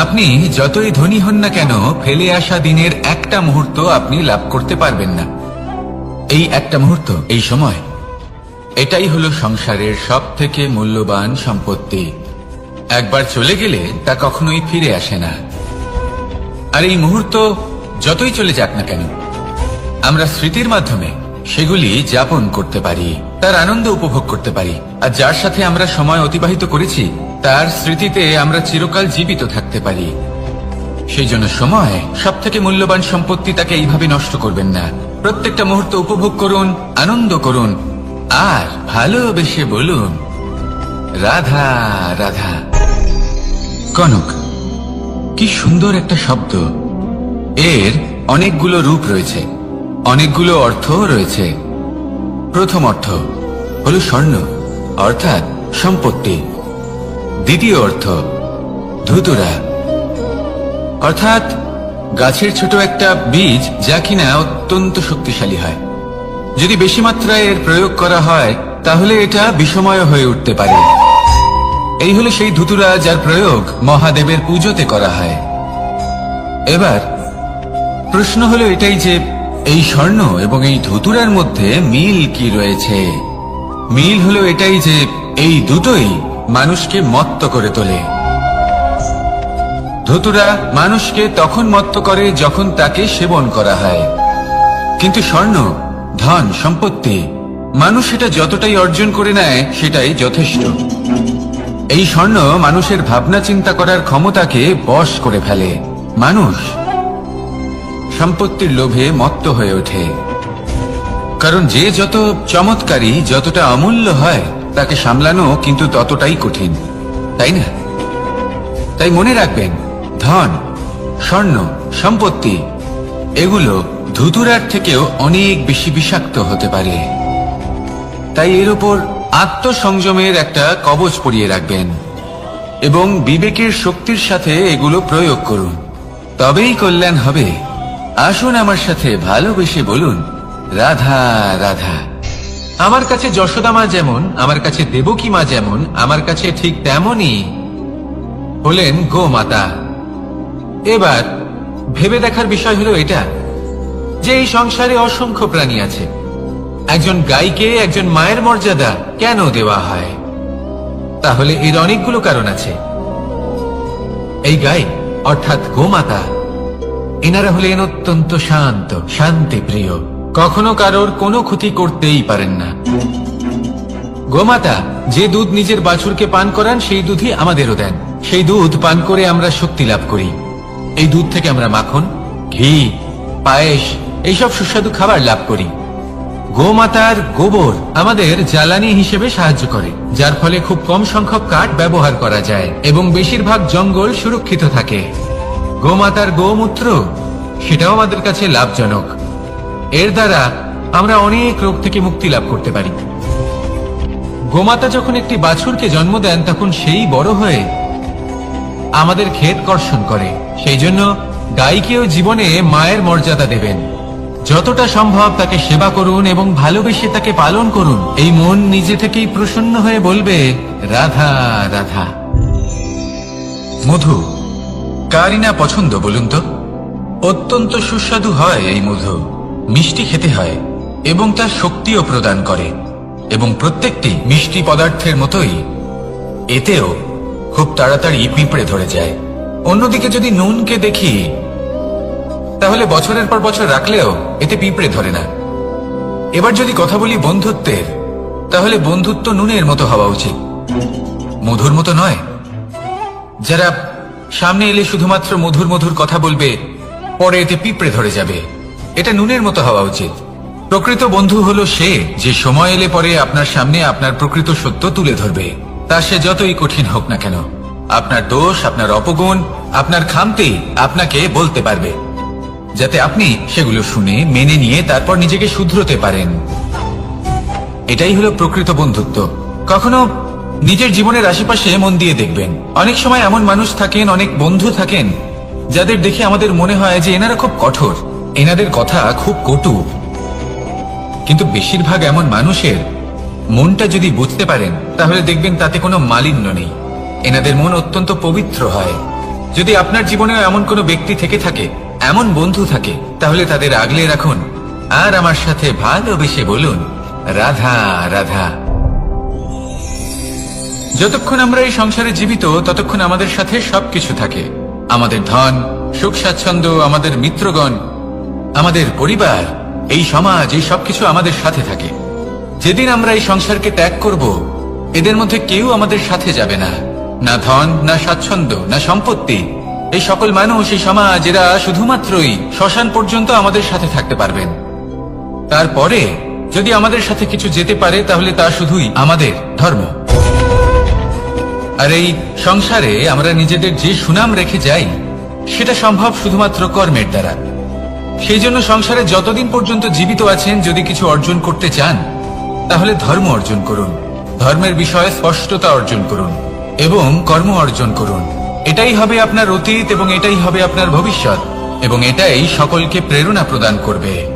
আপনি যতই ধনী হন না কেন, ফেলে আসা দিনের একটা মুহূর্ত আপনি লাভ করতে পারবেন না। এই একটা মুহূর্ত, এই সময়, এটাই হলো সংসারের সব থেকে মূল্যবান সম্পত্তি। একবার চলে গেলে তা কখনোই ফিরে আসে না। আর এই মুহূর্ত যতই চলে যাক না কেন, আমরা স্মৃতির মাধ্যমে সেগুলি যাপন করতে পারি, তার আনন্দ উপভোগ করতে পারি, আর যার সাথে আমরা সময় অতিবাহিত করেছি তার স্মৃতিতে আমরা চিরকাল জীবিত থাকতে পারি। সেই জন্য সময় সব থেকে মূল্যবান সম্পত্তি, তাকে এইভাবে নষ্ট করবেন না। প্রত্যেকটা মুহূর্ত উপভোগ করুন, আনন্দ করুন, আর ভালোবেসে বলুন, রাধা রাধা। কনক, কি সুন্দর একটা শব্দ। এর অনেকগুলো রূপ রয়েছে। অনেকগুলো অর্থ রয়েছে। প্রথম অর্থ হলো স্বর্ণ, অর্থাৎ সম্পত্তি। দ্বিতীয় অর্থ ধুতুরা, অর্থাৎ গাছের ছোট একটা বীজ, যা কিনা অত্যন্ত শক্তিশালী হয়। যদি বেশি মাত্রায় এর প্রয়োগ করা হয় তাহলে এটা বিষময় হয়ে উঠতে পারে। এই হলো সেই ধুতুরা যার প্রয়োগ মহাদেবের পুজোতে করা হয়। এবার প্রশ্ন হলো এটাই যে এই স্বর্ণ এবং এই ধুতুরার মধ্যে মিল কি রয়েছে। মিল হলো এটাই যে এই দুটোই মানুষকে মত্ত করে তোলে। ধুতুরা মানুষকে তখন মত্ত করে যখন তাকে সেবন করা হয়, কিন্তু স্বর্ণ, ধন সম্পত্তি, মানুষ এটা যতটাই অর্জন করে নেয় সেটাই যথেষ্ট। এই স্বর্ণ মানুষের ভাবনা চিন্তা করার ক্ষমতাকে বশ করে ফেলে। মানুষ সম্পত্তির লোভে মত্ত হয়ে ওঠে, কারণ যে যত চমৎকারী, যতটা অমূল্য হয় তাকে সামলানো কিন্তু ততটাই কঠিন, তাই না? তাই মনে রাখবেন, ধন, স্বর্ণ, সম্পত্তি এগুলো ধুতুরার থেকেও অনেক বেশি বিষাক্ত হতে পারে। তাই এর উপর আত্মসংযমের একটা কবচ পরিয়ে রাখবেন এবং বিবেকের শক্তির সাথে এগুলো প্রয়োগ করুন, তবেই কল্যাণ হবে। আসুন আমার সাথে ভালোবেসে বলুন, রাধা রাধা। আমার কাছে যশোদা মা যেমন, আমার কাছে দেবকী মা যেমন, আমার কাছে ঠিক তেমনই হলেন গোমাতা। এবার ভেবে দেখার বিষয় হলো এটা যে এই সংসারে অসংখ্য প্রাণী আছে, একজন গাইকে একজন মায়ের মর্যাদা কেন দেওয়া হয়? তাহলে এর অনেকগুলো কারণ আছে। এই গাই অর্থাৎ গোমাতা, এনারা হলেন অত্যন্ত শান্ত, শান্তি প্রিয়, কখনো কারোর কোনো ক্ষতি করতেই পারেন না। গোমাতা যে দুধ নিজের বাছুরকে পান করান সেই দুধই আমাদেরও দেন। সেই দুধ পান করে আমরা শক্তি লাভ করি। এই দুধ থেকে আমরা মাখন, ঘি, পায়েস এইসব সুস্বাদু খাবার লাভ করি। গোমাতার গোবর আমাদের জ্বালানি হিসেবে সাহায্য করে, যার ফলে খুব কম সংখ্যক কাঠ ব্যবহার করা যায় এবং বেশিরভাগ জঙ্গল সুরক্ষিত থাকে। গোমাতার গোমূত্র সেটাও আমাদের কাছে লাভজনক। এর দ্বারা আমরা অনেক রোগ থেকে মুক্তি লাভ করতে পারি। গোমাতা যখন একটি বাছুরকে জন্ম দেন তখন সেই বড় হয়ে আমাদের ক্ষেত কর্ষণ করে। সেই জন্য গাইকেও জীবনে মায়ের মর্যাদা দেবেন। যতটা সম্ভব তাকে সেবা করুন এবং ভালোবেসে তাকে পালন করুন। এই মন নিজে থেকেই প্রসন্ন হয়ে বলবে, রাধা রাধা। মধু কারই না পছন্দ বলুন তো? অত্যন্ত সুস্বাদু হয় এই মধু, মিষ্টি খেতে হয় এবং তা শক্তিও প্রদান করে। এবং প্রত্যেকটি মিষ্টি পদার্থের মতোই এতেও খুব তাড়াতাড়ি পিঁপড়ে ধরে যায়। অন্যদিকে যদি নুনকে দেখি তাহলে বছরের পর বছর রাখলেও এতে পিঁপড়ে ধরে না। এবার যদি কথা বলি বন্ধুত্বের, তাহলে বন্ধুত্ব নুনের মতো হওয়া উচিত, মধুর মতো নয়। যারা সামনে এলে শুধুমাত্র মধুর মধুর কথা বলবে, পরে এতে পিঁপড়ে ধরে যাবে, এটা নুনের মতো হওয়া উচিত। প্রকৃত বন্ধু হলো সে যে সময় এলে পরে আপনার সামনে আপনার প্রকৃত সত্য তুলে ধরবে, তা সে যতই কঠিন হোক না কেন। আপনার দোষ, আপনার অপগুণ, আপনার খামতি আপনাকে বলতে পারবে, যাতে আপনি সেগুলো শুনে মেনে নিয়ে তারপর নিজেকে শুধরোতে পারেন। এটাই হলো প্রকৃত বন্ধুত্ব। কখনো নিজের জীবনের আশেপাশে মন দিয়ে দেখবেন, অনেক সময় এমন মানুষ থাকেন, অনেক বন্ধু থাকেন, যাদের দেখে আমাদের মনে হয় যে এনারা খুব কঠোর, এনাদের কথা খুব কটু। কিন্তু বেশিরভাগ এমন মানুষের মনটা যদি বুঝতে পারেন তাহলে দেখবেন তাতে কোনো মালিন্য নেই। এনাদের মন অত্যন্ত পবিত্র হয়। যদি আপনার জীবনেও এমন কোনো ব্যক্তি থেকে থাকে, এমন বন্ধু থাকে, তাহলে তাদের আগলে রাখুন আর আমার সাথে ভালোবেসে বলুন, রাধা রাধা। যতক্ষণ আমরা এই সংসারে জীবিত ততক্ষণ আমাদের সাথে সবকিছু থাকে। আমাদের ধন, সুখ স্বাচ্ছন্দ্য, আমাদের মিত্রগণ, আমাদের পরিবার, এই সমাজ, এই সবকিছু আমাদের সাথে থাকে। যেদিন আমরা এই সংসারকে ত্যাগ করব, এদের মধ্যে কেউ আমাদের সাথে যাবে না। না ধন, না স্বাচ্ছন্দ্য, না সম্পত্তি। এই সকল মানুষ, এই সমাজ, এরা শুধুমাত্রই শ্মশান পর্যন্ত আমাদের সাথে থাকতে পারবেন। তারপরে যদি আমাদের সাথে কিছু যেতে পারে তাহলে তা শুধুই আমাদের ধর্ম। আর এই সংসারে আমরা নিজেদের যে সুনাম রেখে যাই সেটা সম্ভব শুধুমাত্র কর্মের দ্বারা। সেই জন্য সংসারে যতদিন পর্যন্ত জীবিত আছেন, যদি কিছু অর্জন করতে চান তাহলে ধর্ম অর্জন করুন, ধর্মের বিষয়ে স্পষ্টতা অর্জন করুন এবং কর্ম অর্জন করুন। এটাই হবে আপনার অতীত এবং এটাই হবে আপনার ভবিষ্যৎ, এবং এটাই সকলকে প্রেরণা প্রদান করবে।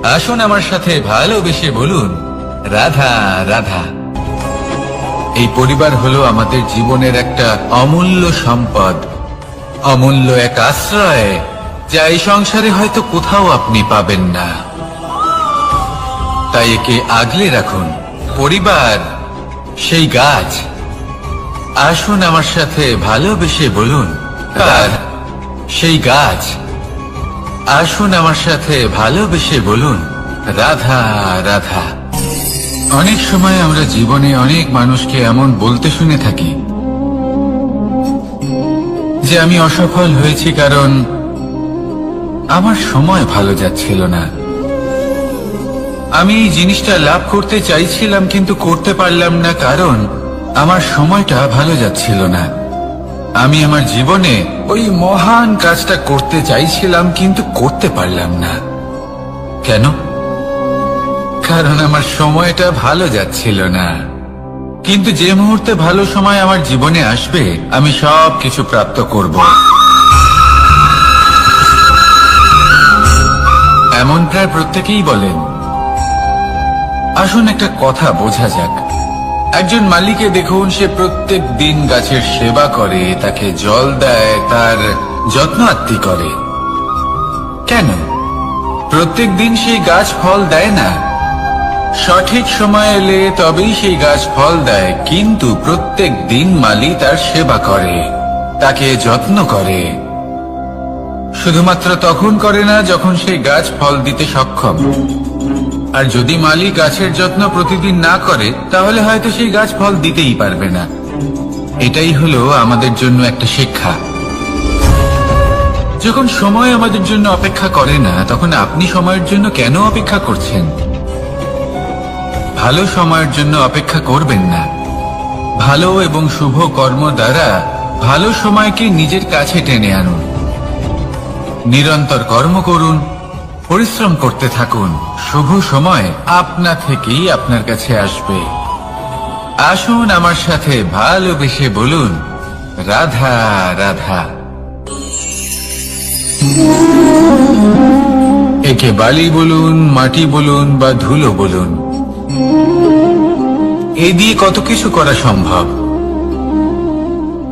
আসুন আমার সাথে ভালোবেসে বলুন, রাধা রাধা। এই পরিবার হলো আমাদের জীবনের একটা অমূল্য সম্পদ, অমূল্য এক আশ্রয়, যা এই সংসারে হয়তো কোথাও আপনি পাবেন না। তাই একে আগলে রাখুন। পরিবার সেই গাছ। আসুন আমার সাথে ভালোবেসে বলুন, কার সেই গাছ। আসুন আমার সাথে ভালোবেসে বলুন, রাধা রাধা। অনেক সময় আমরা জীবনে অনেক মানুষকে এমন বলতে শুনে থাকি যে আমি অসফল হয়েছি কারণ আমার সময় ভালো যাচ্ছিল না। আমি এই জিনিসটা লাভ করতে চাইছিলাম কিন্তু করতে পারলাম না কারণ আমার সময়টা ভালো যাচ্ছিল না। আমি আমার জীবনে ওই মহান কাজটা করতে চাইছিলাম কিন্তু করতে পারলাম না। কেন? কারণ আমার সময়টা ভালো যাচ্ছিল না। কিন্তু যে মুহূর্তে ভালো সময় আমার জীবনে আসবে, আমি সব কিছু প্রাপ্ত করব। এমন প্রায় প্রত্যেকেই বলেন। আসুন একটা কথা বোঝা যাক। একজন মালিকে দেখুন, সে প্রত্যেক দিন গাছের সেবা করে, তাকে জল দেয়, তার যত্ন আত্তি করে। কেন? প্রত্যেক দিন সেই গাছ ফল দেয় না। সঠিক সময় এলে তবেই সেই গাছ ফল দেয়, কিন্তু প্রত্যেক দিন মালি তার সেবা করে, তাকে যত্ন করে। শুধুমাত্র তখন করে না যখন সেই গাছ ফল দিতে সক্ষম। আর যদি মালি গাছের যত্ন প্রতিদিন না করে, তাহলে হয়তো সেই গাছ ফল দিতেই পারবে না। এটাই হলো আমাদের জন্য একটা শিক্ষা। যখন সময় আমাদের জন্য অপেক্ষা করে না, তখন আপনি সময়ের জন্য কেন অপেক্ষা করছেন? ভালো সময়ের জন্য অপেক্ষা করবেন না। ভালো এবং শুভ কর্ম দ্বারা ভালো সময়কে নিজের কাছে টেনে আনুন। নিরন্তর কর্ম করুন, পরিশ্রম করতে থাকুন। শুভ সময় আপনা থেকেই আপনার কাছে আসবে। আসুন আমার সাথে ভালোবেসে বলুন, রাধা রাধা। একে বালি বলুন, মাটি বলুন বা ধুলো বলুন, এ দিয়ে কত কিছু করা সম্ভব।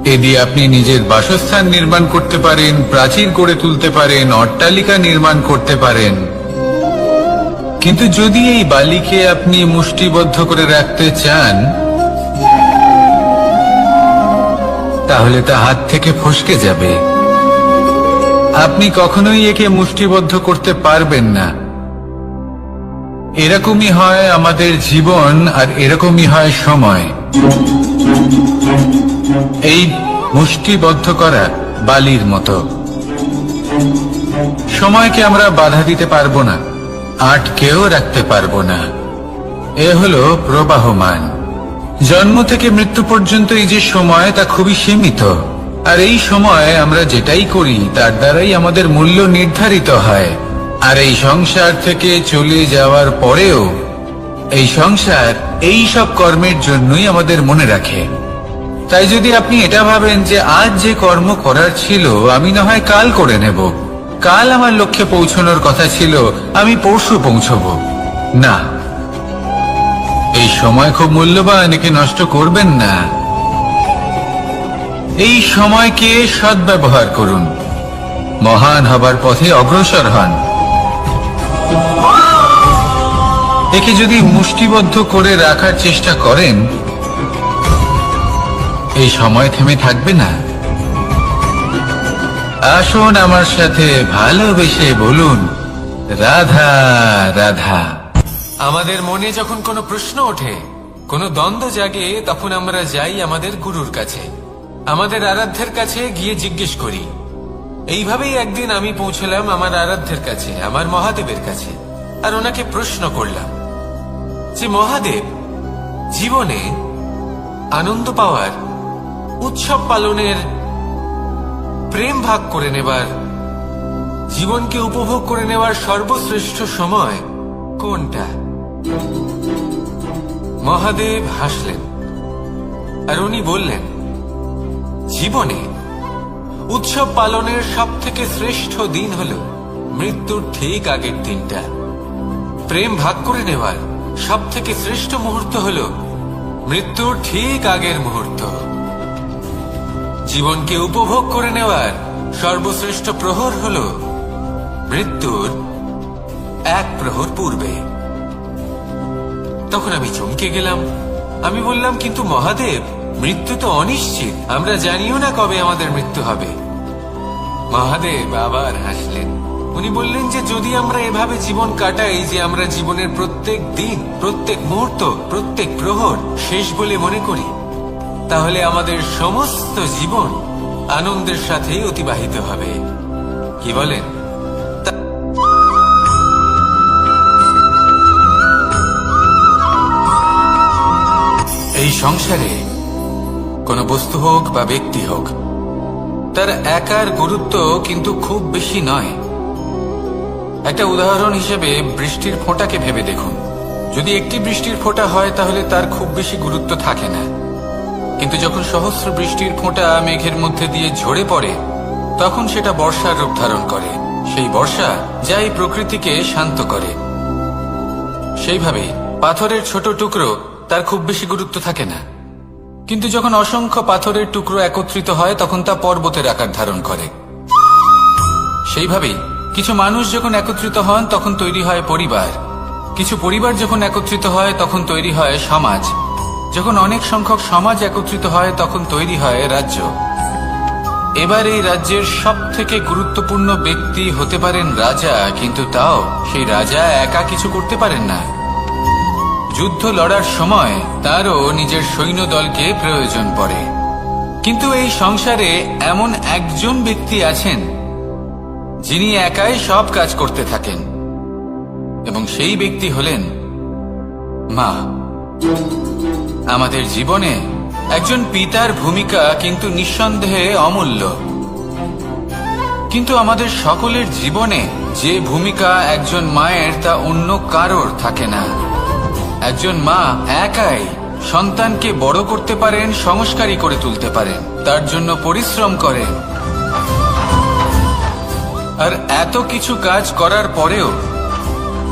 এ দিয়ে আপনি নিজের বাসস্থান নির্মাণ করতে পারেন, প্রাচীর করে তুলতে পারেন, অট্টালিকা নির্মাণ করতে পারেন। কিন্তু যদি এই বালিকে আপনি মুষ্টিবদ্ধ করে রাখতে চান, তাহলে তা হাত থেকে ফসকে যাবে। আপনি কখনোই একে মুষ্টিবদ্ধ করতে পারবেন না। এরকমই হয় আমাদের জীবন, আর এরকমই হয় সময়। এই মুষ্টিবদ্ধ করা বালির মতো। সময়কে আমরা বাধা দিতে পারবো না, আটকেও রাখতে পারবো না। এ হলো প্রবাহমান। জন্ম থেকে মৃত্যু পর্যন্ত এই যে সময়, তা খুবই সীমিত। আর এই সময় আমরা যেটাই করি তার দ্বারাই আমাদের মূল্য নির্ধারিত হয়। আর এই সংসার থেকে চলে যাওয়ার পরেও এই সংসার এই সব কর্মের জন্যই আমাদের মনে রাখে। তাই যদি আপনি এটা ভাবেন যে আজ যে কর্ম করার ছিল আমি না হয় কাল করে নেব, কাল আমার লক্ষ্যে পৌঁছানোর কথা ছিল আমি পরশু পৌঁছবো, না। এই সময় খুব মূল্যবান, একে নষ্ট করবেন না। এই সময়কে সদ্ব্যবহার করুন, মহান হবার পথে অগ্রসর হন। একে যদি মুষ্টিবদ্ধ করে রাখার চেষ্টা করেন, এই সময় থেমে থাকবে না। আসুন আমার সাথে ভালোবেসে বলুন, রাধা রাধা। আমাদের মনে যখন কোনো প্রশ্ন ওঠে, কোনো দ্বন্দ্ব জাগে, তখন আমরা যাই আমাদের গুরুর কাছে, আমাদের আরাধ্যের কাছে গিয়ে জিজ্ঞেস করি। এইভাবেই একদিন আমি পৌঁছলাম আমার আরাধ্যের কাছে, আমার মহাদেবের কাছে, আর ওনাকে প্রশ্ন করলাম যে মহাদেব, জীবনে আনন্দ পাওয়ার, উৎসব পালনের, প্রেম ভাগ করে নেবার জীবনকে উপভোগ করে নেওয়ার সর্বশ্রেষ্ঠ সময় কোনটা? মহাদেব হাসলেন আর উনি বললেন, জীবনে উৎসব পালনের সবথেকে শ্রেষ্ঠ দিন হল মৃত্যুর ঠিক আগের দিনটা। প্রেম ভাগ করে নেওয়ার সবথেকে শ্রেষ্ঠ মুহূর্ত হল মৃত্যুর ঠিক আগের মুহূর্ত। জীবনকে উপভোগ করে নেওয়ার সর্বশ্রেষ্ঠ প্রহর হল মৃত্যুর এক প্রহর পূর্বে। তখন আমি চমকে গেলাম। আমি বললাম, কিন্তু মহাদেব, মৃত্যু তো অনিশ্চিত, আমরা জানিও না কবে আমাদের মৃত্যু হবে। মহাদেব আবার হাসলেন। উনি বললেন যে যদি আমরা এভাবে জীবন কাটাই যে আমরা জীবনের প্রত্যেক দিন, প্রত্যেক মুহূর্ত, প্রত্যেক প্রহর শেষ বলে মনে করি, তাহলে আমাদের সমস্ত জীবন আনন্দের সাথেই অতিবাহিত হবে। কি বলেন? এই সংসারে কোনো বস্তু হোক বা ব্যক্তি হোক, তার একার গুরুত্ব কিন্তু খুব বেশি নয়। একটা উদাহরণ হিসেবে বৃষ্টির ফোঁটাকে ভেবে দেখুন। যদি একটি বৃষ্টির ফোঁটা হয় তাহলে তার খুব বেশি গুরুত্ব থাকে না, কিন্তু যখন সহস্র বৃষ্টির ফোঁটা মেঘের মধ্যে দিয়ে ঝরে পড়ে, তখন সেটা বর্ষার রূপ ধারণ করে। সেই বর্ষা যা এই প্রকৃতিকে শান্ত করে। সেইভাবেই পাথরের ছোট টুকরো, তার খুব বেশি গুরুত্ব থাকে না, কিন্তু যখন অসংখ্য পাথরের টুকরো একত্রিত হয় তখন তা পর্বতের আকার ধারণ করে। সেইভাবেই কিছু মানুষ যখন একত্রিত হন তখন তৈরি হয় পরিবার, কিছু পরিবার যখন একত্রিত হয় তখন তৈরি হয় সমাজ, যখন অনেক সংখ্যক সমাজ একত্রিত হয় তখন তৈরি হয় রাজ্য। এবার এই রাজ্যের সবথেকে গুরুত্বপূর্ণ ব্যক্তি হতে পারেন রাজা, কিন্তু তাও সেই রাজা একা কিছু করতে পারেন না। যুদ্ধ লড়ার সময় তারও নিজের সৈন্যদলকে প্রয়োজন পড়ে। কিন্তু এই সংসারে এমন একজন ব্যক্তি আছেন যিনি একাই সব কাজ করতে থাকেন, এবং সেই ব্যক্তি হলেন মা। আমাদের জীবনে একজন পিতার ভূমিকা কিন্তু নিঃসন্দেহে অমূল্য, কিন্তু আমাদের সকলের জীবনে যে ভূমিকা একজন মায়ের তা অন্য কারোর থাকে না। একজন মা একাই সন্তানকে বড় করতে পারেন, সংস্কারী করে তুলতে পারেন, তার জন্য পরিশ্রম করেন। আর এত কিছু কাজ করার পরেও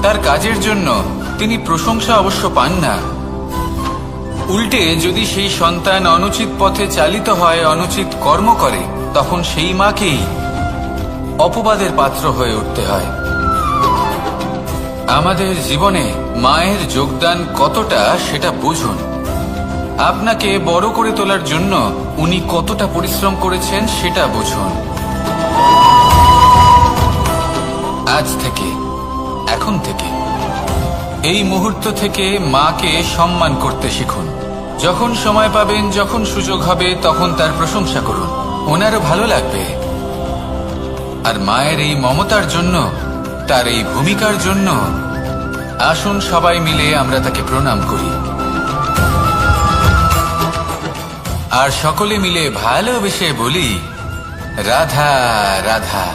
তার কাজের জন্য তিনি প্রশংসা অবশ্য পান না। উল্টে যদি সেই সন্তান অনুচিত পথে চালিত হয়, অনুচিত কর্ম করে, তখন সেই মাকেই অপবাদের পাত্র হয়ে উঠতে হয়। আমাদের জীবনে মায়ের যোগদান কতটা সেটা বুঝুন। আপনাকে বড় করে তোলার জন্য উনি কতটা পরিশ্রম করেছেন সেটা বুঝুন। আজ থেকে, এখন থেকে, এই মুহূর্ত থেকে মাকে সম্মান করতে শিখুন। যখন সময় পাবেন, যখন সুযোগ হবে, তখন তার প্রশংসা করুন, ওনারও ভালো লাগবে। আর মায়ের এই মমতার জন্য, তার এই ভূমিকার জন্য আসুন সবাই মিলে আমরা তাকে প্রণাম করি, আর সকলে মিলে ভালোবেসে বলি, রাধা রাধা।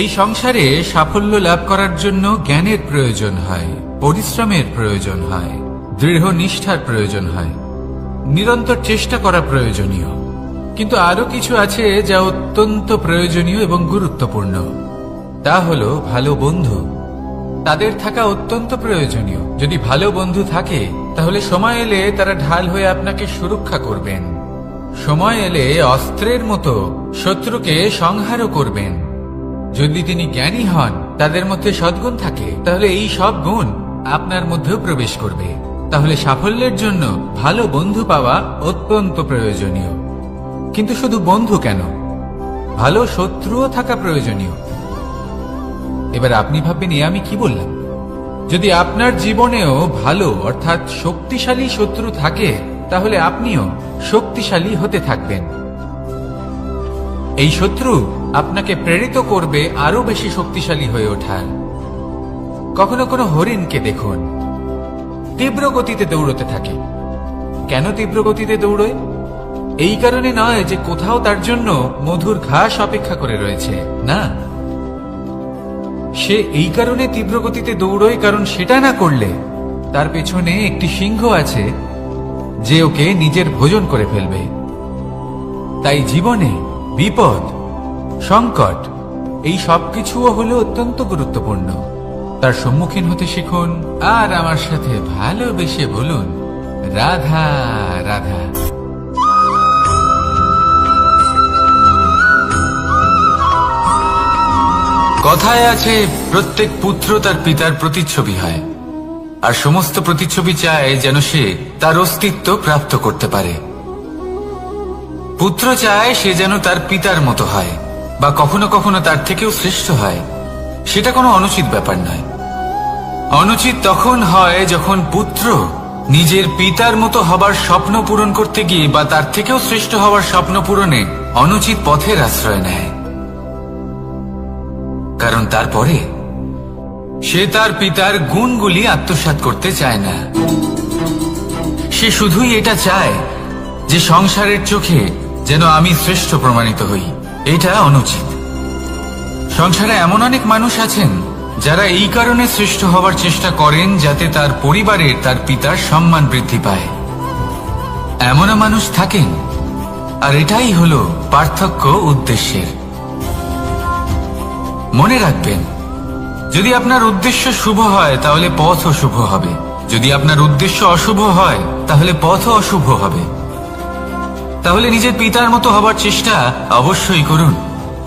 এই সংসারে সাফল্য লাভ করার জন্য জ্ঞানের প্রয়োজন হয়, পরিশ্রমের প্রয়োজন হয়, দৃঢ় নিষ্ঠার প্রয়োজন হয়, নিরন্তর চেষ্টা করা প্রয়োজনীয়। কিন্তু আরো কিছু আছে যা অত্যন্ত প্রয়োজনীয় এবং গুরুত্বপূর্ণ। তা হলো ভালো বন্ধু। তাদের থাকা অত্যন্ত প্রয়োজনীয়। যদি ভালো বন্ধু থাকে তাহলে সময় এলে তারা ঢাল হয়ে আপনাকে সুরক্ষা করবেন। সময় এলে অস্ত্রের মতো শত্রুকে সংহারও করবেন। যদি তিনি জ্ঞানী হন, তাদের মধ্যে সদ্গুণ থাকে, তাহলে এই সব গুণ আপনার মধ্যেও প্রবেশ করবে। তাহলে সাফল্যের জন্য ভালো বন্ধু পাওয়া অত্যন্ত প্রয়োজনীয়। কিন্তু শুধু বন্ধু কেন, ভালো শত্রুও থাকা প্রয়োজনীয়। এবার আপনি ভাববেন, আমি কি বললাম? যদি আপনার জীবনেও ভালো অর্থাৎ শক্তিশালী শত্রু থাকে, তাহলে আপনিও শক্তিশালী হতে থাকবেন। এই শত্রু আপনাকে প্রেরিত করবে আরো বেশি শক্তিশালী হয়ে ওঠার। কখনো কোনো হরিণকে দেখুন, তীব্র গতিতে দৌড়তে থাকে, কেন তীব্র গতিতে দৌড়য়? এই কারণে নয় যে কোথাও তার জন্য মধুর ঘাস অপেক্ষা করে রয়েছে, না। সে এই কারণে তীব্র গতিতে দৌড়য় কারণ সেটা না করলে তার পেছনে একটি সিংহ আছে যে ওকে নিজের ভোজন করে ফেলবে। তাই জীবনে বিপদ, সংকট এই সবকিছুও হলো অত্যন্ত গুরুত্বপূর্ণ। তার সম্মুখীন হতে শিখুন আর আমার সাথে ভালোবেসে বলুন, রাধা রাধা। কথায় আছে, প্রত্যেক পুত্র তার পিতার প্রতিচ্ছবি হয়, আর সমস্ত প্রতিচ্ছবি চায় যেন সে তার অস্তিত্ব প্রাপ্ত করতে পারে। পুত্র চায় সে যেন তার পিতার মতো হয়, বা কখনো কখনো তার থেকেও শ্রেষ্ঠ হয়। সেটা কোনো অনুচিত ব্যাপার নয়। অনুচিত তখন হয় যখন পুত্র নিজের পিতার মতো হবার স্বপ্ন পূরণ করতে গিয়ে বা তার থেকেও শ্রেষ্ঠ হওয়ার স্বপ্ন পূরণে অনুচিত পথের আশ্রয় নেয়। কারণ তারপরে সে তার পিতার গুণগুলি আত্মসাৎ করতে চায় না। সে শুধুই এটা চায় যে সংসারের চোখে যেন আমি শ্রেষ্ঠ প্রমাণিত হই। এটা অনুচিত। সংসারে এমন অনেক মানুষ আছেন যারা এই কারণে শ্রেষ্ঠ হওয়ার চেষ্টা করেন যাতে তার পরিবারের তার পিতার সম্মান বৃদ্ধি পায়। এমনও মানুষ থাকেন, আর এটাই হলো পার্থক্য উদ্দেশ্যের। মনে রাখবেন, যদি আপনার উদ্দেশ্য শুভ হয় তাহলে পথও শুভ হবে, যদি আপনার উদ্দেশ্য অশুভ হয় তাহলে পথও অশুভ হবে। তাহলে নিজের পিতার মতো হবার চেষ্টা অবশ্যই করুন,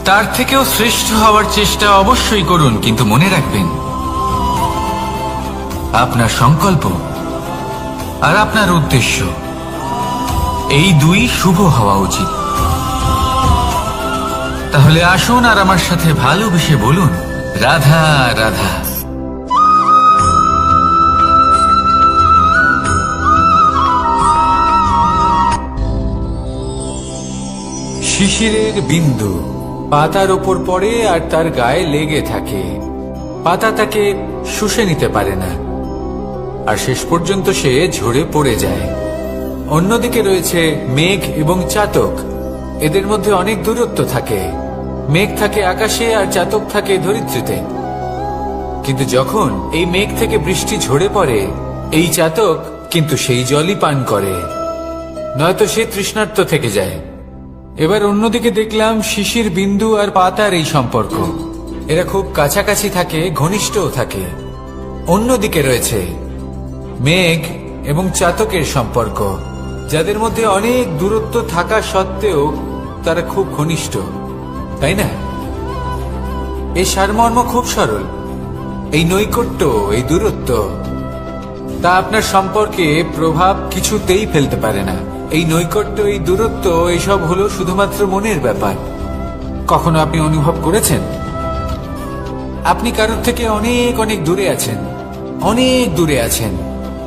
তার থেকেও শ্রেষ্ঠ হওয়ার চেষ্টা অবশ্যই করুন, কিন্তু মনে রাখবেন আপনার সংকল্প আর আপনার উদ্দেশ্য এই দুই শুভ হওয়া উচিত। তাহলে আসুন আর আমার সাথে ভালোবেসে বলুন, রাধা রাধা। শিশিরের বিন্দু পাতার ওপর পড়ে আর তার গায়ে লেগে থাকে। পাতা তাকে শুষে নিতে পারে না, আর শেষ পর্যন্ত সে ঝরে পড়ে যায়। অন্যদিকে রয়েছে মেঘ এবং চাতক। এদের মধ্যে অনেক দূরত্ব থাকে। মেঘ থাকে আকাশে আর চাতক থাকে ধরিত্রীতে। কিন্তু যখন এই মেঘ থেকে বৃষ্টি ঝরে পড়ে, এই চাতক কিন্তু সেই জলই পান করে, নয়তো সে তৃষ্ণার্ত থেকে যায়। এবার অন্যদিকে দেখলাম শিশির বিন্দু আর পাতার এই সম্পর্ক। এরা খুব কাছাকাছি থাকে, ঘনিষ্ঠও থাকে। অন্যদিকে রয়েছে মেঘ এবং চাতকের সম্পর্ক, যাদের মধ্যে অনেক দূরত্ব থাকা সত্ত্বেও তারা খুব ঘনিষ্ঠ, তাই না? এই সারমর্ম খুব সরল। এই নৈকট্য, এই দূরত্ব, তা আপনার সম্পর্কে প্রভাব কিছুতেই ফেলতে পারে না। এই নৈকট্য, এই দূরত্ব, এইসব হলো শুধুমাত্র মনের ব্যাপার। কখনো আপনি অনুভব করেছেন আপনি কারোর থেকে অনেক অনেক দূরে আছেন, অনেক দূরে আছেন,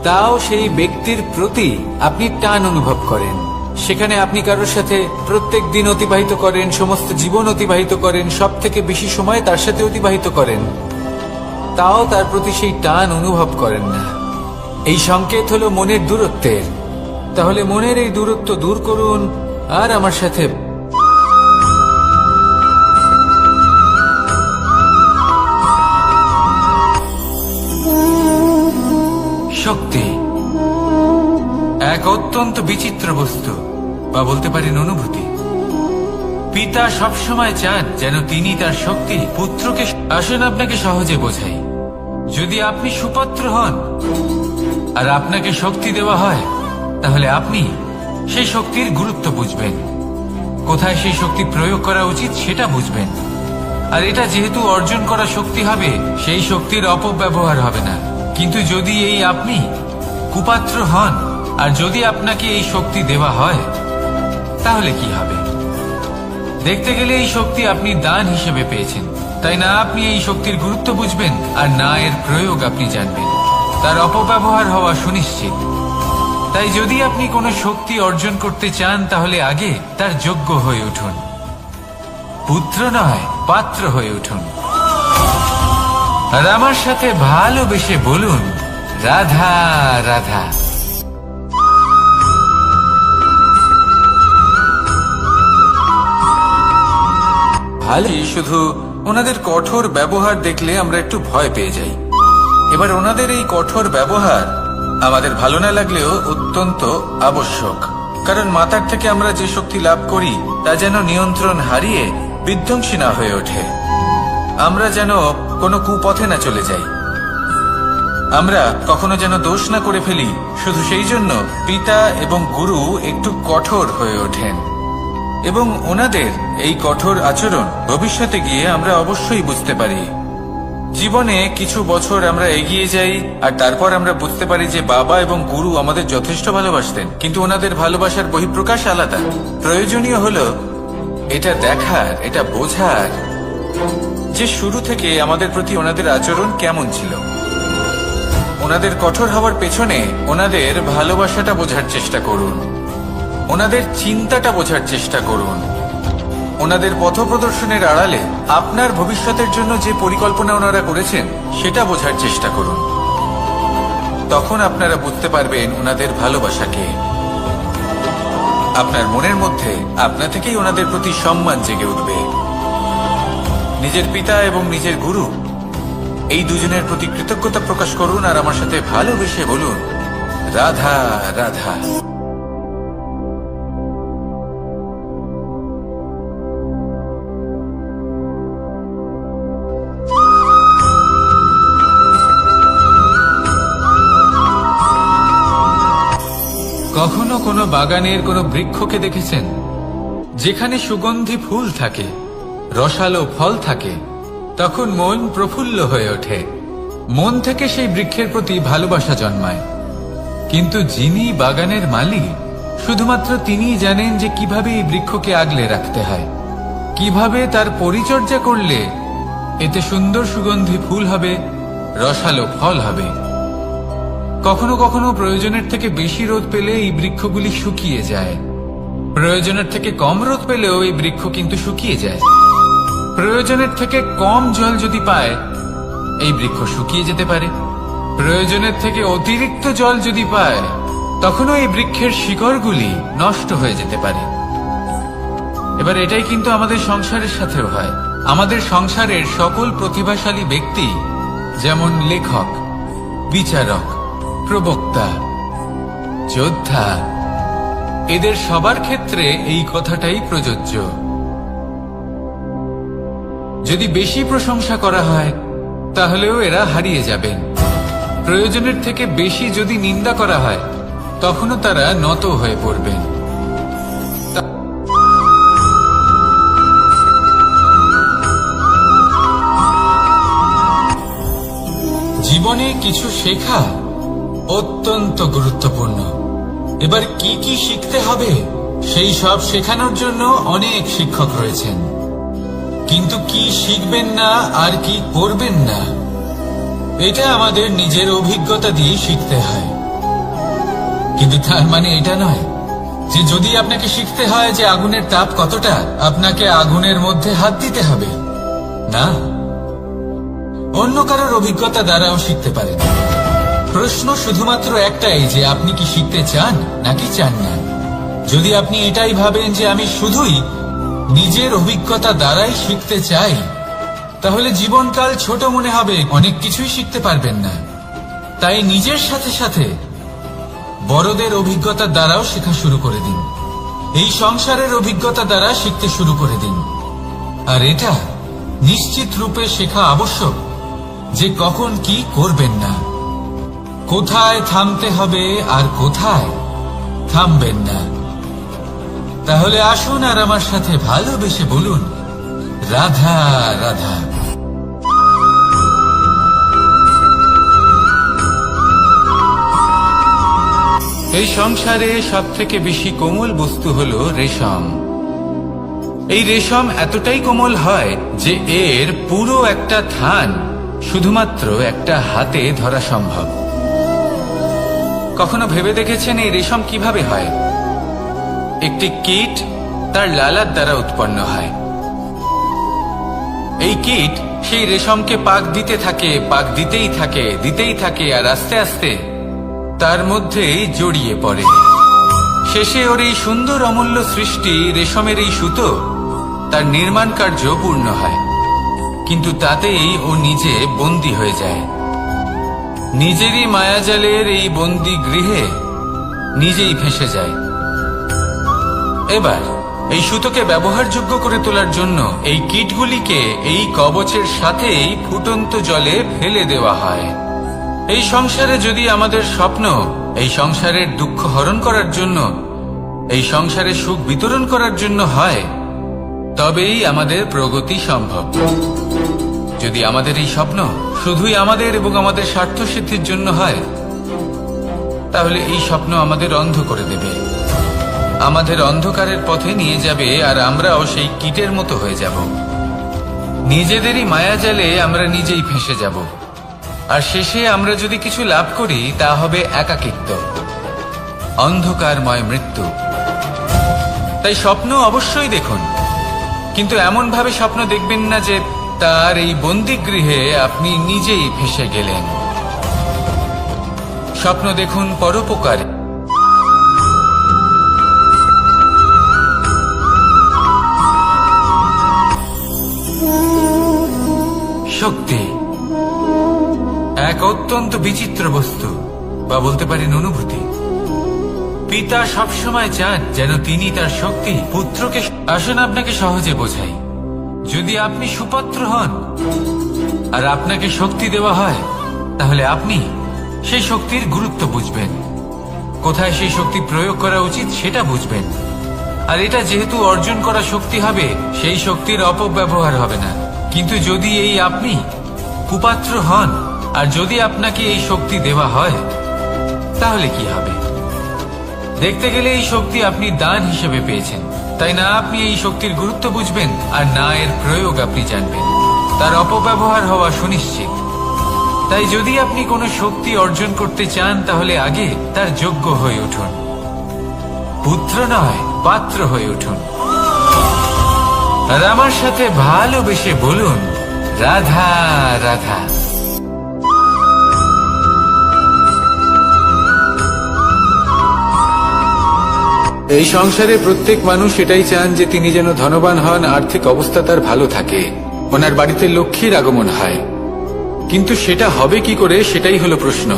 তাও সেই ব্যক্তির প্রতি আপনি টান অনুভব করেন। সেখানে আপনি কারোর সাথে প্রত্যেক দিন অতিবাহিত করেন, সমস্ত জীবন অতিবাহিত করেন, সব থেকে বেশি সময় তার সাথে অতিবাহিত করেন, তাও তার প্রতি সেই টান অনুভব করেন না। এই সংকেত হলো মনের দূরত্বের। তাহলে মনের এই দূরত্ব দূর করুন আর আমার সাথে শক্তি এক অত্যন্ত বিচিত্র বস্তু, বা বলতে পারেন অনুভূতি। পিতা সবসময় চান যেন তিনি তার শক্তি পুত্রকে। আসুন আপনাকে সহজে বোঝাই। যদি আপনি সুপাত্র হন আর আপনাকে শক্তি দেওয়া হয়, তাহলে আপনি সেই শক্তির গুরুত্ব বুঝবেন, কোথায় সেই শক্তি প্রয়োগ করা উচিত সেটা বুঝবেন। আর এটা যেহেতু অর্জন করা শক্তি হবে, সেই শক্তির অপব্যবহার হবে না। কিন্তু যদি এই আপনি কুপাত্র হন আর যদি আপনাকে এই শক্তি দেওয়া হয়, তাহলে কি হবে? দেখতে গেলে এই শক্তি আপনি দান হিসেবে পেয়েছেন, তাই না আপনি এই শক্তির গুরুত্ব বুঝবেন আর না এর প্রয়োগ আপনি জানবেন। তার অপব্যবহার হওয়া সুনিশ্চিত। তাই যদি আপনি কোনো শক্তি অর্জন করতে চান, তাহলে আগে তার যোগ্য হয়ে উঠুন। পুত্র নয়, পাত্র হয়ে উঠুন। আর আমার সাথে ভালোবেসে বলুন, রাধা রাধা। ভালোই, শুধু ওনাদের কঠোর ব্যবহার দেখলে আমরা একটু ভয় পেয়ে যাই। এবার ওনাদের এই কঠোর ব্যবহার আমাদের ভালো না লাগলেও অত্যন্ত আবশ্যক, কারণ মাতার থেকে আমরা যে শক্তি লাভ করি তা যেন নিয়ন্ত্রণ হারিয়ে বিধ্বংসী না হয়ে ওঠে, আমরা যেন কোনো কুপথে না চলে যাই, আমরা কখনো যেন দোষ না করে ফেলি। শুধু সেই জন্য পিতা এবং গুরু একটু কঠোর হয়ে ওঠেন, এবং ওনাদের এই কঠোর আচরণ ভবিষ্যতে গিয়ে আমরা অবশ্যই বুঝতে পারি। জীবনে কিছু বছর আমরা এগিয়ে যাই আর তারপর আমরা বুঝতে পারি যে বাবা এবং গুরু আমাদের যথেষ্ট ভালোবাসতেন, কিন্তু ওনাদের ভালোবাসার বহিঃপ্রকাশ আলাদা। প্রয়োজনীয় হলো এটা দেখার, এটা বোঝার যে শুরু থেকে আমাদের প্রতি ওনাদের আচরণ কেমন ছিল। ওনাদের কঠোর হওয়ার পেছনে ওনাদের ভালোবাসাটা বোঝার চেষ্টা করুন, ওনাদের চিন্তাটা বোঝার চেষ্টা করুন, ওনাদের পথপ্রদর্শনের আড়ালে আপনার ভবিষ্যতের জন্য যে পরিকল্পনা ওনারা করেছেন সেটা বোঝার চেষ্টা করুন। তখন আপনারা বুঝতে পারবেন ওনাদের ভালোবাসাকে। আপনার মনের মধ্যে আপনা থেকেই ওনাদের প্রতি সম্মান জেগে উঠবে। নিজের পিতা এবং নিজের গুরু এই দুজনের প্রতি কৃতজ্ঞতা প্রকাশ করুন আর আমার সাথে ভালোবেসে বলুন, রাধা রাধা। কখনো কোনো বাগানের কোনো বৃক্ষকে দেখেছেন যেখানে সুগন্ধি ফুল থাকে, রসালো ফল থাকে? তখন মন প্রফুল্ল হয়ে ওঠে, মন থেকে সেই বৃক্ষের প্রতি ভালোবাসা জন্মায়। কিন্তু যিনি বাগানের মালিক, শুধুমাত্র তিনিই জানেন যে কিভাবে এই বৃক্ষকে আগলে রাখতে হয়, কিভাবে তার পরিচর্যা করলে এতে সুন্দর সুগন্ধি ফুল হবে, রসালো ফল হবে। কখনো কখনো প্রয়োজনের থেকে বেশি রোদ পেলে এই বৃক্ষগুলি শুকিয়ে যায়, প্রয়োজনের থেকে কম রোদ পেলেও এই বৃক্ষ কিন্তু শুকিয়ে যায়। প্রয়োজনের থেকে কম জল যদি পায় এই বৃক্ষ শুকিয়ে যেতে পারে, প্রয়োজনের থেকে অতিরিক্ত জল যদি পায় তখনও এই বৃক্ষের শিকড়গুলি নষ্ট হয়ে যেতে পারে। এবার এটাই কিন্তু আমাদের সংসারের সাথেও হয়। আমাদের সংসারের সকল প্রতিভাশালী ব্যক্তি, যেমন লেখক, বিচারক, প্রবক্তা, যোদ্ধা, এদের সবার ক্ষেত্রে এই কথাটাই প্রযোজ্য। যদি বেশি প্রশংসা করা হয় তাহলেও এরা হারিয়ে যাবেন। প্রয়োজনের থেকে বেশি যদি নিন্দা করা হয় তখনও তারা নত হয়ে পড়বেন। জীবনে কিছু শেখা অত্যন্ত গুরুত্বপূর্ণ। এবার কি কি শিখতে হবে সেই সব শেখানোর জন্য অনেক শিক্ষক রয়েছেন, কিন্তু কি শিখবেন না আর কি করবেন না এটা আমাদের নিজের অভিজ্ঞতা দিয়ে শিখতে হয়। কিন্তু তার মানে এটা নয় যে যদি আপনাকে শিখতে হয় যে আগুনের তাপ কতটা, আপনাকে আগুনের মধ্যে হাত দিতে হবে। না, অন্য কারোর অভিজ্ঞতা দ্বারাও শিখতে পারেন। প্রশ্ন শুধুমাত্র একটাই যে আপনি কি শিখতে চান নাকি চান না। যদি আপনি এটাই ভাবেন যে আমি শুধুই নিজের অভিজ্ঞতা দ্বারাই শিখতে চাই, তাহলে জীবনকাল ছোট মনে হবে, অনেক কিছুই শিখতে পারবেন না। তাই নিজের সাথে সাথে বড়দের অভিজ্ঞতা দ্বারাও শেখা শুরু করে দিন, এই সংসারের অভিজ্ঞতা দ্বারা শিখতে শুরু করে দিন। আর এটা নিশ্চিত রূপে শেখা আবশ্যক যে কখন কি করবেন না, কোথায় থামতে হবে আর কোথায় থামবেন না। তাহলে আসুন আর আমার সাথে ভালোবেসে বলুন, রাধা রাধা। এই সংসারে সব থেকে বেশি কোমল বস্তু হলো রেশম। এই রেশম এতটাই কোমল হয় যে এর পুরো একটা থান শুধুমাত্র একটা হাতে ধরা সম্ভব। কখনো ভেবে দেখেছেন এই রেশম কিভাবে হয়? একটি কীট তার লালার দ্বারা উৎপন্ন হয়। এই কীট সেই রেশমকে পাক দিতে থাকে, পাক দিতেই থাকে, দিতেই থাকে, আর আস্তে আস্তে তার মধ্যেই জড়িয়ে পড়ে। শেষে ওর এই সুন্দর অমূল্য সৃষ্টি রেশমের এই সুতো তার নির্মাণ কার্য পূর্ণ হয়, কিন্তু তাতেই ও নিজে বন্দী হয়ে যায়। নিজেরই মায়াজালের এই বন্দী গৃহে নিজেই ফেঁসে যায়। এবার এই সুতোকে ব্যবহারযোগ্য করে তোলার জন্য এই কীটগুলিকে এই কবচের সাথেই ফুটন্ত জলে ফেলে দেওয়া হয়। এই সংসারে যদি আমাদের স্বপ্ন এই সংসারের দুঃখ হরণ করার জন্য, এই সংসারে সুখ বিতরণ করার জন্য হয়, তবেই আমাদের প্রগতি সম্ভব। যদি আমাদের এই স্বপ্ন শুধুই আমাদের এবং আমাদের স্বার্থ সিদ্ধির জন্য হয়, তাহলে এই স্বপ্ন আমাদের অন্ধ করে দেবে, আমাদের অন্ধকারের পথে নিয়ে যাবে, আর আমরাও সেই কীটের মতো হয়ে যাব। নিজেদেরই মায়াজালে আমরা নিজেই ফেঁসে যাব, আর শেষে আমরা যদি কিছু লাভ করি তা হবে একাকিত্ব, অন্ধকারময় মৃত্যু। তাই স্বপ্ন অবশ্যই দেখুন, কিন্তু এমন ভাবে স্বপ্ন দেখবেন না যে তার এই বন্দিগৃহে আপনি নিজেই ফেঁসে গেলেন। স্বপ্ন দেখুন পরোপকারে। শক্তি এক অত্যন্ত বিচিত্র বস্তু, বা বলতে পারেন অনুভূতি। পিতা সবসময় চান যেন তিনি তার শক্তি পুত্রকে। আসুন আপনাকে সহজে বোঝাই। যদি আপনি সুপাত্র হন আর আপনাকে শক্তি দেওয়া হয়, তাহলে আপনি সেই শক্তির গুরুত্ব বুঝবেন, কোথায় সেই শক্তি প্রয়োগ করা উচিত সেটা বুঝবেন। আর এটা যেহেতু অর্জন করা শক্তি হবে, সেই শক্তির অপব্যবহার হবে না। কিন্তু যদি এই আপনি কুপাত্র হন আর যদি আপনাকে এই শক্তি দেওয়া হয়, তাহলে কি হবে? দেখতে গেলে এই শক্তি আপনি দান হিসেবে পেয়েছেন, তাই না আপনি এই শক্তির গুরুত্ব বুঝবেন, আর না এর প্রয়োগ আপনি জানবেন। তার অপব্যবহার হওয়া সুনিশ্চিত। তাই যদি আপনি কোনো শক্তি অর্জন করতে চান, তাহলে আগে তার যোগ্য হয়ে উঠুন। পুত্র নয়, পাত্র হয়ে উঠুন। আর আমার সাথে ভালোবেসে বলুন, রাধা রাধা। এই সংসারে প্রত্যেক মানুষ এটাই চান যে তিনি যেন ধনবান হন, আর্থিক অবস্থা তার ভালো থাকে, ওনার বাড়িতে লক্ষ্মীর আগমন হয়। কিন্তু সেটা হবে কি করে, সেটাই হলো প্রশ্ন।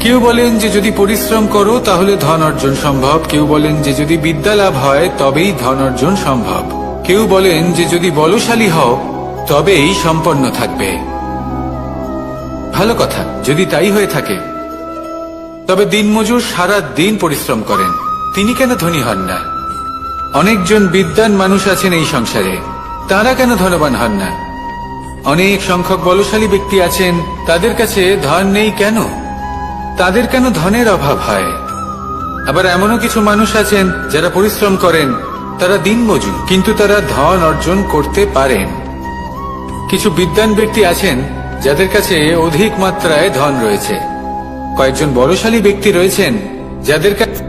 কেউ বলেন যে যদি পরিশ্রম করো তাহলে ধন অর্জন সম্ভব, কেউ বলেন যে যদি বিদ্যা লাভ হয় তবেই ধন অর্জন সম্ভব, কেউ বলেন যে যদি বলশালী হও তবেই সম্পন্ন থাকবে। ভালো কথা, যদি তাই হয়ে থাকে, তবে দিনমজুর সারা দিন পরিশ্রম করেন, তিনি কেন ধনী হন না? অনেকজন বিদ্বান মানুষ আছেন এই সংসারে, তারা কেন ধনবান হন না? অনেক সংখ্যক বলশালী ব্যক্তি আছেন, তাদের কাছে ধন নেই কেন? তাদের কেন ধনের অভাব হয়? আবার এমনও কিছু মানুষ আছেন যারা পরিশ্রম করেন, তারা দিনমজুর, কিন্তু তারা ধন অর্জন করতে পারেন। কিছু বিদ্বান ব্যক্তি আছেন যাদের কাছে অধিক মাত্রায় ধন রয়েছে। কয়েকজন বলশালী ব্যক্তি রয়েছেন যাদের কাছে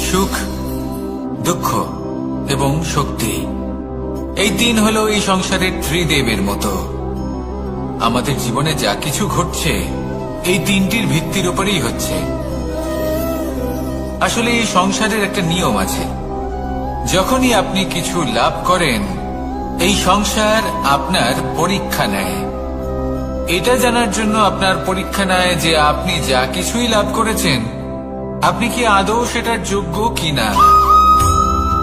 সুখ, দুঃখ এবং শক্তি, এই তিন হলো এই সংসারের ত্রিদেবের মতো। আমাদের জীবনে যা কিছু ঘটছে এই তিনটির ভিত্তির উপরেই হচ্ছে। আসলে এই সংসারের একটা নিয়ম আছে, যখনই আপনি কিছু লাভ করেন, এই সংসার আপনার পরীক্ষা নেয়। এটা জানার জন্য আপনার পরীক্ষা নেয় যে আপনি যা কিছুই লাভ করেছেন, আপনি কি আদৌ সেটার যোগ্য কিনা।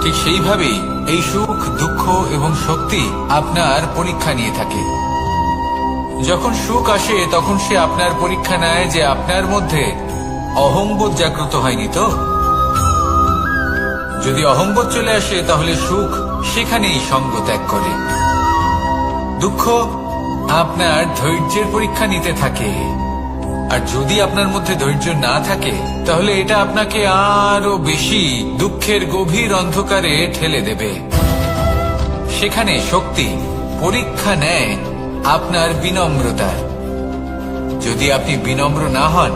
ঠিক সেইভাবেই এই সুখ, দুঃখ এবং শক্তি আপনার পরীক্ষা নিয়ে থাকে। যখন সুখ আসে তখন সে আপনার পরীক্ষা নেয় যে আপনার মধ্যে অহংবোধ জাগ্রত হয়নি তো। যদি অহংবোধ চলে আসে তাহলে সুখ সেখানেই সঙ্গ ত্যাগ করে। দুঃখ আপনার ধৈর্যের পরীক্ষা নিতে থাকে, আর যদি আপনার মধ্যে ধৈর্য না থাকে তাহলে এটা আপনাকে আরো বেশি দুঃখের গভীর অন্ধকারে ঠেলে দেবে। সেখানে শক্তি পরীক্ষা নেয় আপনার বিনম্রতার। যদি আপনি বিনম্র না হন,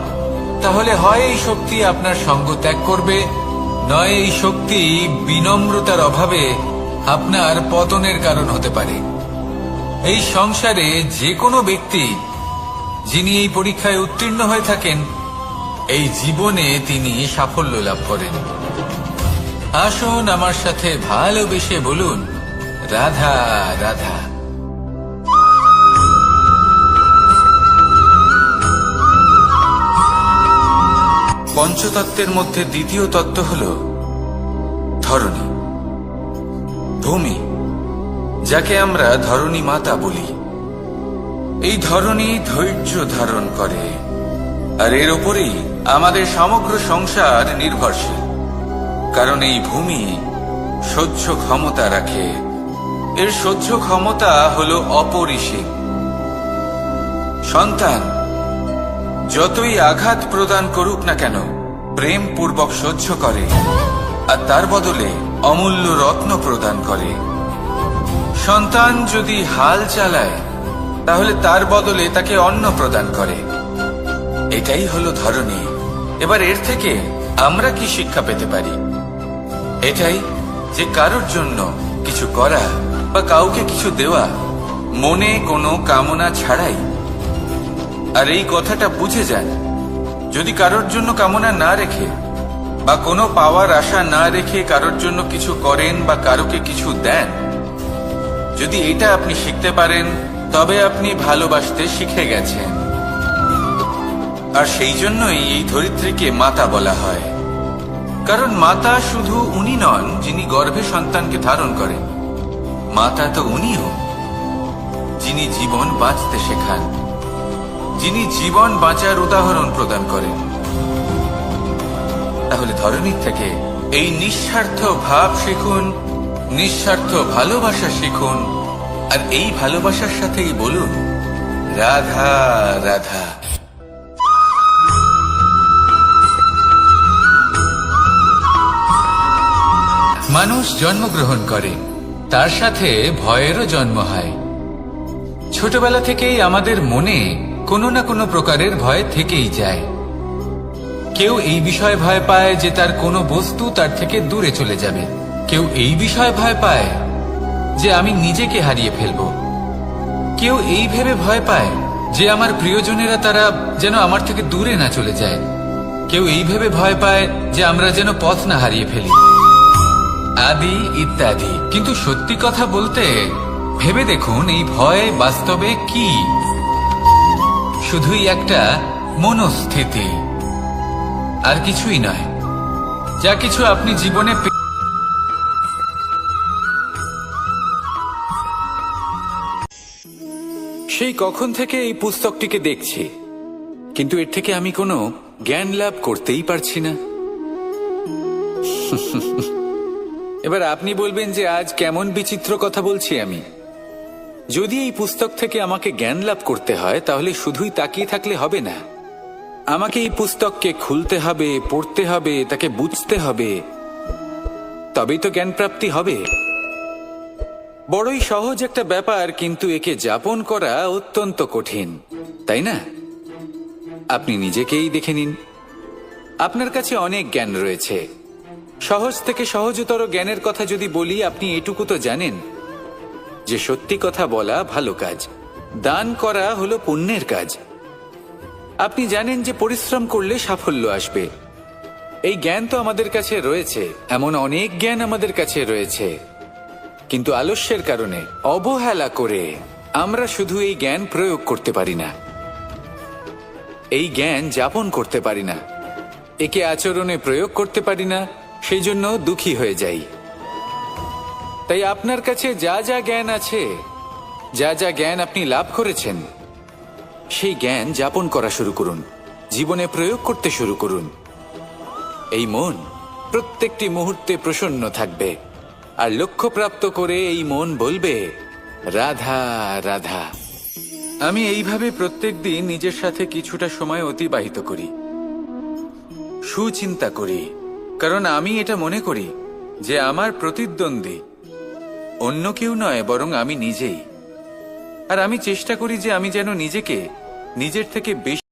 তাহলে হয় এই শক্তি আপনার সঙ্গ ত্যাগ করবে, নয় এই শক্তি বিনম্রতার অভাবে আপনার পতনের কারণ হতে পারে। এই সংসারে যে কোনো ব্যক্তি যিনি এই পরীক্ষায় উত্তীর্ণ হয়ে থাকেন, এই জীবনে তিনি সাফল্য লাভ করেন। আসুন আমার সাথে ভালোবেসে বলুন, রাধা রাধা। পঞ্চতত্ত্বের মধ্যে দ্বিতীয় তত্ত্ব হল ধরণী, ভূমি, যাকে আমরা ধরণী মাতা বলি। এই ধরণী ধৈর্য ধারণ করে, আর এর উপরেই আমাদের সমগ্র সংসার নির্ভরশীল। কারণ এই ভূমি সহ্য ক্ষমতা রাখে, এর সহ্য ক্ষমতা হল অপরিসীম। সন্তান যতই আঘাত প্রদান করুক না কেন, প্রেম পূর্বক সহ্য করে, আর তার বদলে অমূল্য রত্ন প্রদান করে। সন্তান যদি হাল চালায়, তাহলে তার বদলে তাকে অন্ন প্রদান করে। এটাই হলো ধরণী। এবার এর থেকে আমরা কি শিক্ষা পেতে পারি? এটাই যে কারোর জন্য কিছু করা বা কাউকে কিছু দেওয়া মনে কোনো কামনা ছাড়াই। আর এই কথাটা বুঝে যান, যদি কারোর জন্য কামনা না রেখে বা কোনো পাওয়ার আশা না রেখে কারোর জন্য কিছু করেন বা কারোকে কিছু দেন, যদি এটা আপনি শিখতে পারেন, তবে আপনি ভালোবাসতে শিখে গেছেন। আর সেই জন্যই এই ধরিত্রীকে মাতা বলা হয়। কারণ মাতা শুধু উনি নন যিনি গর্ভে সন্তানকে ধারণ করেন, মাতা তো উনিও যিনি জীবন বাঁচতে শেখান, যিনি জীবন বাঁচার উদাহরণ প্রদান করেন। তাহলে ধরণীর থেকে এই নিঃস্বার্থ ভাব শিখুন, নিঃস্বার্থ ভালোবাসা শিখুন, আর এই ভালোবাসার সাথেই বলুন, রাধা রাধা। মানুষ জন্মগ্রহণ করে, তার সাথে ভয়েরও জন্ম হয়। ছোটবেলা থেকেই আমাদের মনে কোনো না কোনো প্রকারের ভয় থেকেই যায়। কেউ এই বিষয়ে ভয় পায় যে তার কোনো বস্তু তার থেকে দূরে চলে যাবে, কেউ এই বিষয়ে ভয় পায় যে আমি নিজেকে হারিয়ে ফেলব, কেউ এই ভেবে ভয় পায় যে আমার প্রিয়জনেরা তারা যেন আমার থেকে দূরে না চলে যায়, কেউ এই ভেবে ভয় পায় যে আমরা যেন পথ না হারিয়ে ফেলি, আদি ইত্যাদি। কিন্তু সত্যি কথা বলতে, ভেবে দেখুন এই ভয় বাস্তবে কি? শুধুই একটা মনস্থিতি, আর কিছুই নয়। যা কিছু আপনি জীবনে সেই কখন থেকে এই পুস্তকটিকে দেখছি, কিন্তু এর থেকে আমি কোনো জ্ঞান লাভ করতেই পারছি না। এবার আপনি বলবেন যে আজ কেমন বিচিত্র কথা বলছি আমি। যদি এই পুস্তক থেকে আমাকে জ্ঞান লাভ করতে হয়, তাহলে শুধুই তাকিয়ে থাকলে হবে না। আমাকে এই পুস্তককে খুলতে হবে, পড়তে হবে, তাকে বুঝতে হবে, তবেই তো জ্ঞান প্রাপ্তি হবে। বড়ই সহজ একটা ব্যাপার, কিন্তু একে যাপন করা অত্যন্ত কঠিন, তাই না? আপনি নিজেকেই দেখে নিন। আপনার কাছে অনেক জ্ঞান রয়েছে। সহজ থেকে সহজতর জ্ঞানের কথা যদি বলি, আপনি এটুকু তো জানেন যে সত্যি কথা বলা ভালো কাজ, দান করা হলো পুণ্যের কাজ। আপনি জানেন যে পরিশ্রম করলে সাফল্য আসবে। এই জ্ঞান তো আমাদের কাছে রয়েছে, এমন অনেক জ্ঞান আমাদের কাছে রয়েছে, কিন্তু আলস্যের কারণে, অবহেলা করে আমরা শুধু এই জ্ঞান প্রয়োগ করতে পারি না, এই জ্ঞান যাপন করতে পারি না, একে আচরণে প্রয়োগ করতে পারি না। সেই জন্য দুঃখী হয়ে যাই। তাই আপনার কাছে যা যা জ্ঞান আছে, যা যা জ্ঞান আপনি লাভ করেছেন, সেই জ্ঞান যাপন করা শুরু করুন, জীবনে প্রয়োগ করতে শুরু করুন। এই মন প্রত্যেকটি মুহূর্তে প্রসন্ন থাকবে, আর লক্ষ্যপ্রাপ্ত করে এই মন বলবে, রাধা রাধা। আমি এইভাবে প্রত্যেকদিন নিজের সাথে কিছুটা সময় অতিবাহিত করি, সুচিন্তা করি, কারণ আমি এটা মনে করি যে আমার প্রতিদ্বন্দ্বী অন্য কেউ নয়, বরং আমি নিজেই। আর আমি চেষ্টা করি যে আমি যেন নিজেকে নিজের থেকে বেশি